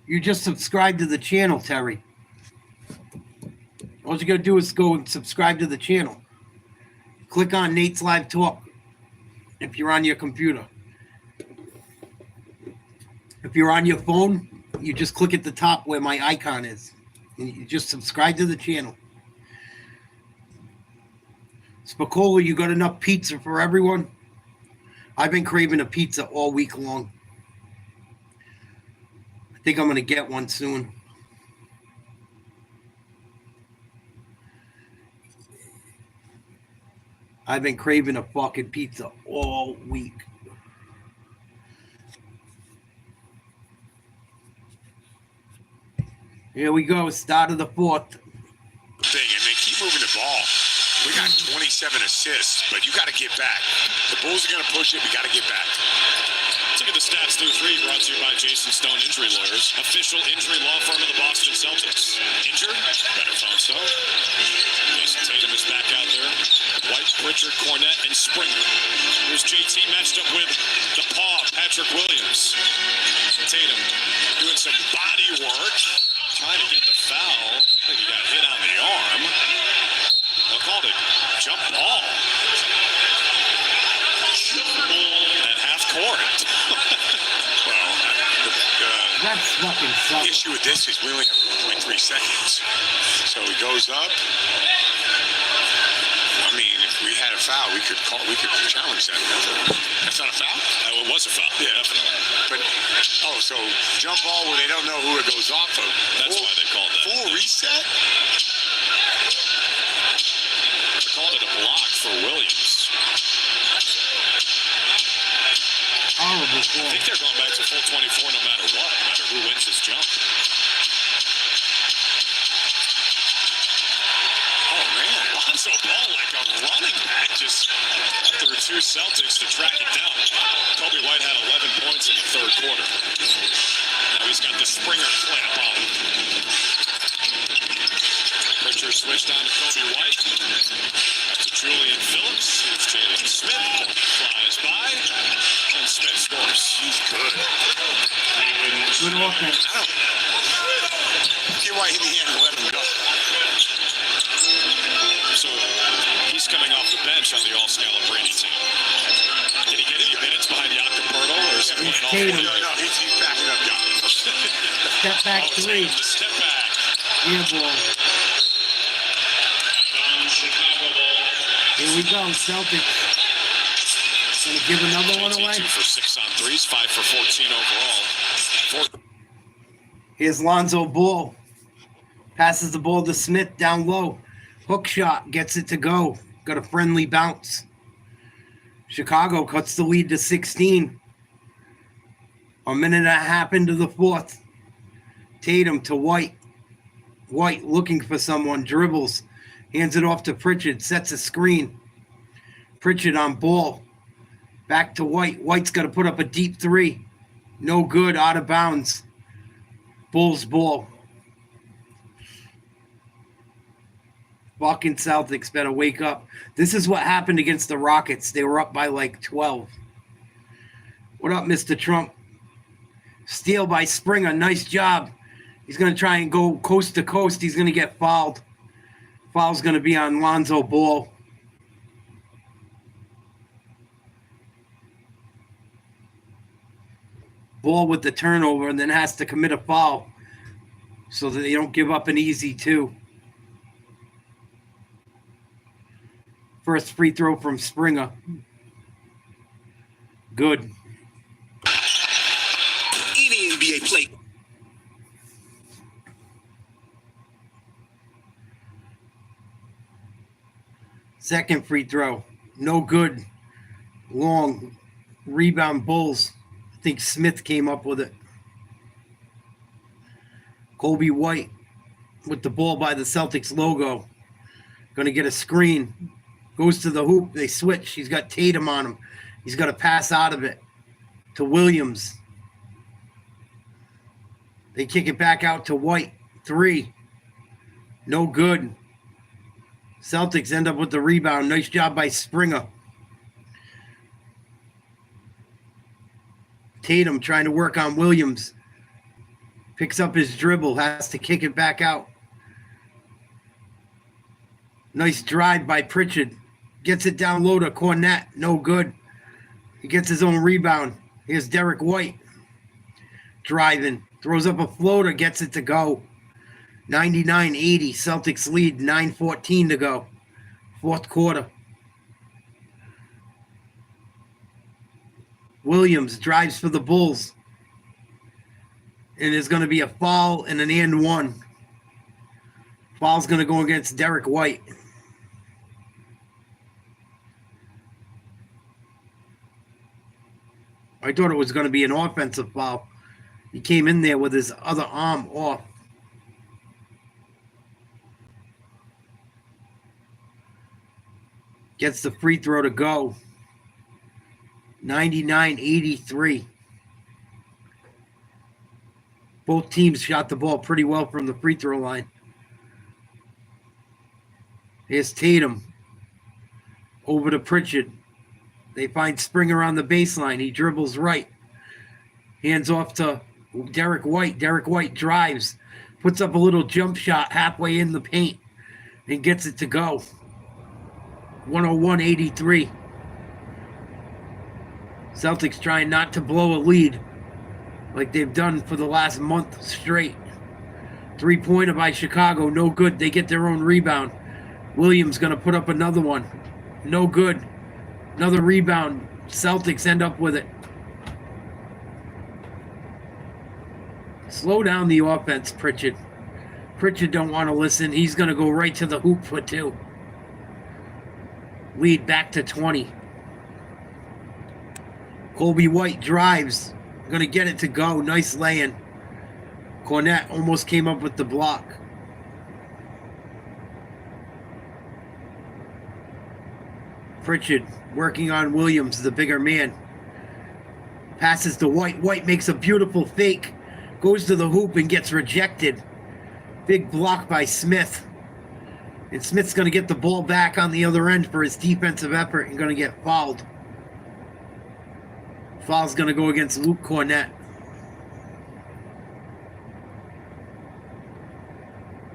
You just subscribe to the channel, Terry. All you got to do is go and subscribe to the channel. Click on Nate's Live Talk if you're on your computer. If you're on your phone, you just click at the top where my icon is. And you just subscribe to the channel. Spacola, you got enough pizza for everyone? I've been craving a pizza all week long. I think I'm going to get one soon. I've been craving a fucking pizza all week. Here we go. Start of the fourth. Thing, and they keep moving the ball. We got 27 assists, but you got to get back. The Bulls are going to push it. We got to get back. Let's look at the stats through 3, brought to you by Jason Stone Injury Lawyers, official injury law firm of the Boston Celtics. Injured? Better phone so. Jason Tatum is back out there. White, Pritchard, Cornette, and Springer. Here's JT matched up with the paw, Patrick Williams. Tatum doing some body work, trying to get the foul. I think he got hit on the arm. They'll call it jump ball at half court. Well, that's fucking sucks. The issue with this is we only have 1.3 seconds. So he goes up. I mean, if we had a foul, we could challenge that. That's not a foul? It was a foul. Yeah, definitely. But so jump ball where they don't know who it goes off of. That's why they called that. Full reset? They called it a block for Williams. Horrible I ball. think they're going back to full 24 no matter what, no matter who wins this jump. Oh, man. Lonzo Ball like a running back just through 2 Celtics to track it down. Kobe White had 11 points in the third quarter. Now he's got the Springer clamp on him. Pritchard switched on to Kobe White. To Julian Phillips. Here's Jalen Smith. Flies by. And Smith scores. He's good. Good offense. Get right in the end and let him go. So he's coming off the bench on the All-Scalabrine team. Did he get any minutes behind Jakob Poeltl, or is he playing all the way? No, he's backing up Jakob. Step back 3. The step back. Here, ball. Here we go, Celtics. Gonna give another one away. 2 for 6 on threes, 5 for 14 overall. Here's Lonzo Ball. Passes the ball to Smith down low. Hook shot, gets it to go. Got a friendly bounce. Chicago cuts the lead to 16. A minute and a half into the fourth. Tatum to White. White looking for someone, dribbles. Hands it off to Pritchard, sets a screen. Pritchard on Ball. Back to White. White's got to put up a deep 3. No good, out of bounds. Bulls ball. Fucking Celtics better wake up. This is what happened against the Rockets. They were up by like 12. What up, Mr. Trump? Steal by Springer. Nice job. He's going to try and go coast to coast. He's going to get fouled. Foul's going to be on Lonzo Ball. Ball with the turnover and then has to commit a foul so that they don't give up an easy 2. First free throw from Springer. Good. Any NBA play. Second free throw. No good. Long. Rebound Bulls. I think Smith came up with it. Kobe White with the ball by the Celtics logo. Going to get a screen. Goes to the hoop. They switch. He's got Tatum on him. He's got to pass out of it to Williams. They kick it back out to White. 3. No good. Celtics end up with the rebound. Nice job by Springer. Tatum trying to work on Williams. Picks up his dribble. Has to kick it back out. Nice drive by Pritchard. Gets it down low to Cornette. No good. He gets his own rebound. Here's Derek White. Driving. Throws up a floater. Gets it to go. 99-80. Celtics lead. 9:14 to go. Fourth quarter. Williams drives for the Bulls. And there's going to be a foul and an and one. Foul's going to go against Derek White. I thought it was going to be an offensive foul. He came in there with his other arm off. Gets the free throw to go. 99-83. Both teams shot the ball pretty well from the free throw line. Here's Tatum. Over to Pritchard. They find Springer on the baseline. He dribbles right. Hands off to Derek White. Derek White drives. Puts up a little jump shot halfway in the paint. And gets it to go. 101-83. Celtics trying not to blow a lead like they've done for the last month straight. 3-pointer by Chicago. No good. They get their own rebound. Williams going to put up another one. No good. Another rebound. Celtics end up with it. Slow down the offense, Pritchard. Pritchard don't want to listen. He's going to go right to the hoop for two. Lead back to 20. Colby White drives. Going to get it to go. Nice laying. Cornette almost came up with the block. Pritchard working on Williams, the bigger man. Passes to White. White makes a beautiful fake. Goes to the hoop and gets rejected. Big block by Smith. And Smith's going to get the ball back on the other end for his defensive effort and going to get fouled. Foul's going to go against Luke Cornette.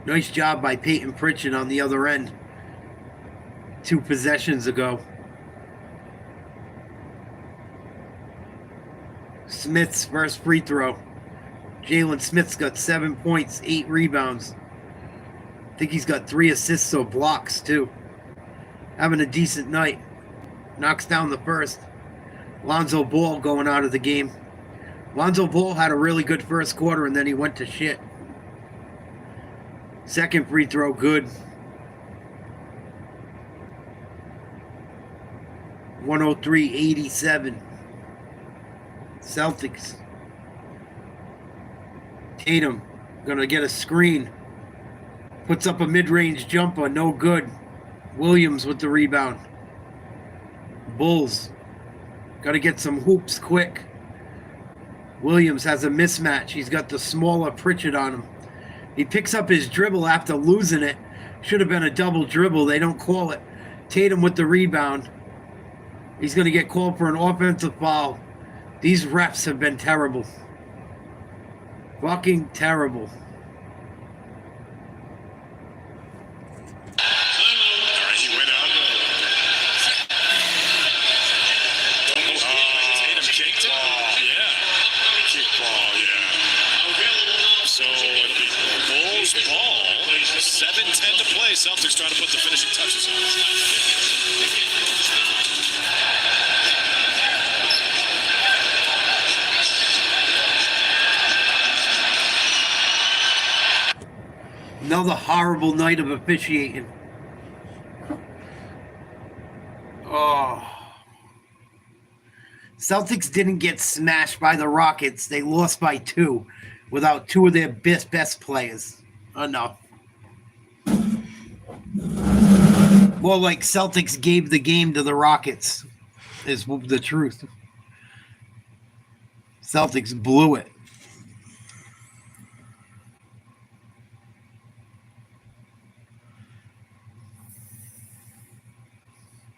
Nice job by Peyton Pritchard on the other end. 2 possessions ago. Smith's first free throw. Jalen Smith's got 7 points, 8 rebounds. I think he's got 3 assists or blocks too. Having a decent night. Knocks down the first. Lonzo Ball going out of the game. Lonzo Ball had a really good first quarter and then he went to shit. Second free throw, good. 103-87. Celtics. Tatum gonna get a screen. Puts up a mid-range jumper, no good. Williams with the rebound. Bulls. Gotta get some hoops quick. Williams has a mismatch. He's got the smaller Pritchard on him. He picks up his dribble after losing it. Should have been a double dribble. They don't call it. Tatum with the rebound. He's going to get called for an offensive foul. These refs have been terrible. Fucking terrible. He went out. Tatum kicked it. Yeah. Kick ball, yeah. So it'll be Bulls ball. 7:10 to play. Celtics trying to put the finishing touches on. Another horrible night of officiating. Oh. Celtics didn't get smashed by the Rockets. They lost by 2 without 2 of their best players. Enough. More like Celtics gave the game to the Rockets is the truth. Celtics blew it.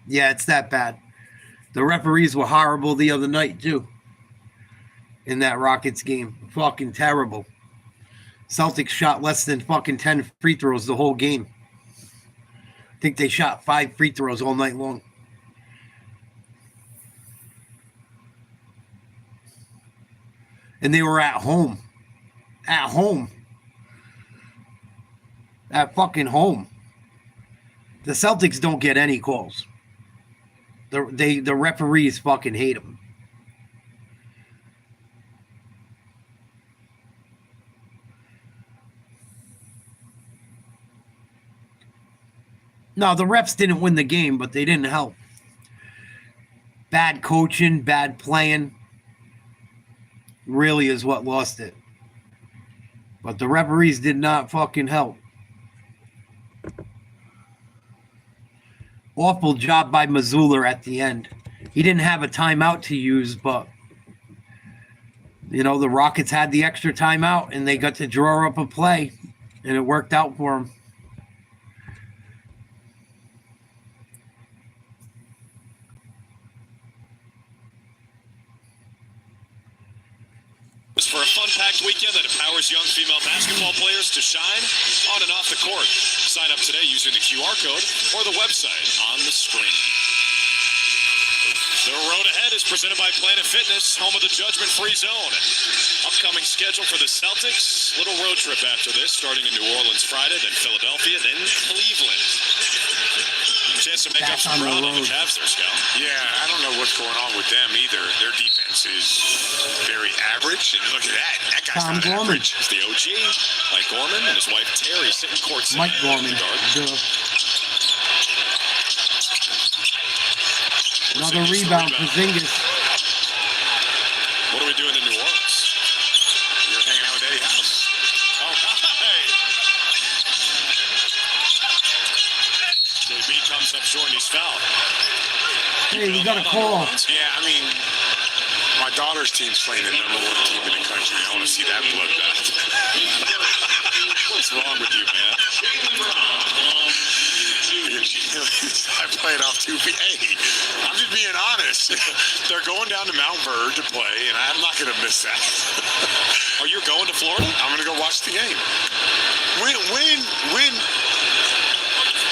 Yeah, it's that bad. The referees were horrible the other night, too. In that Rockets game. Fucking terrible. Celtics shot less than fucking 10 free throws the whole game. I think they shot 5 free throws all night long. And they were at home. At home. At fucking home. The Celtics don't get any calls. The referees fucking hate them. No, the refs didn't win the game, but they didn't help. Bad coaching, bad playing really is what lost it. But the referees did not fucking help. Awful job by Mazzulla at the end. He didn't have a timeout to use, but you know, the Rockets had the extra timeout and they got to draw up a play and it worked out for them. For a fun-packed weekend that empowers young female basketball players to shine on and off the court. Sign up today using the QR code or the website on the screen. The road ahead is presented by Planet Fitness, home of the judgment-free zone. Upcoming schedule for the Celtics. Little road trip after this, starting in New Orleans Friday, then Philadelphia, then Cleveland. Chance to make up some ground on the Cavs there, Scal. Yeah, I don't know what's going on with them either. Their defense is very average, and look at that. That guy's Tom not Gorman. average. It's the OG, Mike Gorman, and his wife Terry sitting courtside. Mike Gorman. Another rebound for Zingis. What are we doing in New Orleans? You're hanging out with Eddie House. Oh, hi. JB comes up short and he's fouled. Hey, we got a call. Yeah, I mean, my daughter's team's playing the #1 team in the country. I want to see that bloodbath. What's wrong with you, man? I play it off 2 feet. Hey, I'm just being honest. They're going down to Mount Verd to play, and I'm not going to miss that. Are you going to Florida? I'm going to go watch the game. When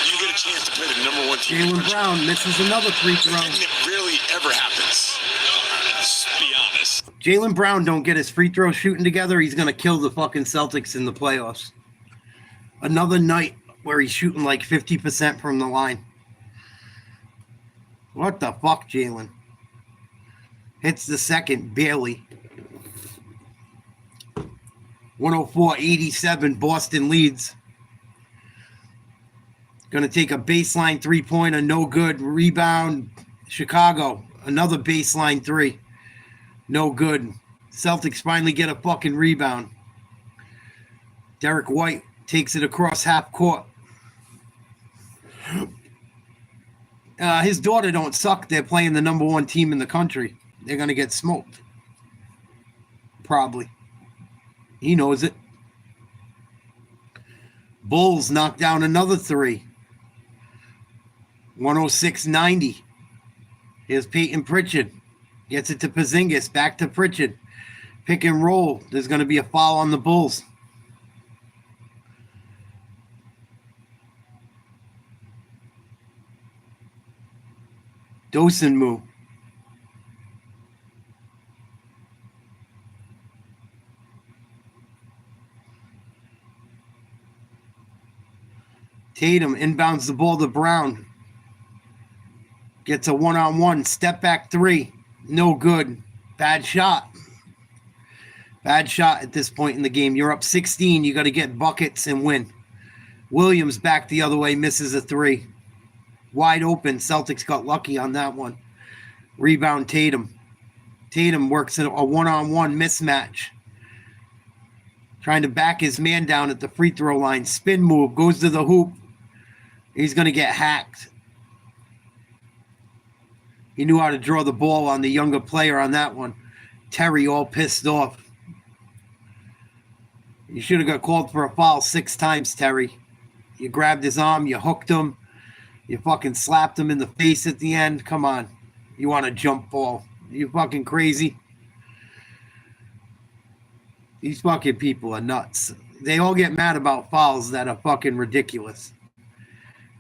you get a chance to play the #1 team, Jaylen Brown misses another free throw. and it really ever happens. Let's be honest. Jaylen Brown don't get his free throw shooting together, he's going to kill the fucking Celtics in the playoffs. Another night where he's shooting like 50% from the line. What the fuck, Jaylen? Hits the second, barely. 104-87, Boston leads. Going to take a baseline three-pointer, no good. Rebound, Chicago. Another baseline three. No good. Celtics finally get a fucking rebound. Derek White takes it across half court. His daughter don't suck. They're playing the #1 team in the country. They're going to get smoked. Probably. He knows it. Bulls knock down another three. 106-90. Here's Peyton Pritchard. Gets it to Porzingis. Back to Pritchard. Pick and roll. There's going to be a foul on the Bulls. Dosunmu. Tatum inbounds the ball to Brown. Gets a one-on-one. Step back three. No good. Bad shot. Bad shot at this point in the game. You're up 16. You got to get buckets and win. Williams back the other way. Misses a three. Wide open. Celtics got lucky on that one. Rebound Tatum. Tatum works in a one-on-one mismatch. Trying to back his man down at the free throw line. Spin move. Goes to the hoop. He's going to get hacked. He knew how to draw the ball on the younger player on that one. Terry all pissed off. You should have got called for a foul 6 times, Terry. You grabbed his arm. You hooked him. You fucking slapped him in the face at the end. Come on. You want a jump ball. You fucking crazy? These fucking people are nuts. They all get mad about fouls that are fucking ridiculous.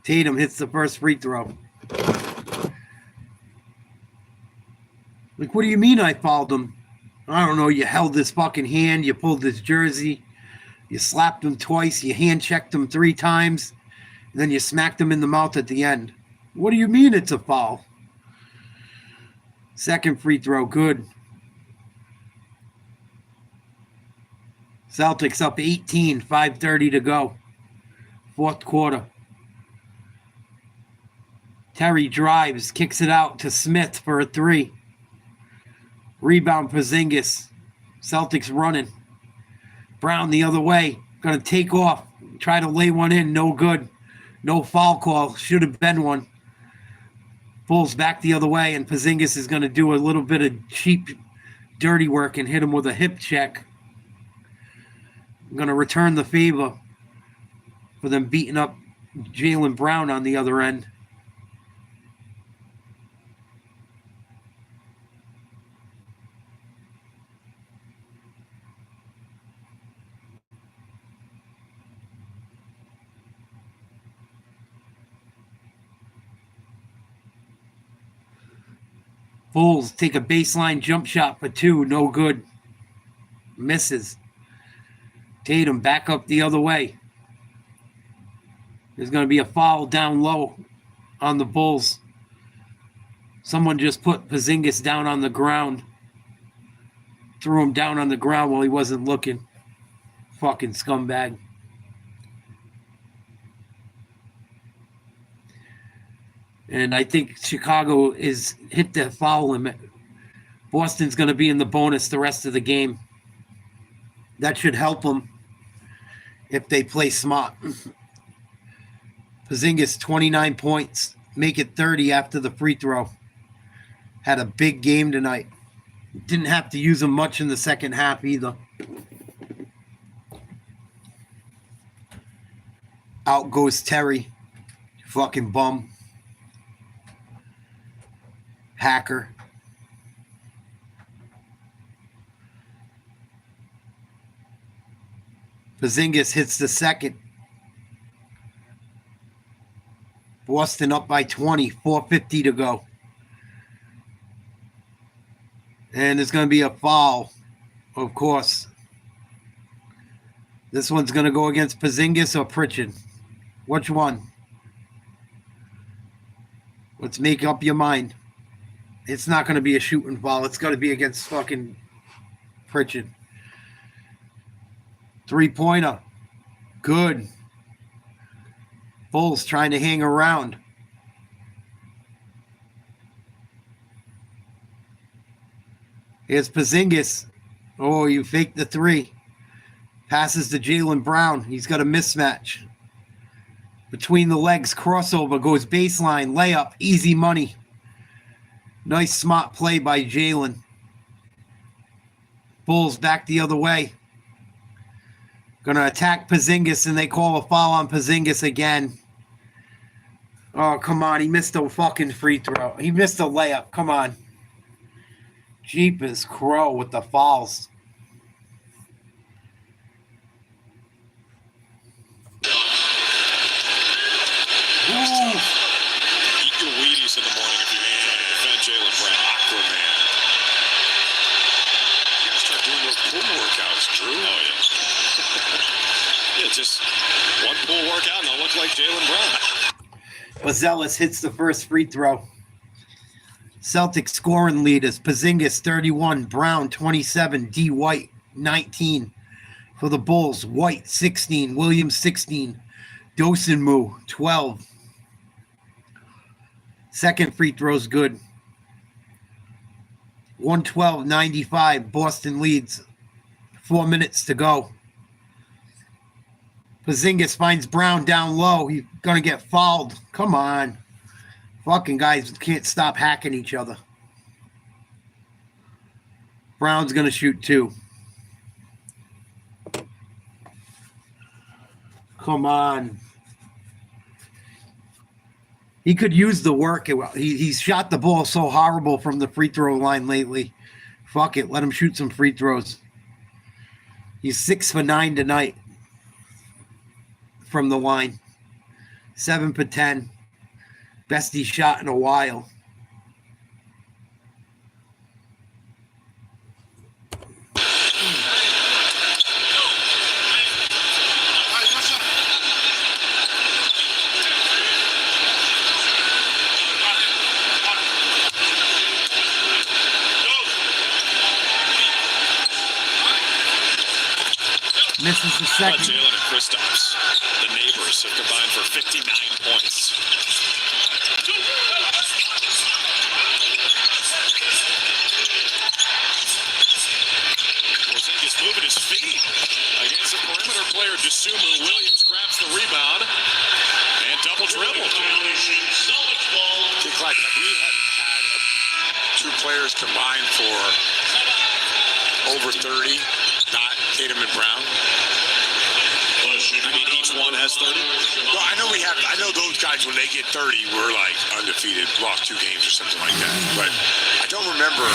Tatum hits the first free throw. Like, what do you mean I fouled him? I don't know. You held his fucking hand. You pulled his jersey. You slapped him twice. You hand checked him 3 times. And then you smacked him in the mouth at the end. What do you mean it's a foul? Second free throw, good. Celtics up 18, 5:30 to go. Fourth quarter. Terry drives, kicks it out to Smith for a 3. Rebound Porzingis. Celtics running. Brown the other way. Going to take off. Try to lay one in. No good. No foul call. Should have been one. Bulls back the other way, and Porzingis is going to do a little bit of cheap, dirty work and hit him with a hip check. I'm going to return the favor for them beating up Jaylen Brown on the other end. Bulls take a baseline jump shot for 2. No good. Misses. Tatum back up the other way. There's going to be a foul down low on the Bulls. Someone just put Porzingis down on the ground. Threw him down on the ground while he wasn't looking. Fucking scumbag. And I think Chicago is hit the foul limit. Boston's going to be in the bonus the rest of the game. That should help them if they play smart. Porzingis, 29 points. Make it 30 after the free throw. Had a big game tonight. Didn't have to use him much in the second half either. Out goes Terry. Fucking bum. Hacker. Porzingis hits the second. Boston up by 20, 4:50 to go. And there's going to be a foul, of course. This one's going to go against Porzingis or Pritchard. Which one? Let's make up your mind. It's not going to be a shooting foul. It's going to be against fucking Pritchard. 3-pointer. Good. Bulls trying to hang around. Here's Porzingis. Oh, you faked the 3. Passes to Jaylen Brown. He's got a mismatch. Between the legs, crossover, goes baseline, layup, easy money. Nice smart play by Jaylen. Bulls back the other way. Going to attack Porzingis, and they call a foul on Porzingis again. Oh, come on. He missed a fucking free throw. He missed a layup. Come on. Jeepers Crow with the fouls. Eat your Wheaties in the morning if you're going to try to defend Jaylen Brown. Aquaman. You got to start doing those pool workouts, Drew. Oh, yeah. Yeah, just one pool workout and I'll look like Jaylen Brown. Bazelis hits the first free throw. Celtics scoring leaders. Porzingis 31, Brown 27, D. White 19. For the Bulls, White 16, Williams 16, Dosunmu 12. Second free throw's good. 112-95. Boston leads. 4 minutes to go. Porzingis finds Brown down low. He's going to get fouled. Come on. Fucking guys can't stop hacking each other. Brown's going to shoot 2. Come on. He could use the work. He's shot the ball so horrible from the free throw line lately. Fuck it. Let him shoot some free throws. He's 6 for 9 tonight from the line. 7 for 10. Best he shot in a while. Misses the second. Jalen and Kristaps, the neighbors, have combined for 59 points. Porzingis moving his feet against the perimeter player. Desumu Williams grabs the rebound and double dribble. Like we had 2 players combined for over 30, not Tatum and Brown. I mean, each one has 30. Well, I know those guys, when they get 30, we're like undefeated, lost 2 games or something like that. But I don't remember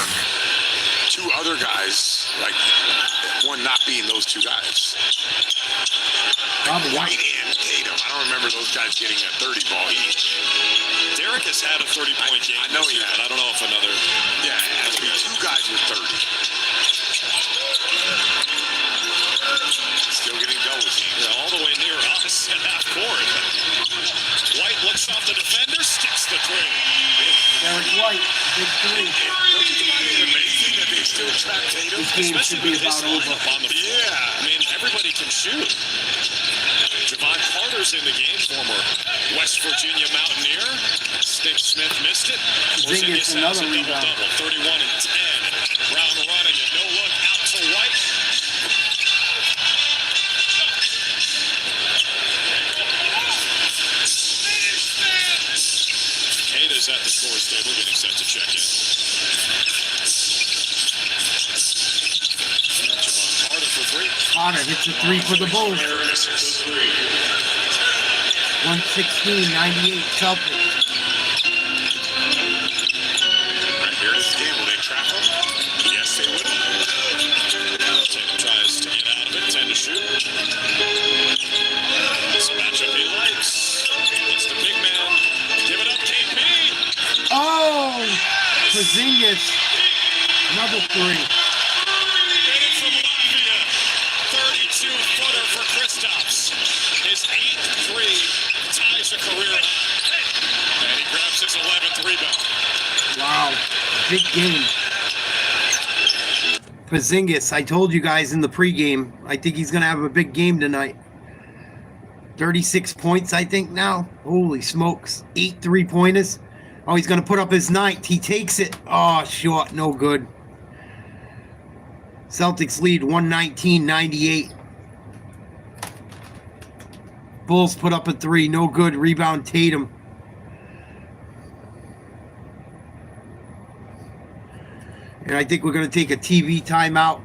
2 other guys, like one not being those 2 guys. White and Tatum. I don't remember those guys getting a 30 ball each. Derek has had a 30-point game. I know he has. But I don't know if another. Yeah, it has to be 2 guys with 30. Still getting double teams. Yeah, all the way near us at half court. White looks off the defender, sticks the 3. Derek White, big 3. It's amazing that they still track Tatum. This game should be about over. Yeah, I mean, everybody can shoot. Javon Carter's in the game, former West Virginia Mountaineer. Steve Smith missed it. Porzingis another rebound. 31 and 10. Brown running it. No look out to White. Kata's at the scores table getting set to check in. Javon Carter for 3. Carter hits a 3 for the Bulls. 116-98 Celtics. Right here in this game, will they trap him? Yes, they will. Tatum tries to get out of it, 10 to shoot. It's a matchup he likes. It's the big man. Give it up, KP. Oh! Porzingis. Another 3. Bennett from Latvia. 32-footer for Kristaps. His 8th 3 ties a career high. And he grabs his 11th rebound. Wow. Big game. Porzingis, I told you guys in the pregame, I think he's going to have a big game tonight. 36 points, I think, now. Holy smokes. 8 3-pointers. Oh, he's going to put up his 9th. He takes it. Oh, short. No good. Celtics lead 119-98. Bulls put up a 3. No good. Rebound Tatum. And I think we're going to take a TV timeout.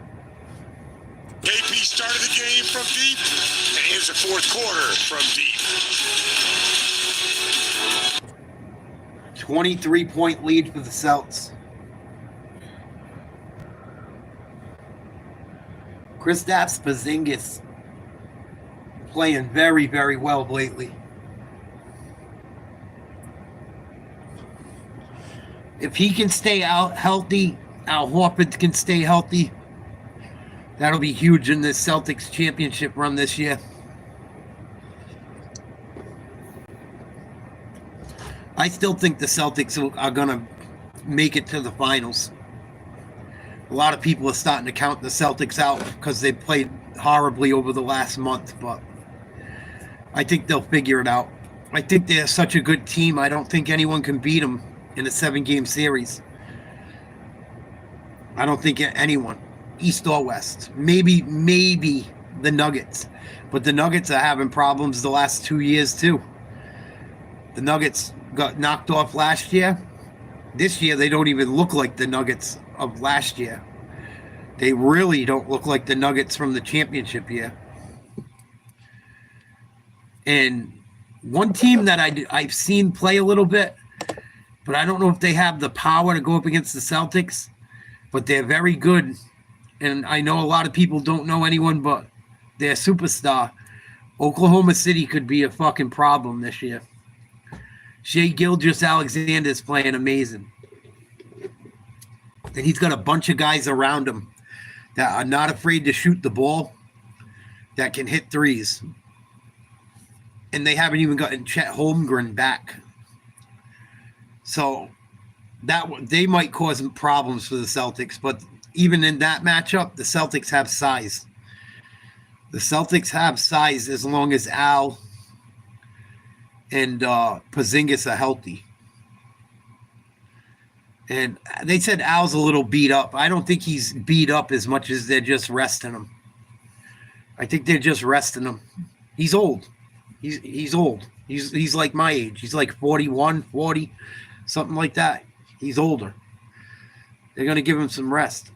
KP started the game from deep, and here's the 4th quarter from deep. 23-point lead for the Celts. Kristaps Porzingis playing very, very well lately. If he can stay out healthy, Al Horford can stay healthy, that'll be huge in this Celtics championship run this year. I still think the Celtics are going to make it to the finals. A lot of people are starting to count the Celtics out because they played horribly over the last month, but I think they'll figure it out. I think they're such a good team. I don't think anyone can beat them in a 7-game series. I don't think anyone, East or West. Maybe the Nuggets. But the Nuggets are having problems the last 2 years too. The Nuggets got knocked off last year. This year, they don't even look like the Nuggets of last year. They really don't look like the Nuggets from the championship year. And one team that I've seen play a little bit, but I don't know if they have the power to go up against the Celtics, but they're very good. And I know a lot of people don't know anyone but their superstar, Oklahoma City could be a fucking problem this year. Shea Gilgeous-Alexander is playing amazing. And he's got a bunch of guys around him that are not afraid to shoot the ball, that can hit threes. And they haven't even gotten Chet Holmgren back. So that they might cause problems for the Celtics. But even in that matchup, the Celtics have size. The Celtics have size as long as Al and Porzingis are healthy. And they said Al's a little beat up. I don't think he's beat up as much as they're just resting him. I think they're just resting him. He's old. He's old. He's like my age. He's like 41, 40, something like that. He's older. They're going to give him some rest.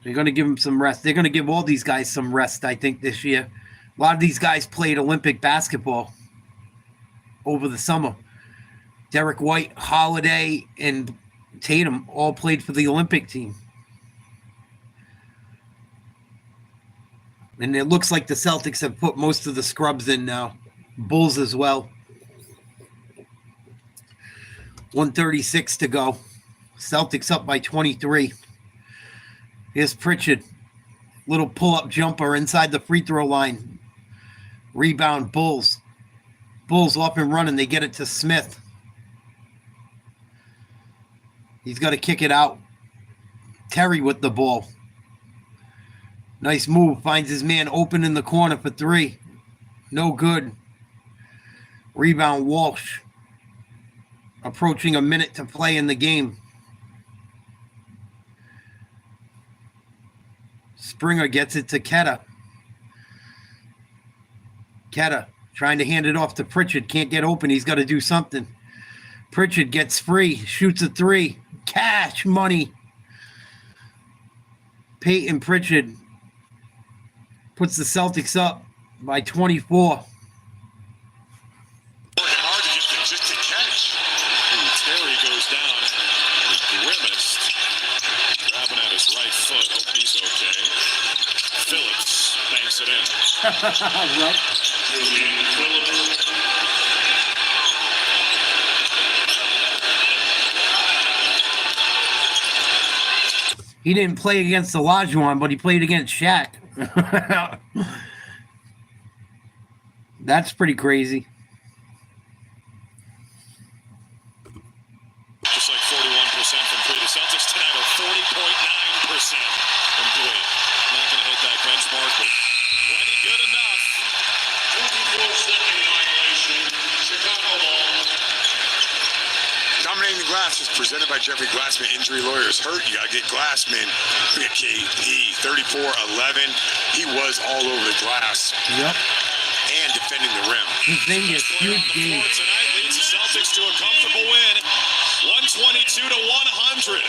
They're going to give him some rest. They're going to give all these guys some rest, I think, this year. A lot of these guys played Olympic basketball over the summer. Derek White, Holiday, and Tatum all played for the Olympic team. And it looks like the Celtics have put most of the scrubs in now. Bulls as well. 1:36 to go. Celtics up by 23. Here's Pritchard. Little pull-up jumper inside the free throw line. Rebound, Bulls. Bulls up and running. They get it to Smith. He's got to kick it out. Terry with the ball. Nice move. Finds his man open in the corner for three. No good. Rebound, Walsh. Approaching a minute to play in the game. Springer gets it to Ketta. Ketta trying to hand it off to Pritchard. Can't get open. He's got to do something. Pritchard gets free. Shoots a three. Cash money. Peyton Pritchard puts the Celtics up by 24. Hard to get just to catch. And Terry goes down grimaced. Grabbing at his right foot. Hope he's okay. Phillips banks it in. Right. He didn't play against Olajuwon, but he played against Shaq. That's pretty crazy. Just like 41% from three. The Celtics tonight are 40.9% from three. Not going to hit that benchmark, but plenty good enough. 24-second violation. Chicago ball. Dominating the Glass is presented by Jeffrey Glassman. Injury lawyers hurt. You got to get Glassman. Look at KP, 34-11. He was all over the glass. Yep. And defending the rim. His thing is huge game. Tonight leads the Celtics to a comfortable win, 122-100.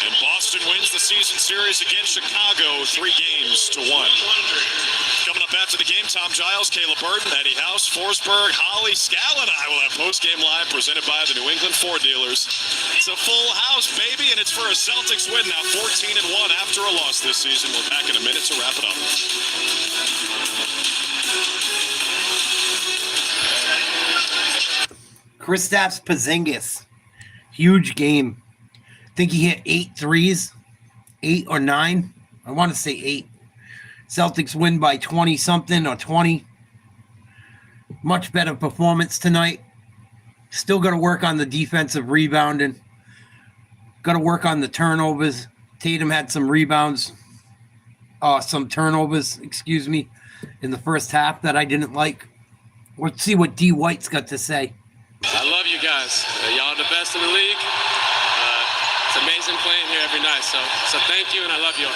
And Boston wins the season series against Chicago 3-1. Coming up after the game, Tom Giles, Caleb Burton, Eddie House, Forsberg, Holly, Scal, and I will have post-game live presented by the New England Ford dealers. It's a full house, baby, and it's for a Celtics win now, 14-1 after a loss this season. We're back in a minute to wrap it up. Kristaps Porzingis, huge game. I think he hit 8 threes, 8 or 9. I want to say 8. Celtics win by 20-something or 20. Much better performance tonight. Still got to work on the defensive rebounding. Got to work on the turnovers. Tatum had some rebounds, some turnovers, in the first half that I didn't like. Let's see what D. White's got to say. I love you guys. Y'all are the best in the league. It's amazing playing here every night. So thank you, and I love you all.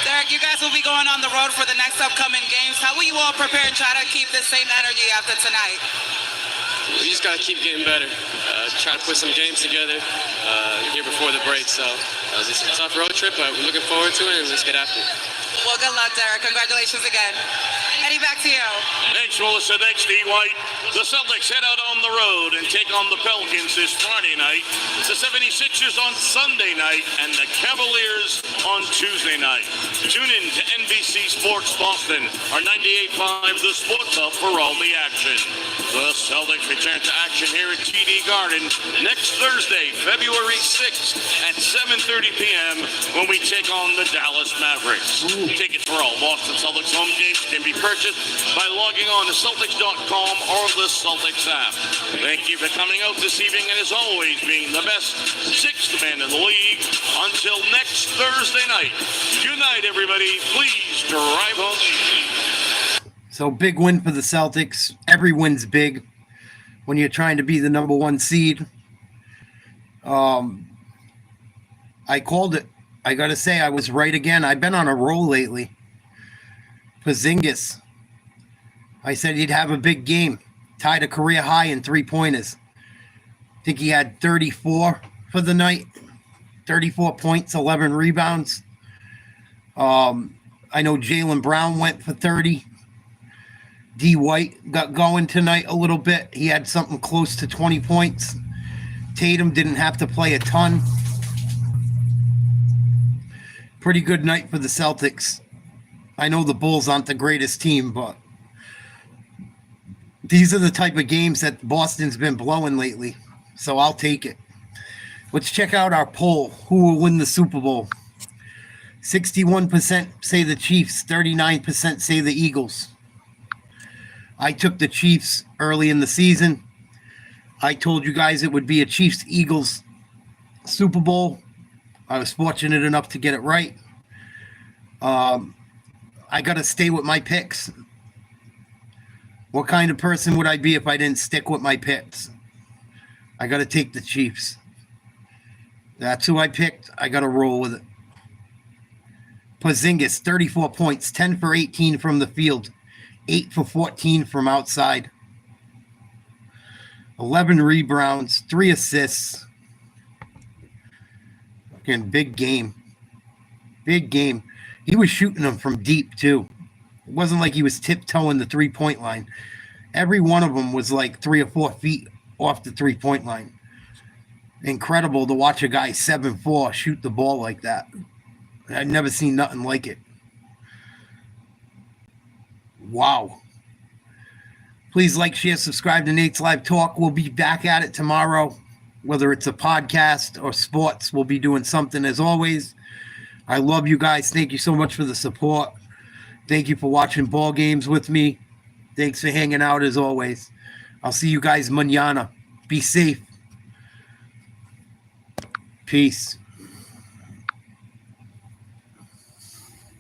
Derek, you guys will be going on the road for the next upcoming games. How will you all prepare and try to keep the same energy after tonight? We just got to keep getting better. Try to put some games together here before the break. So it's a tough road trip, but we're looking forward to it, and let's get after it. Well, good luck, Derek. Congratulations again. Eddie, back to you. Thanks, Melissa. Thanks, D. White. The Celtics head out on the road and take on the Pelicans this Friday night, the 76ers on Sunday night, and the Cavaliers on Tuesday night. Tune in to NBC Sports Boston, our 98.5 The Sports Hub for all the action. The Celtics return to action here at TD Garden next Thursday, February 6th at 7:30 p.m. when we take on the Dallas Mavericks. Tickets for all Boston Celtics home games can be purchased by logging on to Celtics.com or the Celtics app. Thank you for coming out this evening and as always being the best sixth man in the league. Until next Thursday night. Good night, everybody. Please drive home. So big win for the Celtics. Every win's big when you're trying to be the number one seed. I called it. I got to say, I was right again. I've been on a roll lately. Porzingis. I said he'd have a big game. Tied a career high in three-pointers. I think he had 34 for the night. 34 points, 11 rebounds. I know Jaylen Brown went for 30. D. White got going tonight a little bit. He had something close to 20 points. Tatum didn't have to play a ton. Pretty good night for the Celtics. I know the Bulls aren't the greatest team, but these are the type of games that Boston's been blowing lately. So I'll take it. Let's check out our poll. Who will win the Super Bowl? 61% say the Chiefs. 39% say the Eagles. I took the Chiefs early in the season. I told you guys it would be a Chiefs-Eagles Super Bowl. I was fortunate enough to get it right. I got to stay with my picks. What kind of person would I be if I didn't stick with my picks? I got to take the Chiefs. That's who I picked. I got to roll with it. Porzingis, 34 points, 10 for 18 from the field, 8 for 14 from outside. 11 rebounds, 3 assists. Again, big game. Big game. He was shooting them from deep, too. It wasn't like he was tiptoeing the three-point line. Every one of them was like 3 or 4 feet off the three-point line. Incredible to watch a guy 7'4" shoot the ball like that. I'd never seen nothing like it. Wow. Please like, share, subscribe to Nate's Live Talk. We'll be back at it tomorrow. Whether it's a podcast or sports, we'll be doing something as always. I love you guys. Thank you so much for the support. Thank you for watching ball games with me. Thanks for hanging out as always. I'll see you guys mañana. Be safe. Peace.